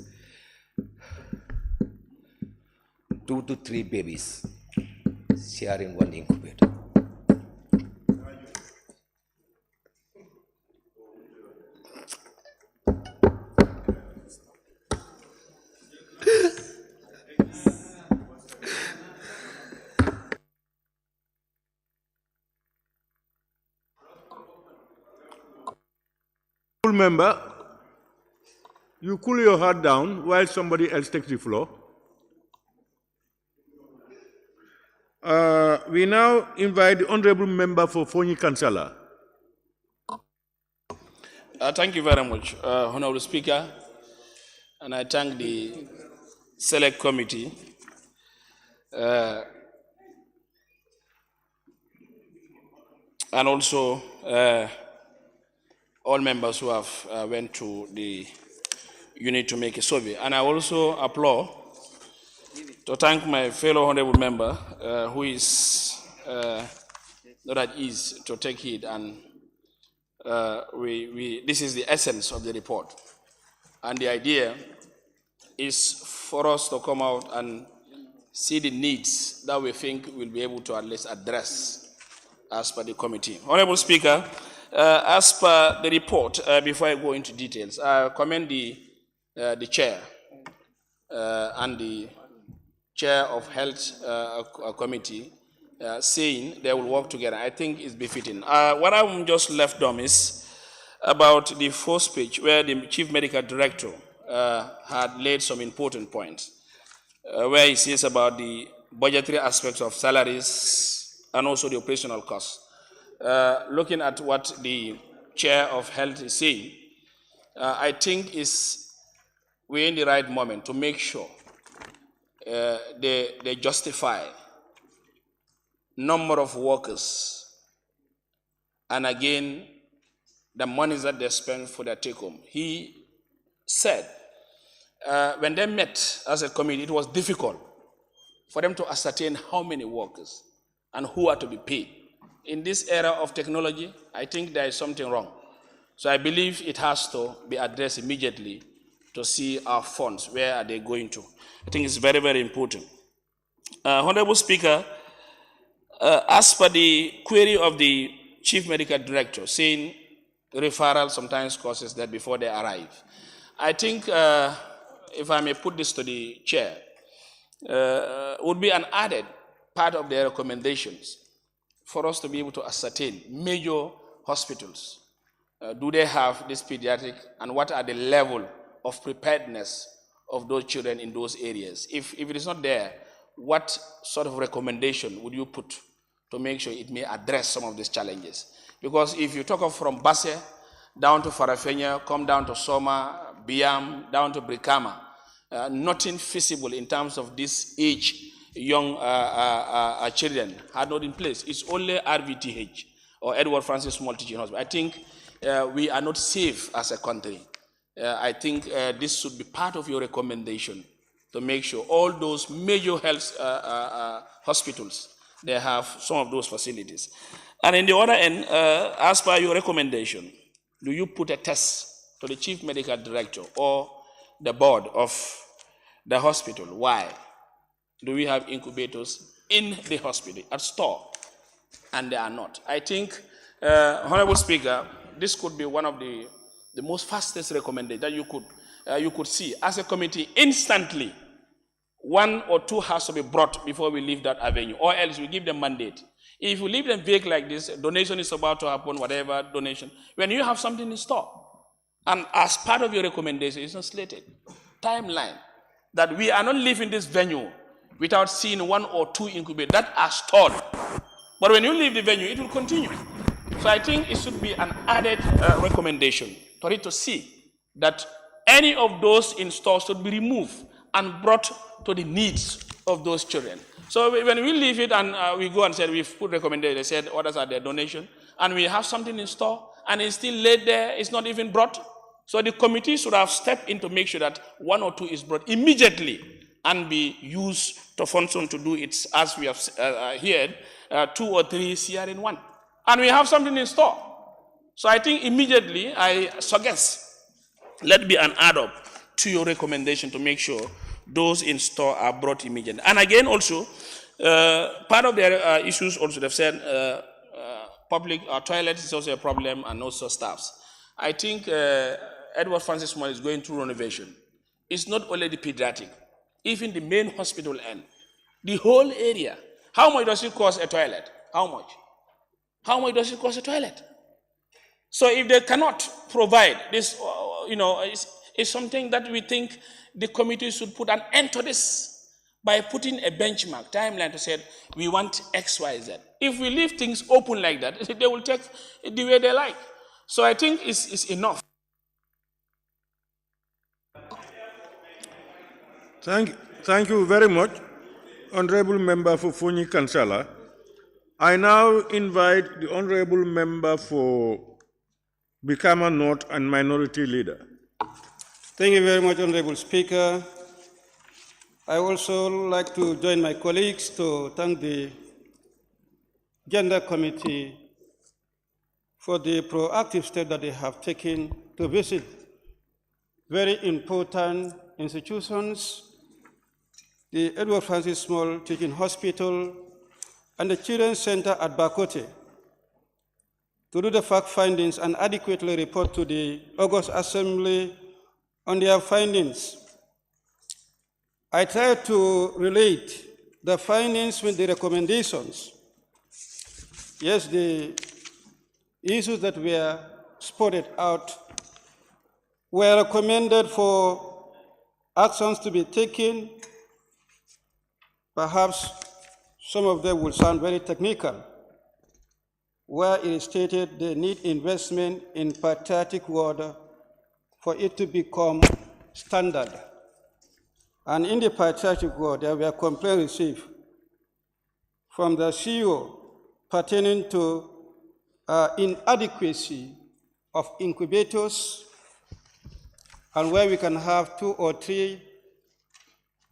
2 to 3 babies sharing one incubator. Member, you cool your heart down while somebody else takes the floor. We now invite the Honorable Member for Fonyi Kansala. Thank you very much, Honorable Speaker, and I thank the Select Committee and also all members who have went to the unit to make a survey. And I also applaud to thank my fellow honorable member who is not at ease to take it, and this is the essence of the report. And the idea is for us to come out and see the needs that we think we'll be able to at least address as per the committee. Honorable Speaker, as per the report, before I go into details, I commend the chair and the chair of Health Committee saying they will work together. I think it's befitting. What I'm just left dumb is about the first page where the Chief Medical Director had laid some important points, where he says about the budgetary aspects of salaries and also the operational costs. Looking at what the chair of health is saying, I think we're in the right moment to make sure they justify number of workers, and again, the monies that they spend for their take home. He said, when they met as a committee, it was difficult for them to ascertain how many workers and who are to be paid. In this era of technology, I think there is something wrong. So I believe it has to be addressed immediately to see our funds, where are they going to. I think it's very, very important. Honorable Speaker, as per the query of the Chief Medical Director, saying referral sometimes causes that before they arrive, I think, if I may put this to the chair, would be an added part of their recommendations for us to be able to ascertain major hospitals. Do they have this pediatric, and what are the level of preparedness of those children in those areas? If it is not there, what sort of recommendation would you put to make sure it may address some of these challenges? Because if you talk of from Basse down to Farafenya, come down to Soma, Biam, down to Brikama, nothing feasible in terms of this age young children had not in place. It's only RVTH, or Edward Francis Small Teaching Hospital. I think we are not safe as a country. I think this should be part of your recommendation to make sure all those major health hospitals, they have some of those facilities. And in the other end, as per your recommendation, do you put a test to the Chief Medical Director or the board of the hospital? Why do we have incubators in the hospital at store and they are not? I think, Honorable Speaker, this could be one of the most fastest recommendations that you could see as a committee instantly. 1 or 2 has to be brought before we leave that avenue, or else we give them mandate. If you leave them vague like this, donation is about to happen, whatever donation, when you have something in store, and as part of your recommendation, it's not slated, timeline, that we are not leaving this venue without seeing 1 or 2 incubators that are stored. But when you leave the venue, it will continue. So I think it should be an added recommendation for it to see that any of those in store should be removed and brought to the needs of those children. So when we leave it and we go and say we've put recommendations, they said orders are their donation, and we have something in store and it's still laid there, it's not even brought. So the committee should have stepped in to make sure that 1 or 2 is brought immediately and be used to function to do it, as we have heard, 2 or 3 CR in 1. And we have something in store. So I think immediately I suggest let be an add-up to your recommendation to make sure those in store are brought immediately. And again also, part of their issues also, they've said public toilets is also a problem, and also staffs. I think Edward Francis Small is going through renovation. It's not only the pediatric, even the main hospital end, the whole area. How much does it cost a toilet? How much? How much does it cost a toilet? So if they cannot provide this, it's something that we think the committee should put an end to this by putting a benchmark, timeline to say, we want X, Y, Z. If we leave things open like that, they will take it the way they like. So I think it's enough. Thank you very much, Honorable Member for Fonyi Kansala. I now invite the Honorable Member for Brikama North and Minority Leader. Thank you very much, Honorable Speaker. I also like to join my colleagues to thank the Gender Committee for the proactive step that they have taken to visit very important institutions, the Edward Francis Small Teaching Hospital and the Children's Center at Bakote, to do the fact findings and adequately report to the August Assembly on their findings. I tried to relate the findings with the recommendations. Yes, the issues that were spotted out were recommended for actions to be taken. Perhaps some of them will sound very technical, where it is stated they need investment in paediatric ward for it to become standard. And in the paediatric ward, there were complaints received from the CEO pertaining to inadequacy of incubators and where we can have 2 or 3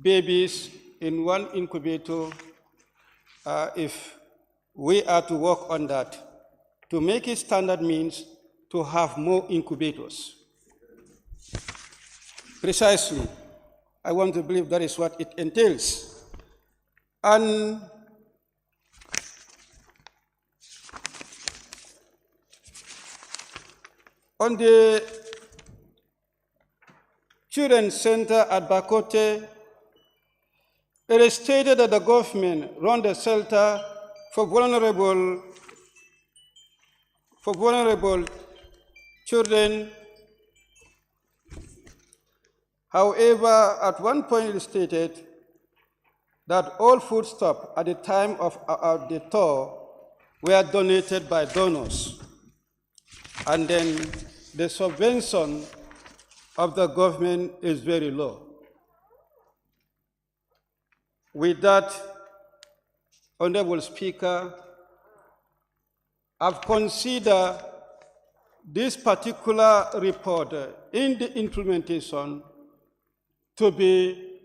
babies in one incubator, if we are to work on that. To make it standard means to have more incubators. Precisely. I want to believe that is what it entails. And on the Children's Center at Bakote, it is stated that the government run the shelter for vulnerable children. However, at one point it is stated that all foodstuffs at the time of the tour were donated by donors. And then the subvention of the government is very low. With that, Honorable Speaker, I've considered this particular report in the implementation to be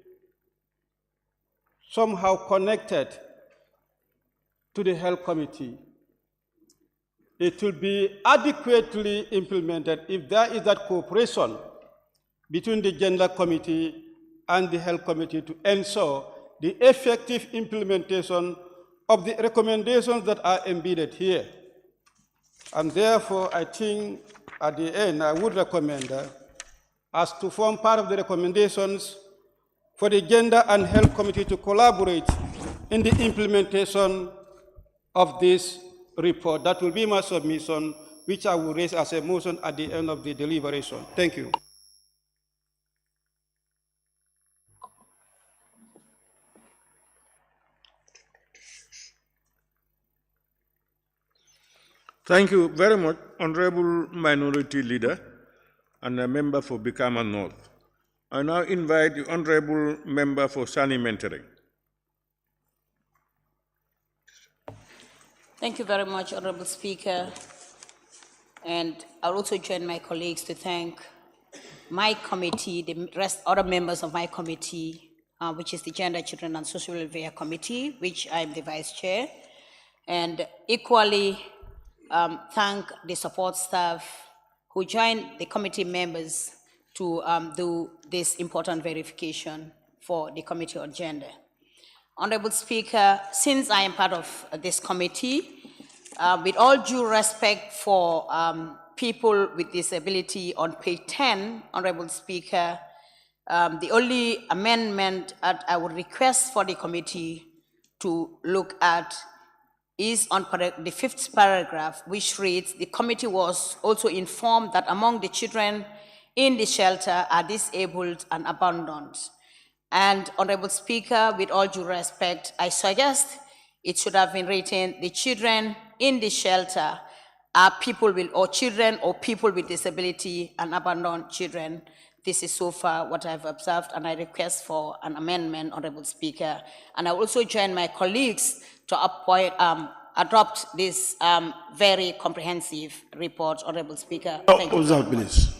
somehow connected to the Health Committee. It will be adequately implemented if there is that cooperation between the Gender Committee and the Health Committee to ensure the effective implementation of the recommendations that are embedded here. And therefore, I think at the end, I would recommend as to form part of the recommendations for the Gender and Health Committee to collaborate in the implementation of this report. That will be my submission, which I will raise as a motion at the end of the deliberation. Thank you. Thank you very much, Honorable Minority Leader and a member for Bikama North. I now invite the Honorable Member for Sani Mentoring. Thank you very much, Honorable Speaker. And I'll also join my colleagues to thank my committee, the other members of my committee, which is the Gender, Children and Social Welfare Committee, which I'm the Vice Chair. And equally, thank the support staff who joined the committee members to do this important verification for the Committee on Gender. Honorable Speaker, since I am part of this committee, with all due respect for people with disability on page 10, Honorable Speaker, the only amendment that I would request for the committee to look at is on the 5th paragraph, which reads, the committee was also informed that among the children in the shelter are disabled and abandoned. And Honorable Speaker, with all due respect, I suggest it should have been written, the children in the shelter are people with, or children or people with disability and abandoned children. This is so far what I've observed, and I request for an amendment, Honorable Speaker. And I also join my colleagues to adopt this very comprehensive report, Honorable Speaker. Thank you. Observe, please.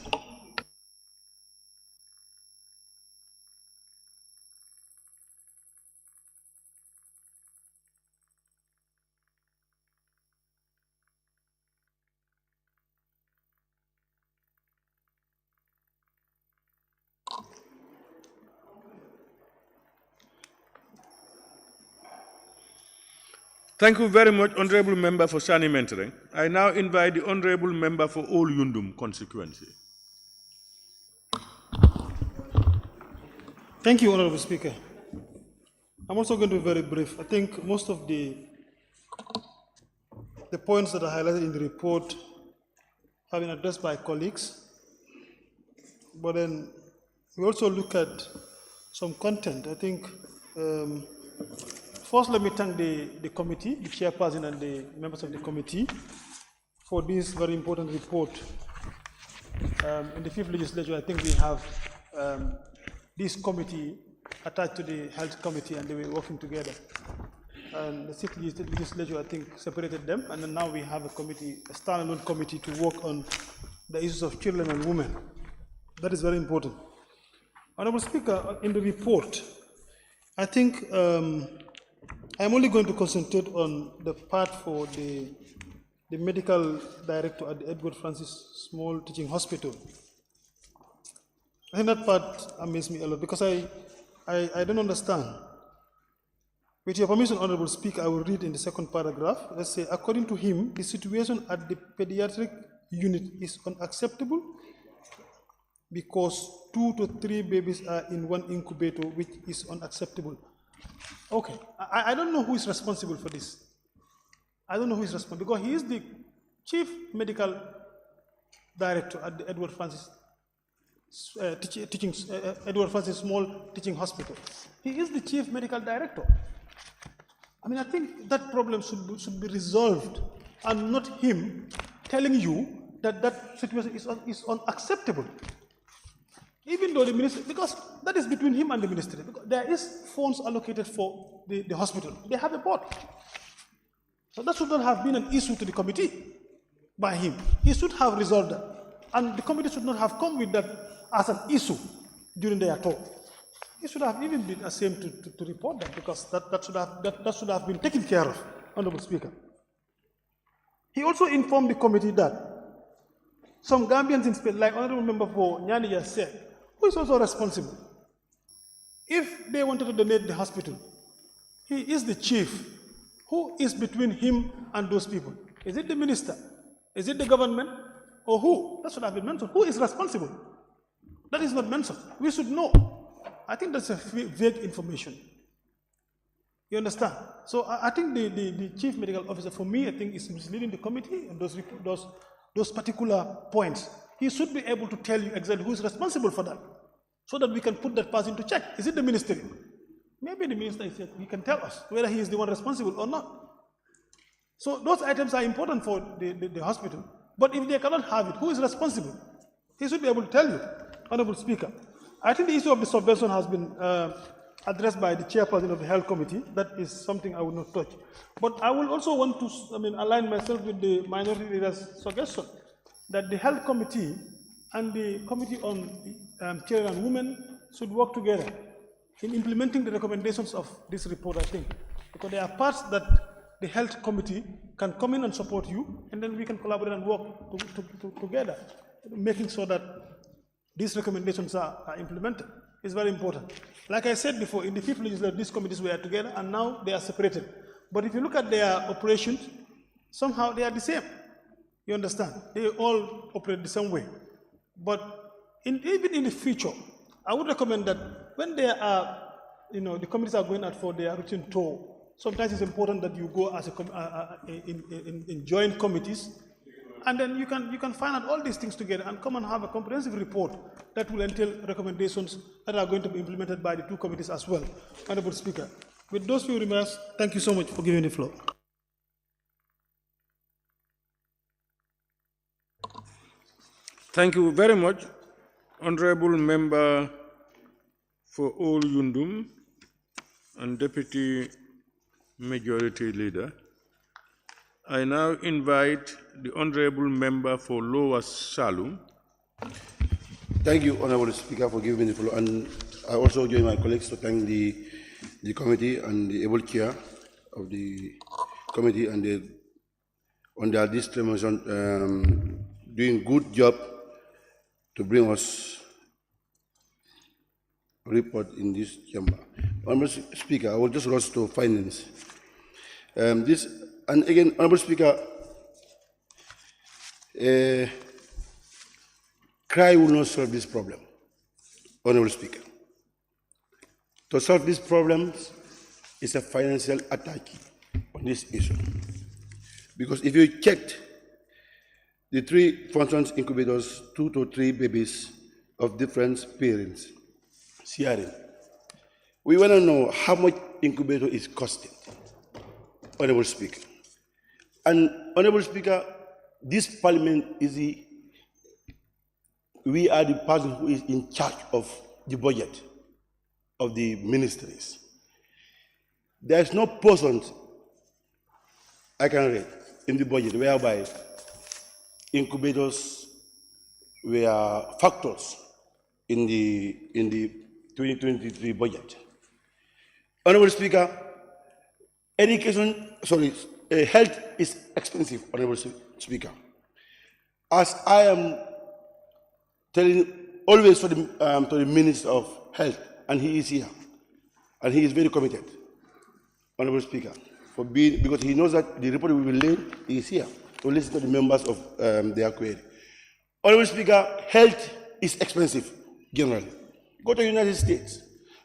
Thank you very much, Honorable Member for Sani Mentoring. I now invite the Honorable Member for All Yundum constituency. Thank you, Honorable Speaker. I'm also going to be very brief. I think most of the points that are highlighted in the report have been addressed by colleagues. But then we also look at some content. I think first, let me thank the committee, the chairperson and the members of the committee for this very important report. In the 5th legislature, I think we have this committee attached to the health committee and they were working together. And the 6th legislature, I think, separated them, and then now we have a committee, a standalone committee to work on the issues of children and women. That is very important. Honorable Speaker, in the report, I think I'm only going to concentrate on the part for the medical director at the Edward Francis Small Teaching Hospital. I think that part amazed me a lot because I don't understand. With your permission, Honorable Speaker, I will read in the second paragraph. Let's say, according to him, the situation at the pediatric unit is unacceptable because 2 to 3 babies are in one incubator, which is unacceptable. Okay, I don't know who is responsible for this. I don't know who is responsible because he is the chief medical director at the Edward Francis Edward Francis Small Teaching Hospital. He is the chief medical director. I mean, I think that problem should be resolved, and not him telling you that that situation is unacceptable. Even though the minister, because that is between him and the ministry. Because there is funds allocated for the hospital. They have a board. So that should not have been an issue to the committee by him. He should have resolved that. And the committee should not have come with that as an issue during their talk. He should have even been ashamed to report that, because that should have been taken care of, Honorable Speaker. He also informed the committee that some Gambians in Spain, like Honorable Member for Nyani said, who is also responsible. If they wanted to donate the hospital, he is the chief. Who is between him and those people? Is it the minister? Is it the government? Or who? That should have been mentioned. Who is responsible? That is not mentioned. We should know. I think that's a vague information. You understand? So I think the chief medical officer, for me, I think is misleading the committee on those particular points. He should be able to tell you exactly who is responsible for that, so that we can put that person to check. Is it the ministry? Maybe the minister he can tell us whether he is the one responsible or not. So those items are important for the hospital. But if they cannot have it, who is responsible? He should be able to tell you, Honorable Speaker. I think the issue of the subvention has been addressed by the chairperson of the Health Committee. That is something I will not touch. But I will also want to align myself with the minority leader's suggestion that the Health Committee and the Committee on Children and Women should work together in implementing the recommendations of this report, I think. Because there are parts that the Health Committee can come in and support you, and then we can collaborate and work together, making sure that these recommendations are implemented. It's very important. Like I said before, in the fifth legislature, these committees were together, and now they are separated. But if you look at their operations, somehow they are the same. You understand? They all operate the same way. But even in the future, I would recommend that when there are, the committees are going out for their routine tour, sometimes it's important that you go as in joint committees, and then you can find out all these things together and come and have a comprehensive report that will entail recommendations that are going to be implemented by the two committees as well. Honorable Speaker, with those few remarks, thank you so much for giving the floor. Thank you very much, Honorable Member for All Yundum and Deputy Majority Leader. I now invite the Honorable Member for Lower Salum. Thank you, Honorable Speaker, for giving me the floor. And I also join my colleagues to thank the committee and the able chair of the committee and on their distribution, doing good job to bring us a report in this chamber. Honorable Speaker, I will just rush to finance. And again, Honorable Speaker, cry will not solve this problem, Honorable Speaker. To solve these problems is a financial attack on this issue. Because if you checked the 3 functions incubators, 2 to 3 babies of different parents, sharing, we want to know how much incubator is costing, Honorable Speaker. And Honorable Speaker, this parliament we are the person who is in charge of the budget of the ministries. There is no person I can read in the budget whereby incubators were factors in the 2023 budget. Honorable Speaker, health is expensive, Honorable Speaker. As I am telling always to the Minister of Health, and he is here, and he is very committed, Honorable Speaker, because he knows that the report we will lay is here to listen to the members of their query. Honorable Speaker, health is expensive, generally. Go to the United States,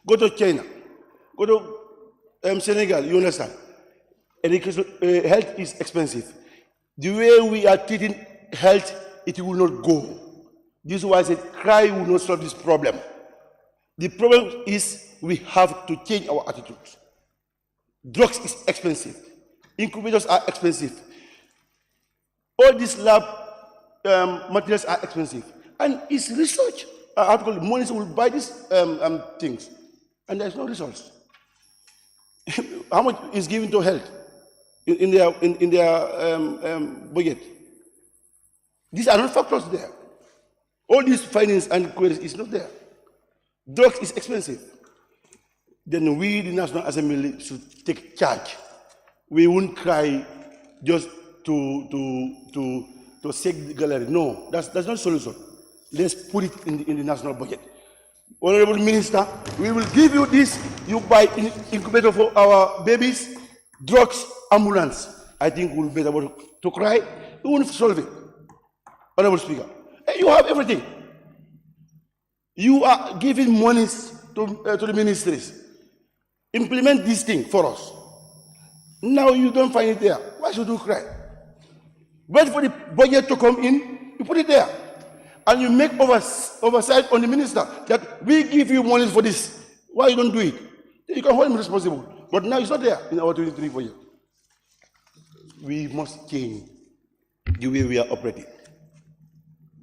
go to China, go to Senegal, you understand? Education, health is expensive. The way we are treating health, it will not go. This is why I said cry will not solve this problem. The problem is we have to change our attitude. Drugs is expensive. Incubators are expensive. All these lab materials are expensive. And it's research. Money will buy these things. And there's no results. How much is given to health in their budget? These are not factors there. All these findings and queries is not there. Drugs is expensive. Then we, the National Assembly, should take charge. We won't cry just to shake the gallery. No, that's not a solution. Let's put it in the national budget. Honorable Minister, we will give you this. You buy incubator for our babies, drugs, ambulance. I think we'll be able to cry. We won't solve it. Honorable Speaker, you have everything. You are giving monies to the ministries. Implement this thing for us. Now you don't find it there. Why should you cry? Wait for the budget to come in, you put it there. And you make oversight on the minister that we give you money for this. Why you don't do it? You can hold him responsible. But now it's not there in our 23 budget. We must change the way we are operating.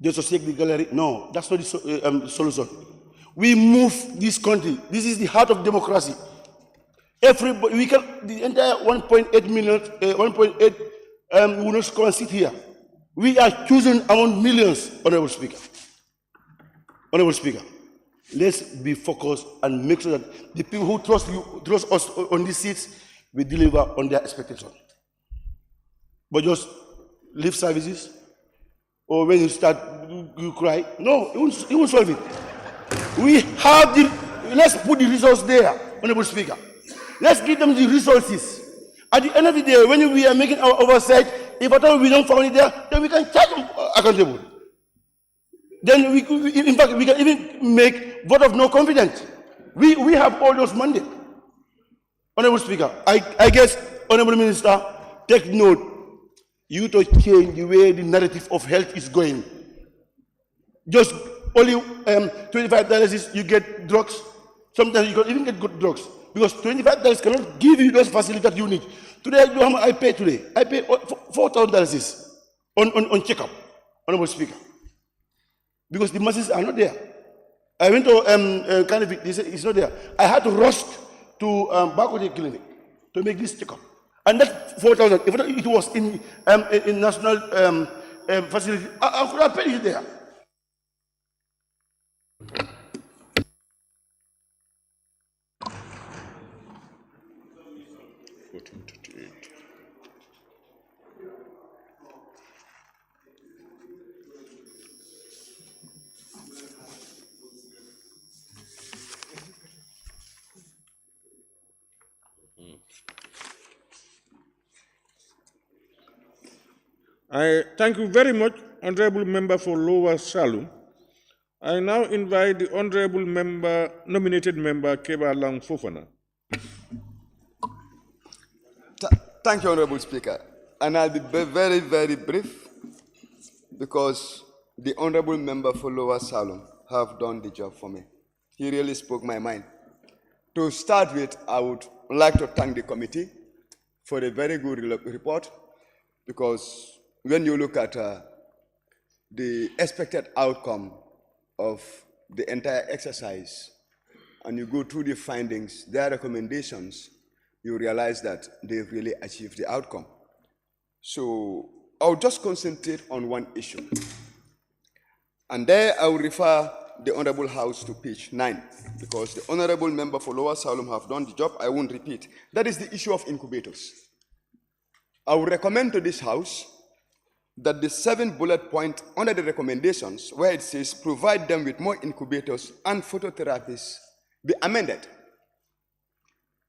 Just to shake the gallery, no, that's not the solution. We move this country. This is the heart of democracy. Everybody, we can, the entire 1.8 million, 1.8 will not come and sit here. We are choosing among millions, Honorable Speaker. Honorable Speaker, let's be focused and make sure that the people who trust us on these seats, we deliver on their expectations. But just leave services, or when you start, you cry. No, it won't solve it. We have let's put the resources there, Honorable Speaker. Let's give them the resources. At the end of the day, when we are making our oversight, if at all we don't find it there, then we can charge them accountable. Then in fact, we can even make vote of no confidence. We have all those mandates. Honorable Speaker, I guess, Honorable Minister, take note. You to change the way the narrative of health is going. Just only $25 you get drugs. Sometimes you can even get good drugs. Because $25 cannot give you those facilities that you need. Today, you know how much I pay today? I pay $4,000 on checkup, Honorable Speaker. Because the masses are not there. I went to they said it's not there. I had to rush to Bakode Clinic to make this checkup. And that 4,000, if it was in national facility, I could have paid it there. I thank you very much, Honorable Member for Lower Salum. I now invite the Honorable Member, nominated Member Keba Lang Fofana. Thank you, Honorable Speaker. And I'll be very, very brief because the Honorable Member for Lower Salum have done the job for me. He really spoke my mind. To start with, I would like to thank the committee for a very good report because when you look at the expected outcome of the entire exercise and you go through the findings, their recommendations, you realize that they've really achieved the outcome. So I'll just concentrate on one issue. And there I will refer the Honorable House to page 9, because the Honorable Member for Lower Salem have done the job. I won't repeat. That is the issue of incubators. I would recommend to this House that the 7 bullet point under the recommendations, where it says provide them with more incubators and phototherapists, be amended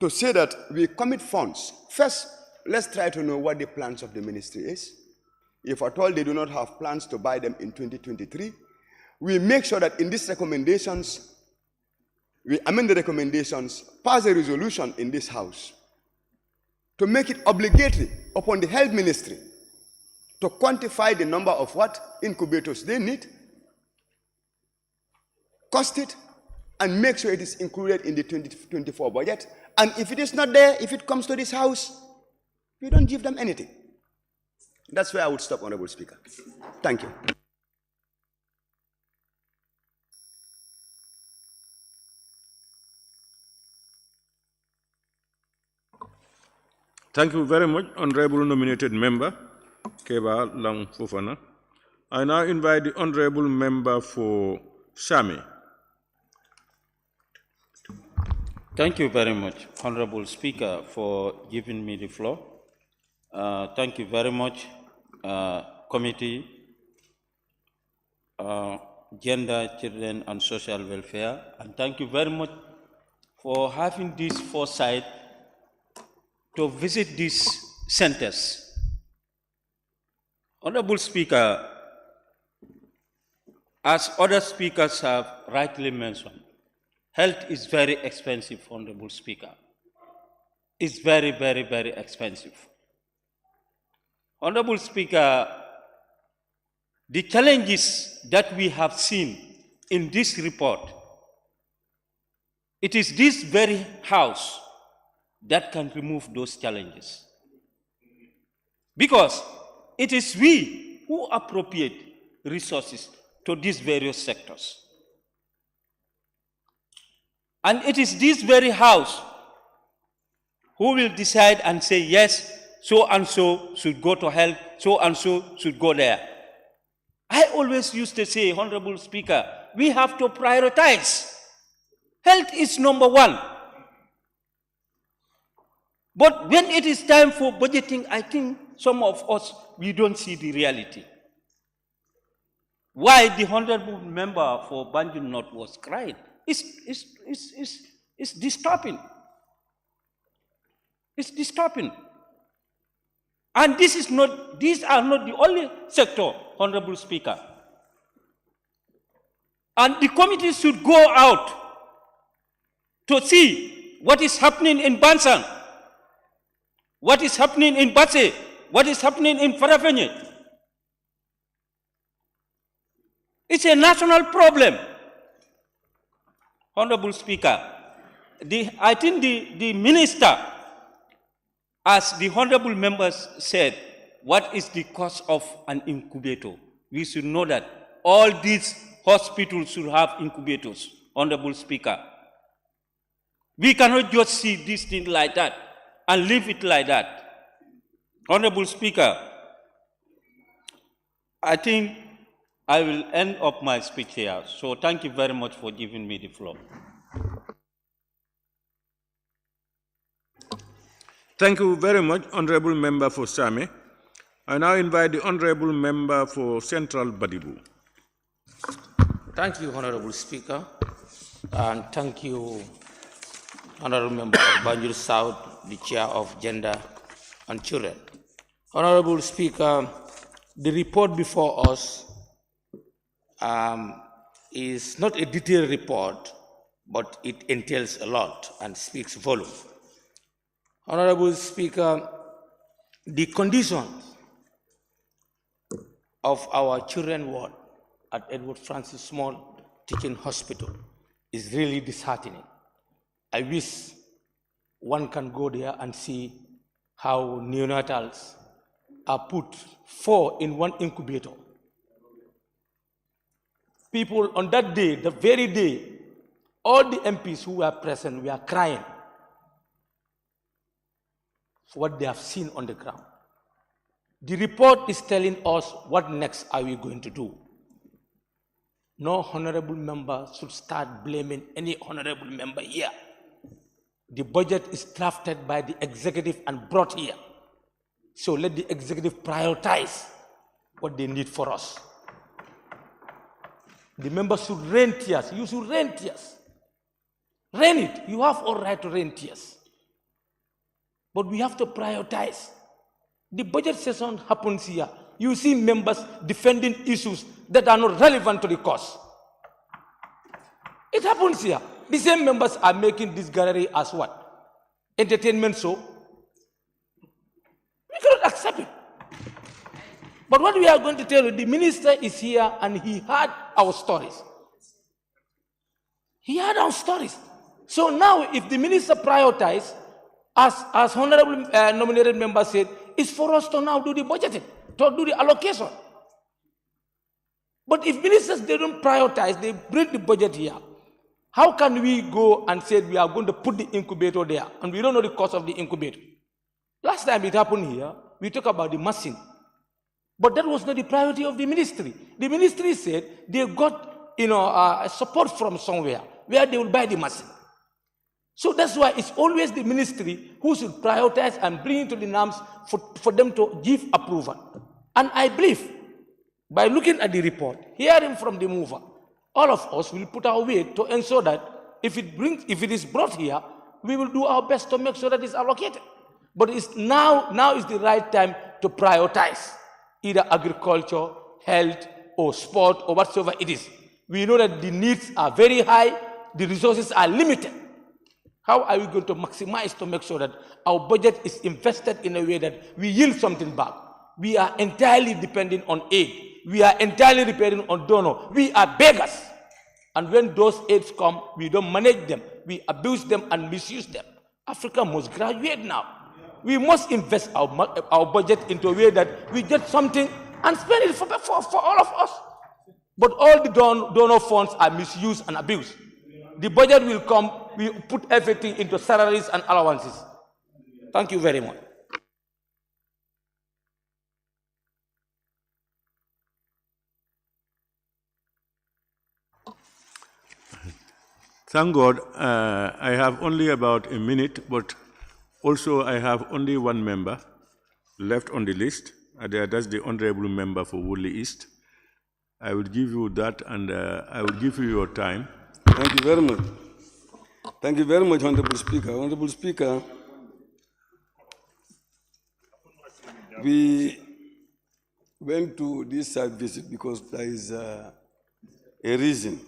to say that we commit funds. First, let's try to know what the plans of the ministry is. If at all they do not have plans to buy them in 2023, we make sure that in these recommendations, we amend the recommendations, pass a resolution in this House to make it obligatory upon the health ministry to quantify the number of what incubators they need, cost it, and make sure it is included in the 2024 budget. And if it is not there, if it comes to this House, we don't give them anything. That's where I would stop, Honorable Speaker. Thank you. Thank you very much, Honorable Nominated Member, Keba Lang Fofana. I now invite the Honorable Member for Sami. Thank you very much, Honorable Speaker, for giving me the floor. Thank you very much, Committee, Gender, Children and Social Welfare, and thank you very much for having this foresight to visit these centers. Honorable Speaker, as other speakers have rightly mentioned, health is very expensive, Honorable Speaker. It's very, very, very expensive. Honorable Speaker, the challenges that we have seen in this report, it is this very House that can remove those challenges. Because it is we who appropriate resources to these various sectors. And it is this very House who will decide and say, yes, so and so should go to health, so and so should go there. I always used to say, Honorable Speaker, we have to prioritize. Health is number one. But when it is time for budgeting, I think some of us, we don't see the reality. Why the Honorable Member for Banjul North was crying is disturbing. It's disturbing. And these are not the only sector, Honorable Speaker. And the committee should go out to see what is happening in Bansan, what is happening in Basse, what is happening in Farafenye. It's a national problem, Honorable Speaker. I think the minister, as the honorable members said, what is the cost of an incubator? We should know that all these hospitals should have incubators, Honorable Speaker. We cannot just see this thing like that and leave it like that. Honorable Speaker, I think I will end up my speech here. So thank you very much for giving me the floor. Thank you very much, Honorable Member for Sami. I now invite the Honorable Member for Central Badibu. Thank you, Honorable Speaker, and thank you, Honorable Member of Banjul South, the Chair of Gender and Children. Honorable Speaker, the report before us is not a detailed report, but it entails a lot and speaks volume. Honorable Speaker, the conditions of our children ward at Edward Francis Small Teaching Hospital is really disheartening. I wish one can go there and see how neonatals are put 4 in one incubator. People on that day, the very day, all the MPs who were present were crying for what they have seen on the ground. The report is telling us what next are we going to do. no honorable member should start blaming any honorable member here. The budget is drafted by the executive and brought here. So let the executive prioritize what they need for us. The members should rain tears. You should rain tears. Rain it. You have all right to rain tears. But we have to prioritize. The budget session happens here. You see members defending issues that are not relevant to the cause. It happens here. The same members are making this gallery as what? Entertainment show. We cannot accept it. But what we are going to tell you, the minister is here and he heard our stories. He heard our stories. So now if the minister prioritizes, as honorable nominated member said, it's for us to now do the budgeting, to do the allocation. But if ministers, they don't prioritize, they bring the budget here, how can we go and say we are going to put the incubator there and we don't know the cost of the incubator? Last time it happened here, we talked about the machine. But that was not the priority of the ministry. The ministry said they got support from somewhere where they will buy the machine. So that's why it's always the ministry who should prioritize and bring it to the NAMs for them to give approval. And I believe, by looking at the report, hearing from the mover, all of us will put our weight to ensure that if it is brought here, we will do our best to make sure that it's allocated. But it's now is the right time to prioritize either agriculture, health, or sport, or whatsoever it is. We know that the needs are very high, the resources are limited. How are we going to maximize to make sure that our budget is invested in a way that we yield something back? We are entirely dependent on aid. We are entirely dependent on donor. We are beggars. And when those aids come, we don't manage them. We abuse them and misuse them. Africa must graduate now. We must invest our budget into a way that we get something and spend it for all of us. But all the donor funds are misused and abused. The budget will come, we put everything into salaries and allowances. Thank you very much. Thank God, I have only about a minute, but also I have only one member left on the list. That's the honorable member for Woodley East. I will give you that, and I will give you your time. Thank you very much. Thank you very much, Honorable Speaker. Honorable Speaker, we went to this site visit because there is a reason.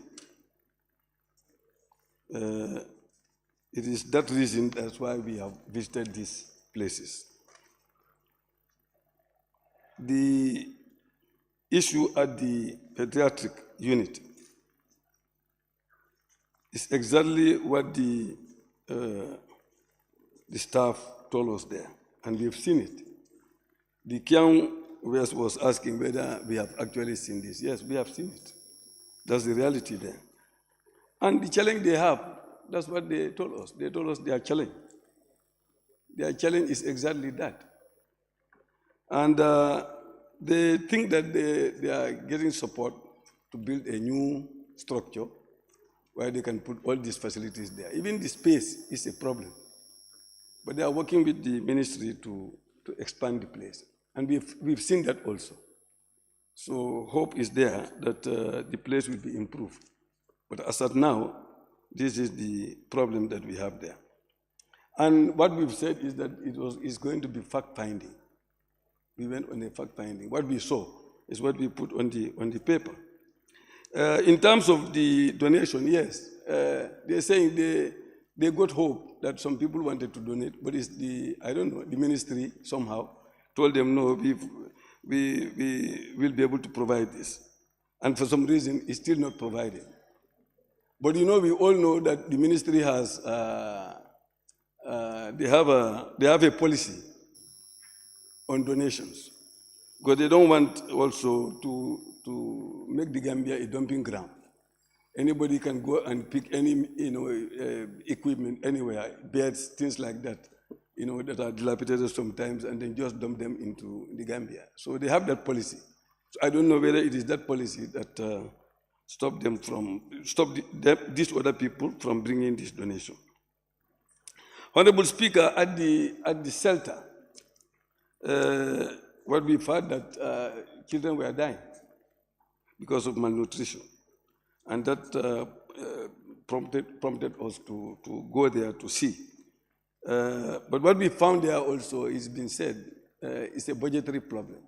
It is that reason, that's why we have visited these places. The issue at the pediatric unit is exactly what the staff told us there, and we have seen it. The Kiang was asking whether we have actually seen this. Yes, we have seen it. That's the reality there. And the challenge they have, that's what they told us. They told us their challenge. Their challenge is exactly that. And they think that they are getting support to build a new structure where they can put all these facilities there. Even the space is a problem. But they are working with the ministry to expand the place. And we've seen that also. So hope is there that the place will be improved. But as of now, this is the problem that we have there. And what we've said is that it's going to be fact-finding. We went on a fact-finding. What we saw is what we put on the paper. In terms of the donation, yes, they're saying they got hope that some people wanted to donate, but it's I don't know, the ministry somehow told them, no, we will be able to provide this. And for some reason, it's still not provided. But you know, we all know that the ministry has, they have a policy on donations, because they don't want also to make the Gambia a dumping ground. Anybody can go and pick any equipment anywhere, beds, things like that, that are dilapidated sometimes, and then just dump them into the Gambia. So they have that policy. So I don't know whether it is that policy that stop these other people from bringing this donation. Honorable Speaker, at the shelter, what we found that children were dying because of malnutrition, and that prompted us to go there to see. But what we found there also is been said, it's a budgetary problem.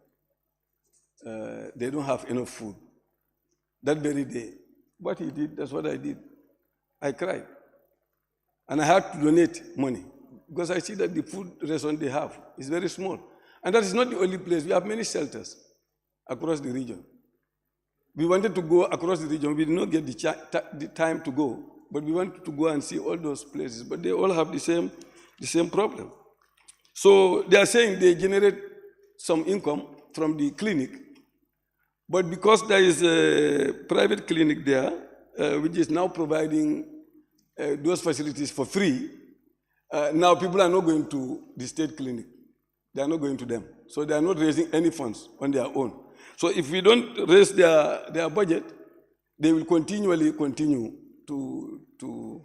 They don't have enough food. That very day, what he did, that's what I did. I cried. And I had to donate money because I see that the food ration they have is very small. And that is not the only place. We have many shelters across the region. We wanted to go across the region. We did not get the time to go, but we wanted to go and see all those places. But they all have the same problem. So they are saying they generate some income from the clinic, but because there is a private clinic there, which is now providing those facilities for free, now people are not going to the state clinic. They are not going to them. So they are not raising any funds on their own. So if we don't raise their budget, they will continually continue to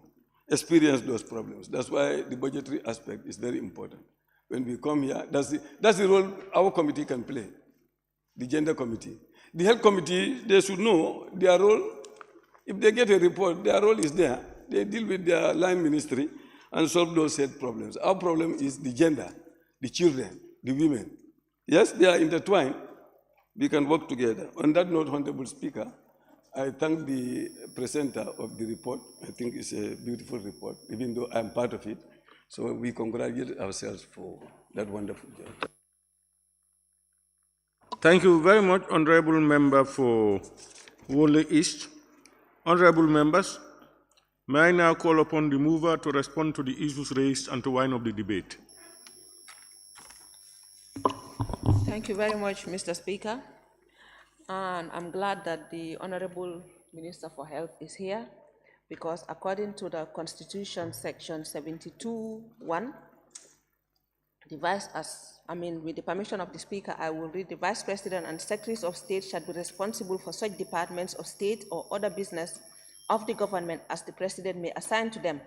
experience those problems. That's why the budgetary aspect is very important. When we come here, that's the role our committee can play, the gender committee. The health committee, they should know their role. If they get a report, their role is there. They deal with their line ministry and solve those health problems. Our problem is the gender, the children, the women. Yes, they are intertwined. We can work together. On that note, Honorable Speaker, I thank the presenter of the report. I think it's a beautiful report, even though I'm part of it. So we congratulate ourselves for that wonderful job. Thank you very much, Honorable Member for Wole East. Honorable members, may I now call upon the mover to respond to the issues raised and to wind up the debate. Thank you very much, Mr. Speaker. And I'm glad that the Honorable Minister for Health is here, because according to the Constitution, Section 72(1), with the permission of the Speaker, I will read: the Vice President and Secretaries of State shall be responsible for such departments of state or other business of the government as the President may assign to them.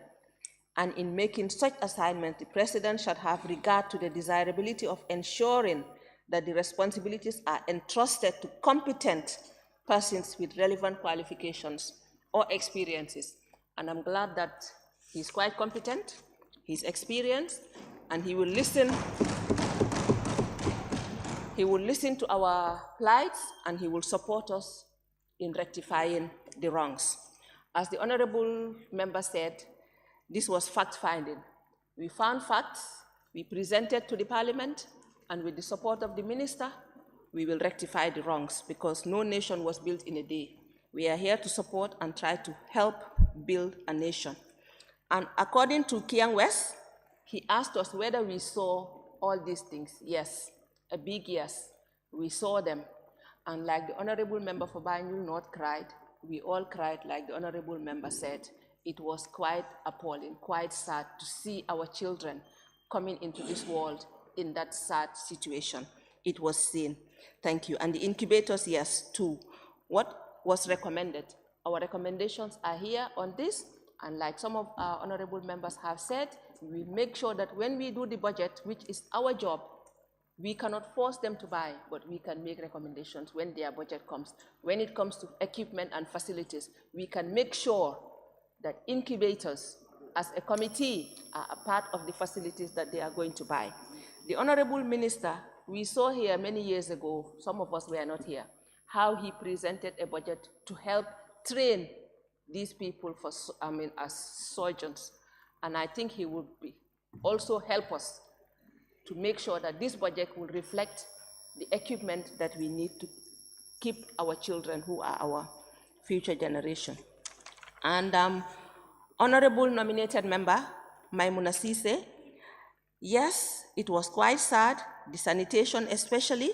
And in making such assignment, the President shall have regard to the desirability of ensuring that the responsibilities are entrusted to competent persons with relevant qualifications or experiences. And I'm glad that he's quite competent, he's experienced, and he will listen to our plights, and he will support us in rectifying the wrongs. As the Honorable Member said, this was fact-finding. We found facts, we presented to the Parliament, and with the support of the Minister, we will rectify the wrongs, because no nation was built in a day. We are here to support and try to help build a nation. And according to Kiang West, he asked us whether we saw all these things. Yes, a big yes. We saw them. And like the Honorable Member for Banjul North cried, we all cried, like the Honorable Member said. It was quite appalling, quite sad to see our children coming into this world in that sad situation. It was seen. Thank you. And the incubators, yes, too. What was recommended? Our recommendations are here on this, and like some of our honorable members have said, we make sure that when we do the budget, which is our job, we cannot force them to buy, but we can make recommendations when their budget comes. When it comes to equipment and facilities, we can make sure that incubators, as a committee, are a part of the facilities that they are going to buy. The Honorable Minister, we saw here many years ago, some of us were not here, how he presented a budget to help train these people for, as surgeons. And I think he would also help us to make sure that this budget will reflect the equipment that we need to keep our children, who are our future generation. And Honorable Nominated Member, Maimuna Sise, yes, it was quite sad, the sanitation especially,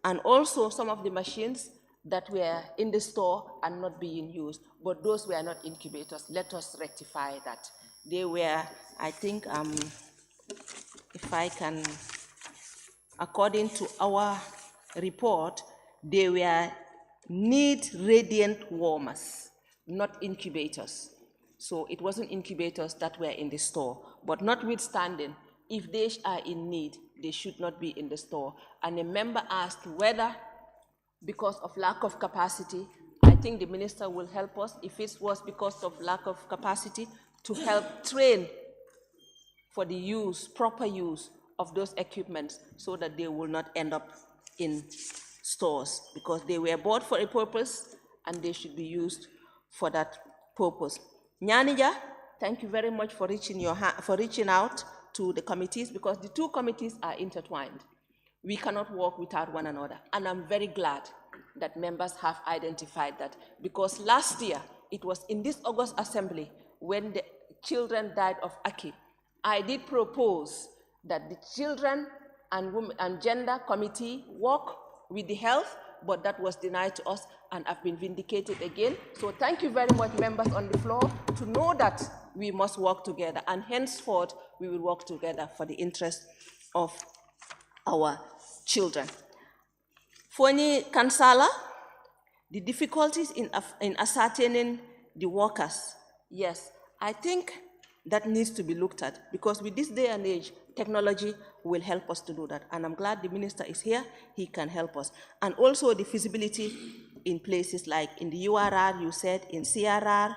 and also some of the machines that were in the store and not being used, but those were not incubators. Let us rectify that. They were, I think, if I can, according to our report, they were need radiant warmers, not incubators. So it wasn't incubators that were in the store. But notwithstanding, if they are in need, they should not be in the store. And a member asked whether, because of lack of capacity, I think the minister will help us, if it was because of lack of capacity, to help train for the use, proper use of those equipments so that they will not end up in stores, because they were bought for a purpose and they should be used for that purpose. Nyanija, thank you very much for reaching out to the committees, because the two committees are intertwined. We cannot work without one another, and I'm very glad that members have identified that, because last year, it was in this August Assembly when the children died of Aki. I did propose that the Children and Women and Gender Committee work with the health, but that was denied to us, and I've been vindicated again. So thank you very much, members on the floor, to know that we must work together, and henceforth we will work together for the interest of our children. Foni Kansala, the difficulties in ascertaining the workers, yes, I think that needs to be looked at, because with this day and age, technology will help us to do that. And I'm glad the minister is here, he can help us. And also the feasibility in places like in the URR, you said, in CRR,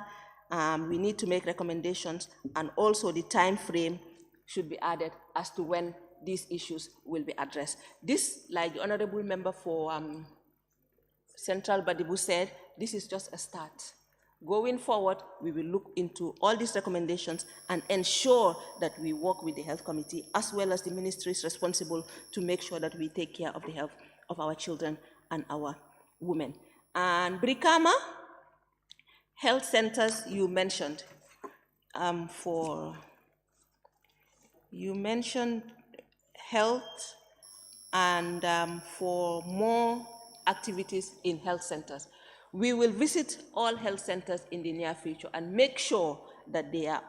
we need to make recommendations, and also the time frame should be added as to when these issues will be addressed. This, like the honorable member for Central Badibu said, this is just a start. Going forward, we will look into all these recommendations and ensure that we work with the health committee as well as the ministries responsible to make sure that we take care of the health of our children and our women. And Brikama, health centers you mentioned. You mentioned health and for more activities in health centers. We will visit all health centers in the near future and make sure that they are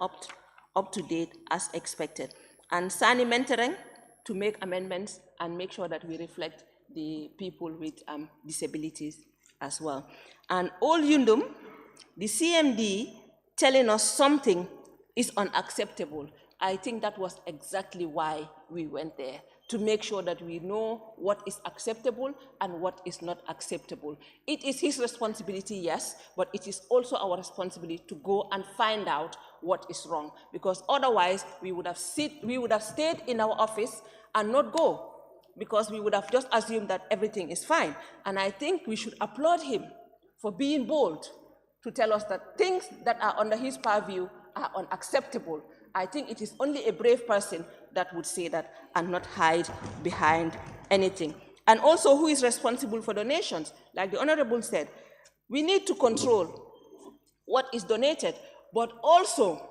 up to date as expected. And Sani mentoring to make amendments and make sure that we reflect the people with disabilities as well. And all Yundum, the CMD telling us something is unacceptable. I think that was exactly why we went there, to make sure that we know what is acceptable and what is not acceptable. It is his responsibility, yes, but it is also our responsibility to go and find out what is wrong, because otherwise we would have stayed in our office and not go, because we would have just assumed that everything is fine. And I think we should applaud him for being bold to tell us that things that are under his purview are unacceptable. I think it is only a brave person that would say that and not hide behind anything. And also, who is responsible for donations? Like the Honorable said, we need to control what is donated, but also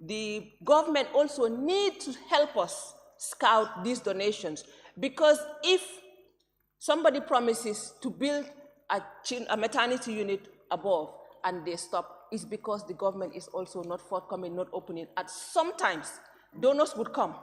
the government also needs to help us scout these donations, because if somebody promises to build a maternity unit above and they stop, it's because the government is also not forthcoming, not opening. And sometimes donors would come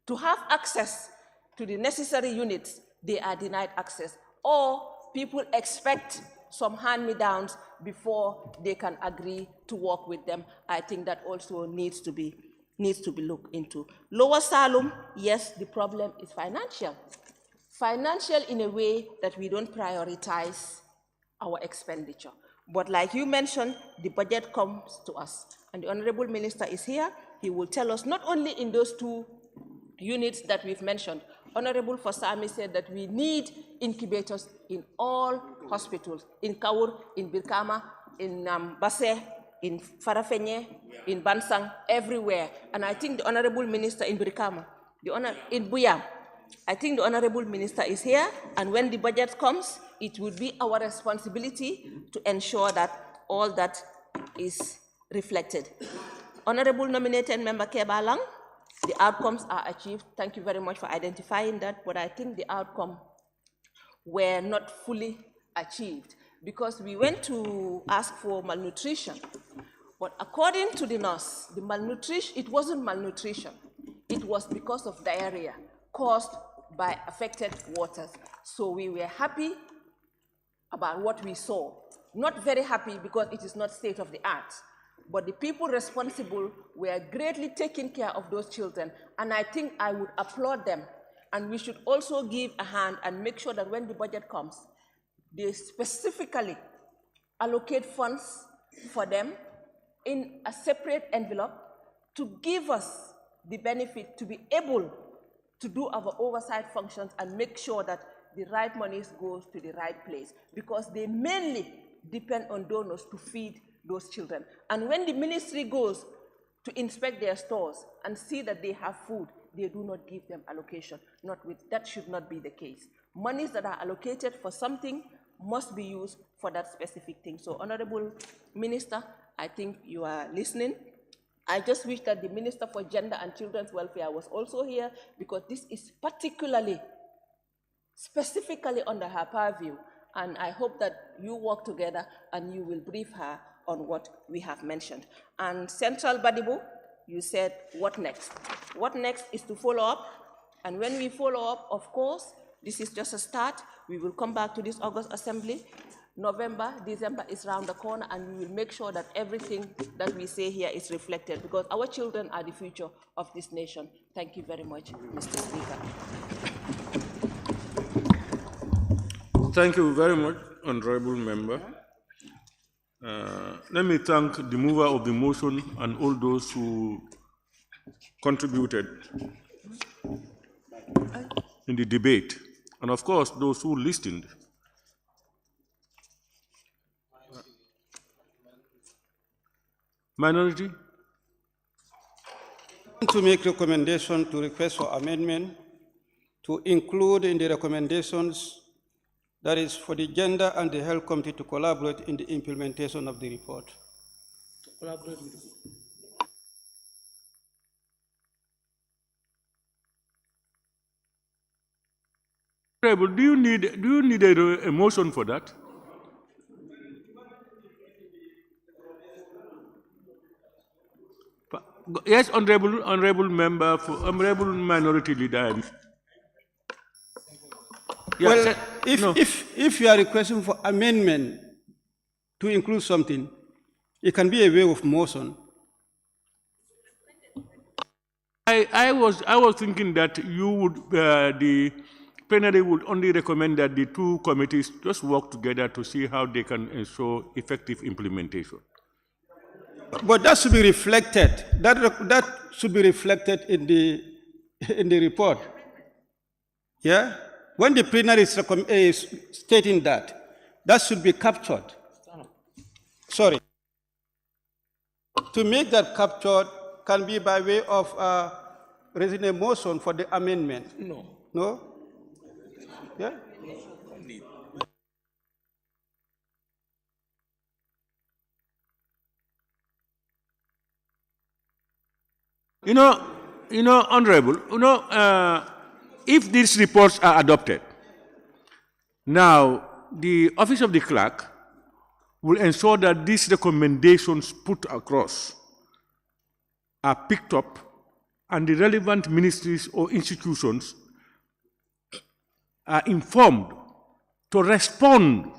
to have access to the necessary units, they are denied access, or people expect some hand-me-downs before they can agree to work with them. I think that also needs to be looked into. Lower Salum, yes, the problem is financial. Financial in a way that we don't prioritize our expenditure. But like you mentioned, the budget comes to us. And the Honorable Minister is here. He will tell us not only in those two units that we've mentioned. Honorable Fasami said that we need incubators in all hospitals, in Kaur, in Birkama, in Basse, in Farafenye, in Bansang, everywhere. And I think the Honorable Minister in Birkama, in Buya, I think the Honorable Minister is here, and when the budget comes, it would be our responsibility to ensure that all that is reflected. Honorable nominated member Kebalang, the outcomes are achieved. Thank you very much for identifying that, but I think the outcome were not fully achieved because we went to ask for malnutrition, but according to the nurse, the malnutrition, it wasn't malnutrition. It was because of diarrhea caused by affected waters. So we were happy about what we saw. Not very happy because it is not state of the art. But the people responsible were greatly taking care of those children, and I think I would applaud them. And we should also give a hand and make sure that when the budget comes, they specifically allocate funds for them in a separate envelope to give us the benefit to be able to do our oversight functions and make sure that the right monies goes to the right place, because they mainly depend on donors to feed those children. And when the ministry goes to inspect their stores and see that they have food, they do not give them allocation. That should not be the case. Monies that are allocated for something must be used for that specific thing. So, Honorable Minister, I think you are listening. I just wish that the Minister for Gender and Children's Welfare was also here, because this is specifically under her purview. And I hope that you work together and you will brief her on what we have mentioned. And Central Badibu, you said, what next? What next is to follow up. And when we follow up, of course, this is just a start. We will come back to this August Assembly. November, December is around the corner, and we will make sure that everything that we say here is reflected, because our children are the future of this nation. Thank you very much, Mr. Speaker. Thank you very much, Honorable Member. Let me thank the mover of the motion and all those who contributed in the debate, and of course those who listened. Minority? To make recommendation to request for amendment to include in the recommendations, that is for the Gender and the Health Committee to collaborate in the implementation of the report. To collaborate with Do you need a motion for that? Yes, honorable member, honorable minority leader. Yeah, well, if you are requesting for amendment to include something, it can be a way of motion. I was thinking that you would the plenary would only recommend that the two committees just work together to see how they can ensure effective implementation. But that should be reflected. That should be reflected in the report. Yeah. When the plenary is stating that should be captured. Sorry. To make that captured can be by way of raising a motion for the amendment. No. No? Yeah? You know, honorable, if these reports are adopted, now the office of the clerk will ensure that these recommendations put across are picked up and the relevant ministries or institutions are informed to respond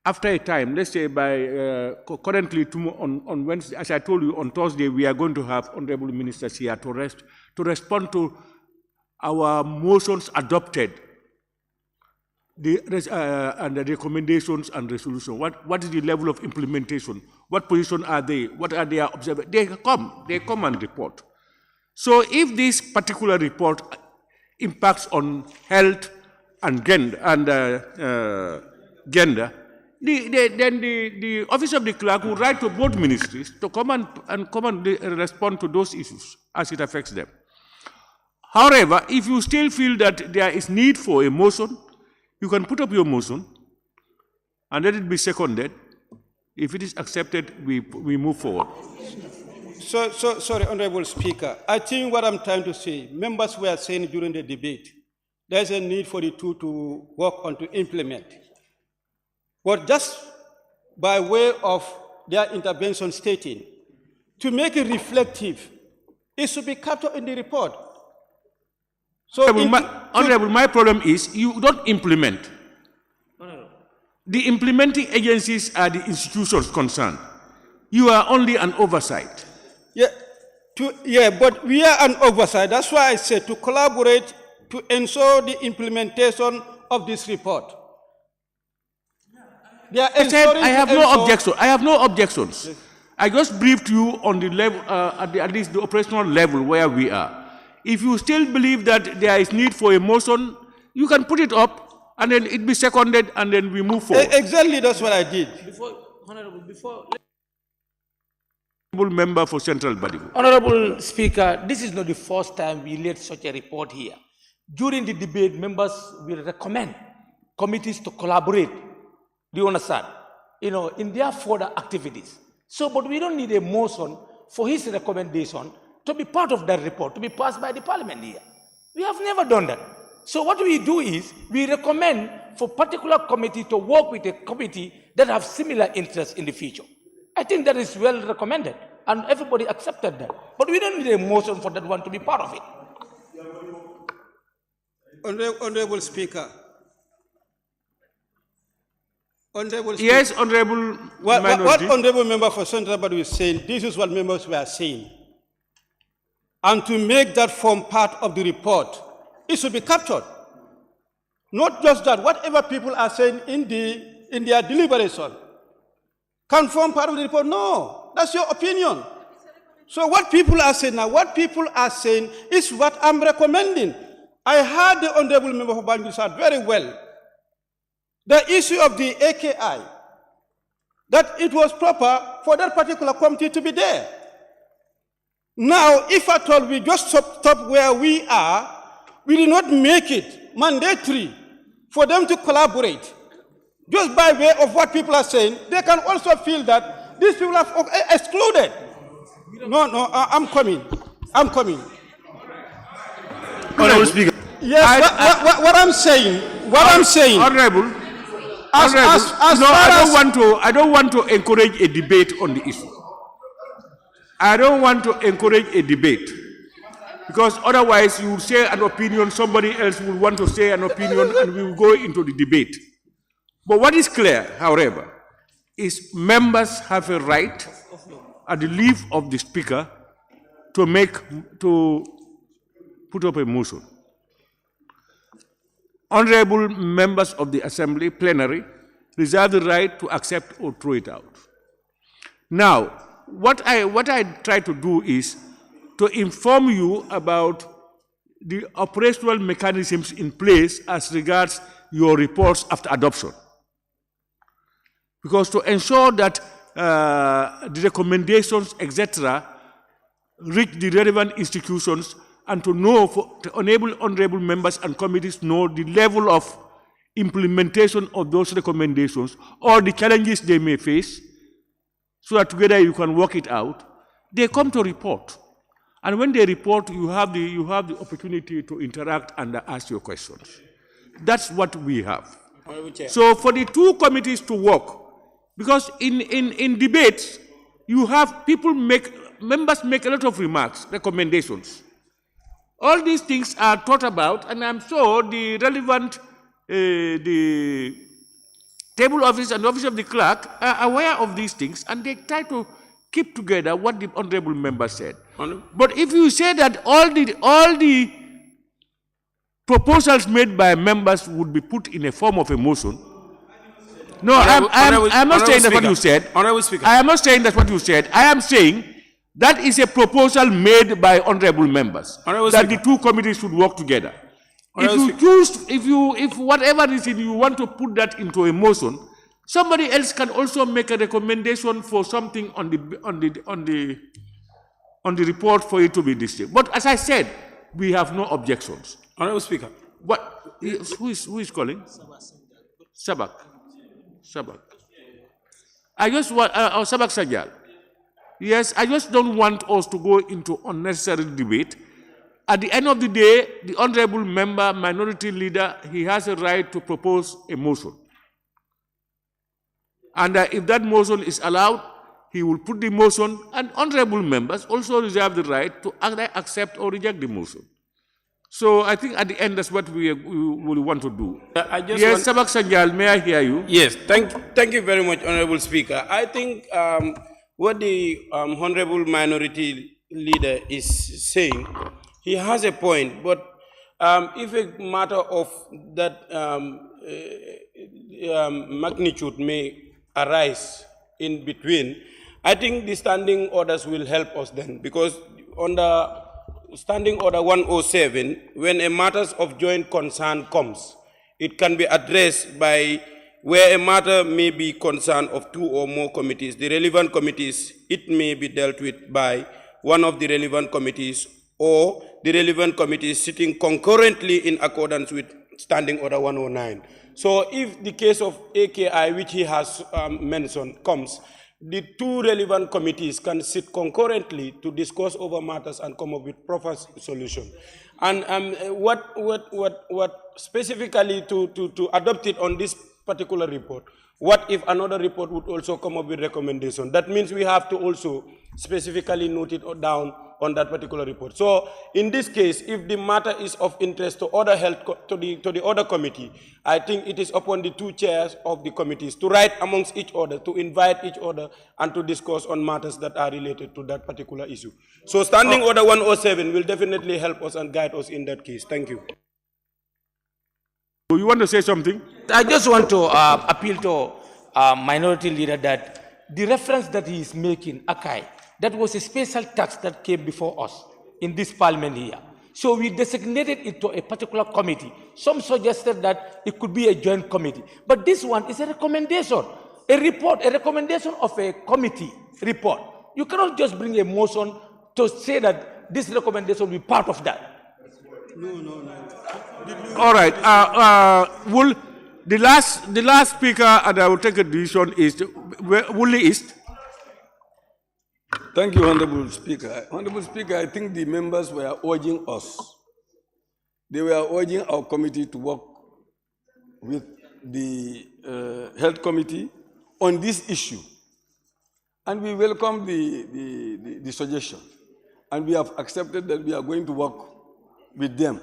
after a time. Let's say by currently on Wednesday, as I told you, on Thursday, we are going to have honorable ministers here to respond to our motions adopted, and the recommendations and resolution. What is the level of implementation? What position are they? What are their observations? They come and report. So if this particular report impacts on health and gender, then the office of the clerk will write to both ministries to come and respond to those issues as it affects them. However, if you still feel that there is need for a motion, you can put up your motion and let it be seconded. If it is accepted, we move forward. Sorry, Honorable Speaker. I think what I'm trying to say, members were saying during the debate, there's a need for the two to work on to implement. But just by way of their intervention stating, to make it reflective, it should be captured in the report. So Honorable, my problem is you don't implement. The implementing agencies are the institutions concerned. You are only an oversight. Yeah, but we are an oversight. That's why I said to collaborate to ensure the implementation of this report. I have no objection. I have no objections. Yes. I just briefed you on the level, at least the operational level where we are. If you still believe that there is need for a motion, you can put it up, and then it be seconded, and then we move forward. Exactly, that's what I did. Honorable member for Central Badibu. Honorable Speaker, this is not the first time we laid such a report here. During the debate, members will recommend committees to collaborate. Do you understand? In their further activities. So, but we don't need a motion for his recommendation to be part of that report, to be passed by the parliament here. We have never done that. So what we do is, we recommend for particular committee to work with a committee that have similar interests in the future. I think that is well recommended, and everybody accepted that. But we don't need a motion for that one to be part of it. Honorable Speaker. Yes, Honorable what Honorable Member for Central Badibu is saying, this is what members were saying. And to make that form part of the report, it should be captured. Not just that, whatever people are saying in their deliberation can form part of the report. No, that's your opinion. So what people are saying now, what people are saying is what I'm recommending. I heard the Honorable Member for Banjul very well. The issue of the AKI, that it was proper for that particular committee to be there. Now, if at all we just stop where we are, we did not make it mandatory for them to collaborate. Just by way of what people are saying, they can also feel that these people are excluded. No, I'm coming. Honorable Speaker. Yes, what I'm saying. Honorable. I don't want to encourage a debate on the issue. I don't want to encourage a debate, because otherwise you will say an opinion, somebody else will want to say an opinion, and we will go into the debate. But what is clear, however, is members have a right, at the leave of the Speaker, to put up a motion. Honorable members of the Assembly, plenary, reserve the right to accept or throw it out. Now, what I try to do is to inform you about the operational mechanisms in place as regards your reports after adoption. Because to ensure that the recommendations, etc., reach the relevant institutions, and to enable honorable members and committees know the level of implementation of those recommendations or the challenges they may face, so that together you can work it out. They come to report. And when they report, you have the opportunity to interact and ask your questions. That's what we have. So for the two committees to work, because in debates, you have members make a lot of remarks, recommendations. All these things are thought about, and I'm sure the relevant the table office and office of the clerk are aware of these things, and they try to keep together what the honorable member said. But if you say that all the proposals made by members would be put in a form of a motion, no, I'm not saying that's what you said. Honorable Speaker. I am not saying that's what you said. I am saying that is a proposal made by honorable members, that the two committees should work together. If you choose, if whatever reason you want to put that into a motion, somebody else can also make a recommendation for something on the report for it to be distributed. But as I said, we have no objections. Honorable Speaker. What? Who is calling? Sabak. I just want Sabak Sajal. Yes, I just don't want us to go into unnecessary debate. At the end of the day, the honorable member, minority leader, he has a right to propose a motion. And if that motion is allowed, he will put the motion, and honorable members also reserve the right to either accept or reject the motion. So I think at the end, that's what we will want to do. Yes, Sabak Sanjal, may I hear you? Yes, thank you very much, Honorable Speaker. I think what the Honorable Minority Leader is saying, he has a point, but if a matter of that magnitude may arise in between, I think the standing orders will help us then, because under Standing Order 107, when a matters of joint concern comes, it can be addressed by where a matter may be concern of two or more committees. The relevant committees, it may be dealt with by one of the relevant committees or the relevant committees sitting concurrently in accordance with Standing Order 109. So if the case of AKI, which he has mentioned, comes, the two relevant committees can sit concurrently to discuss over matters and come up with proper solution. And what specifically to adopt it on this particular report, what if another report would also come up with recommendation? That means we have to also specifically note it down on that particular report. So in this case, if the matter is of interest to other health to the other committee, I think it is upon the two chairs of the committees to write amongst each other, to invite each other, and to discuss on matters that are related to that particular issue. So Standing Order 107 will definitely help us and guide us in that case. Thank you. Do you want to say something? I just want to appeal to Minority Leader that the reference that he is making, Akai, that was a special tax that came before us in this parliament here. So we designated it to a particular committee. Some suggested that it could be a joint committee. But this one is a recommendation, a report, a recommendation of a committee report. You cannot just bring a motion to say that this recommendation will be part of that. No. All right. Will the last speaker, and I will take a decision, is Woolley East. Thank you, Honorable Speaker. Honorable Speaker, I think the members were urging us. They were urging our committee to work with the Health Committee on this issue. And we welcome the suggestion. And we have accepted that we are going to work with them,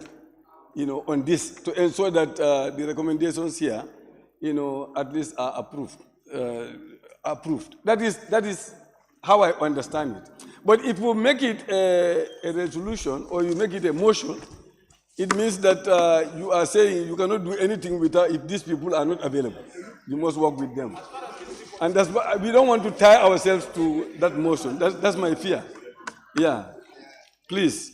on this to ensure that the recommendations here, at least are approved. That is how I understand it. But if we make it a resolution or you make it a motion, it means that you are saying you cannot do anything with her if these people are not available. You must work with them. And that's why we don't want to tie ourselves to that motion. That's my fear. Yeah. Please.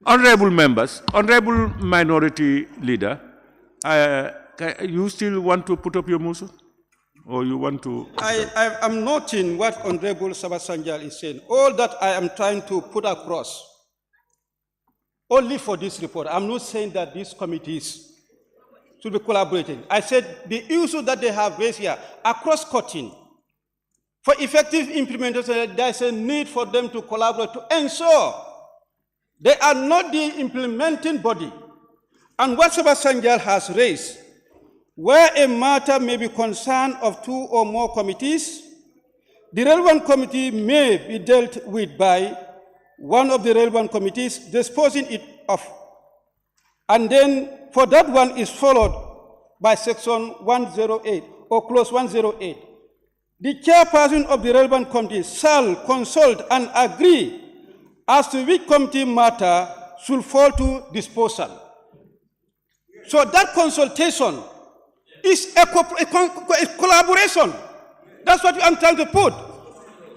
Honorable members, Honorable Minority Leader, you still want to put up your motion? Or you want to? I am noting what Honorable Sabasanjal is saying. All that I am trying to put across, only for this report. I'm not saying that these committees should be collaborating. I said the issue that they have raised here are cross-cutting. For effective implementation, there's a need for them to collaborate to ensure they are not the implementing body. And what Sabasanjal has raised, where a matter may be concerned of two or more committees, the relevant committee may be dealt with by one of the relevant committees, disposing it of. And then for that one is followed by section 108 or clause 108. The chairperson of the relevant committee shall consult and agree as to which committee matter should fall to disposal. So that consultation is a collaboration. That's what I'm trying to put.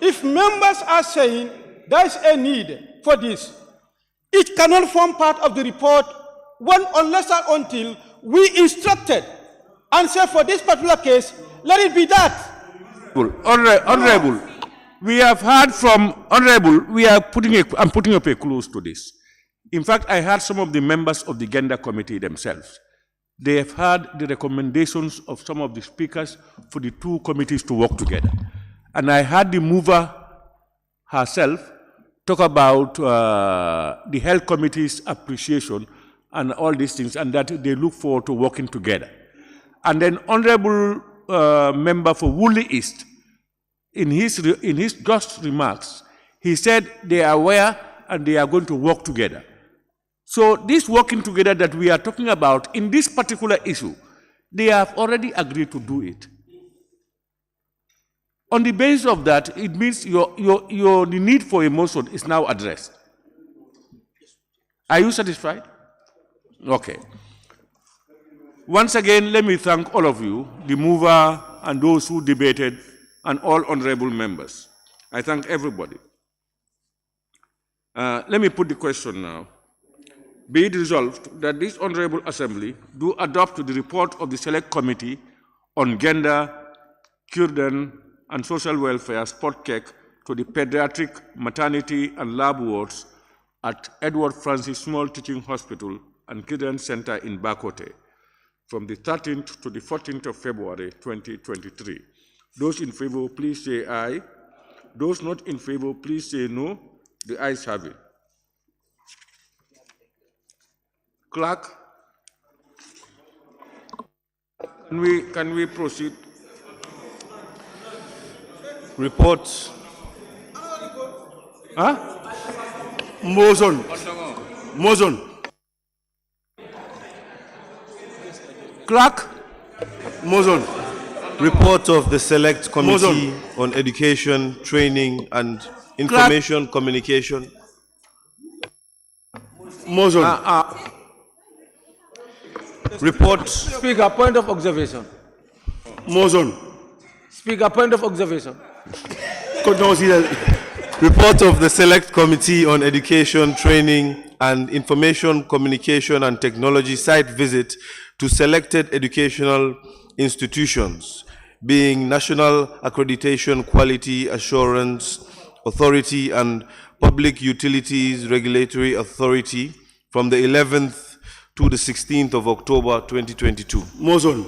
If members are saying there is a need for this, it cannot form part of the report unless and until we instructed and say for this particular case, let it be that. Honorable, We have heard from Honorable, I'm putting up a close to this. In fact, I heard some of the members of the Gender Committee themselves. They have heard the recommendations of some of the speakers for the two committees to work together. And I heard the mover herself talk about the Health Committee's appreciation and all these things, and that they look forward to working together. And then Honorable Member for Woolly East, in his just remarks, he said they are aware and they are going to work together. So this working together that we are talking about in this particular issue, they have already agreed to do it. On the basis of that, it means the need for a motion is now addressed. Are you satisfied? Okay. Once again, let me thank all of you, the mover and those who debated, and all honorable members. I thank everybody. Let me put the question now. Be it resolved that this Honorable Assembly do adopt the report of the Select Committee on Gender, Children, and Social Welfare Sport Check to the Pediatric, Maternity, and Lab wards at Edward Francis Small Teaching Hospital and Children's Center in Bakote from the 13th to the 14th of February 2023. Those in favor, please say aye. Those not in favor, please say no. The ayes have it. Clerk, can we proceed? Reports. Huh? Motion. Motion. Clerk. Motion. Report of the Select Committee on Education, Training, and Information Communication. Motion. Report. Speaker, point of observation. Motion. Speaker, point of observation. Report of the Select Committee on Education, Training, and Information Communication and Technology site visit to selected educational institutions, being National Accreditation Quality Assurance Authority and Public Utilities Regulatory Authority from the 11th to the 16th of October 2022. Motion.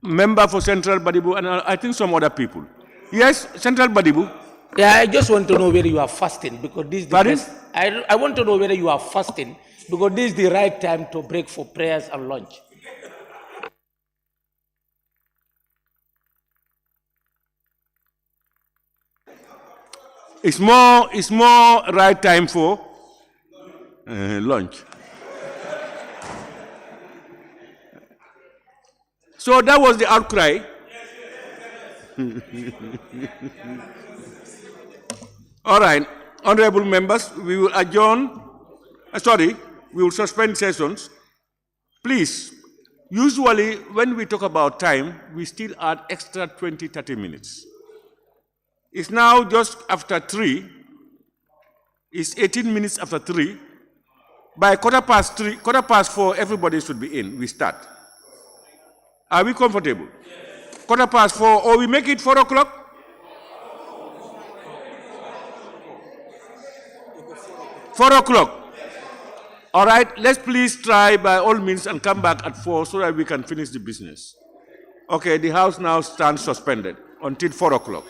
Member for Central Badibu, and I think some other people. Yes, Central Badibu. Yeah, I just want to know whether you are fasting, because this is the best. I want to know whether you are fasting, because this is the right time to break for prayers and lunch. It's more right time for lunch. So that was the outcry. All right, honorable members, we will adjourn. We will suspend sessions. Please, usually when we talk about time, we still add extra 20-30 minutes. It's now just after 3. It's 18 minutes after 3. By quarter past 4, everybody should be in. We start. Are we comfortable? Yes. Quarter past 4, or we make it 4 o'clock? Four o'clock. All right, let's please try by all means and come back at 4 so that we can finish the business. Okay, the House now stands suspended until 4 o'clock.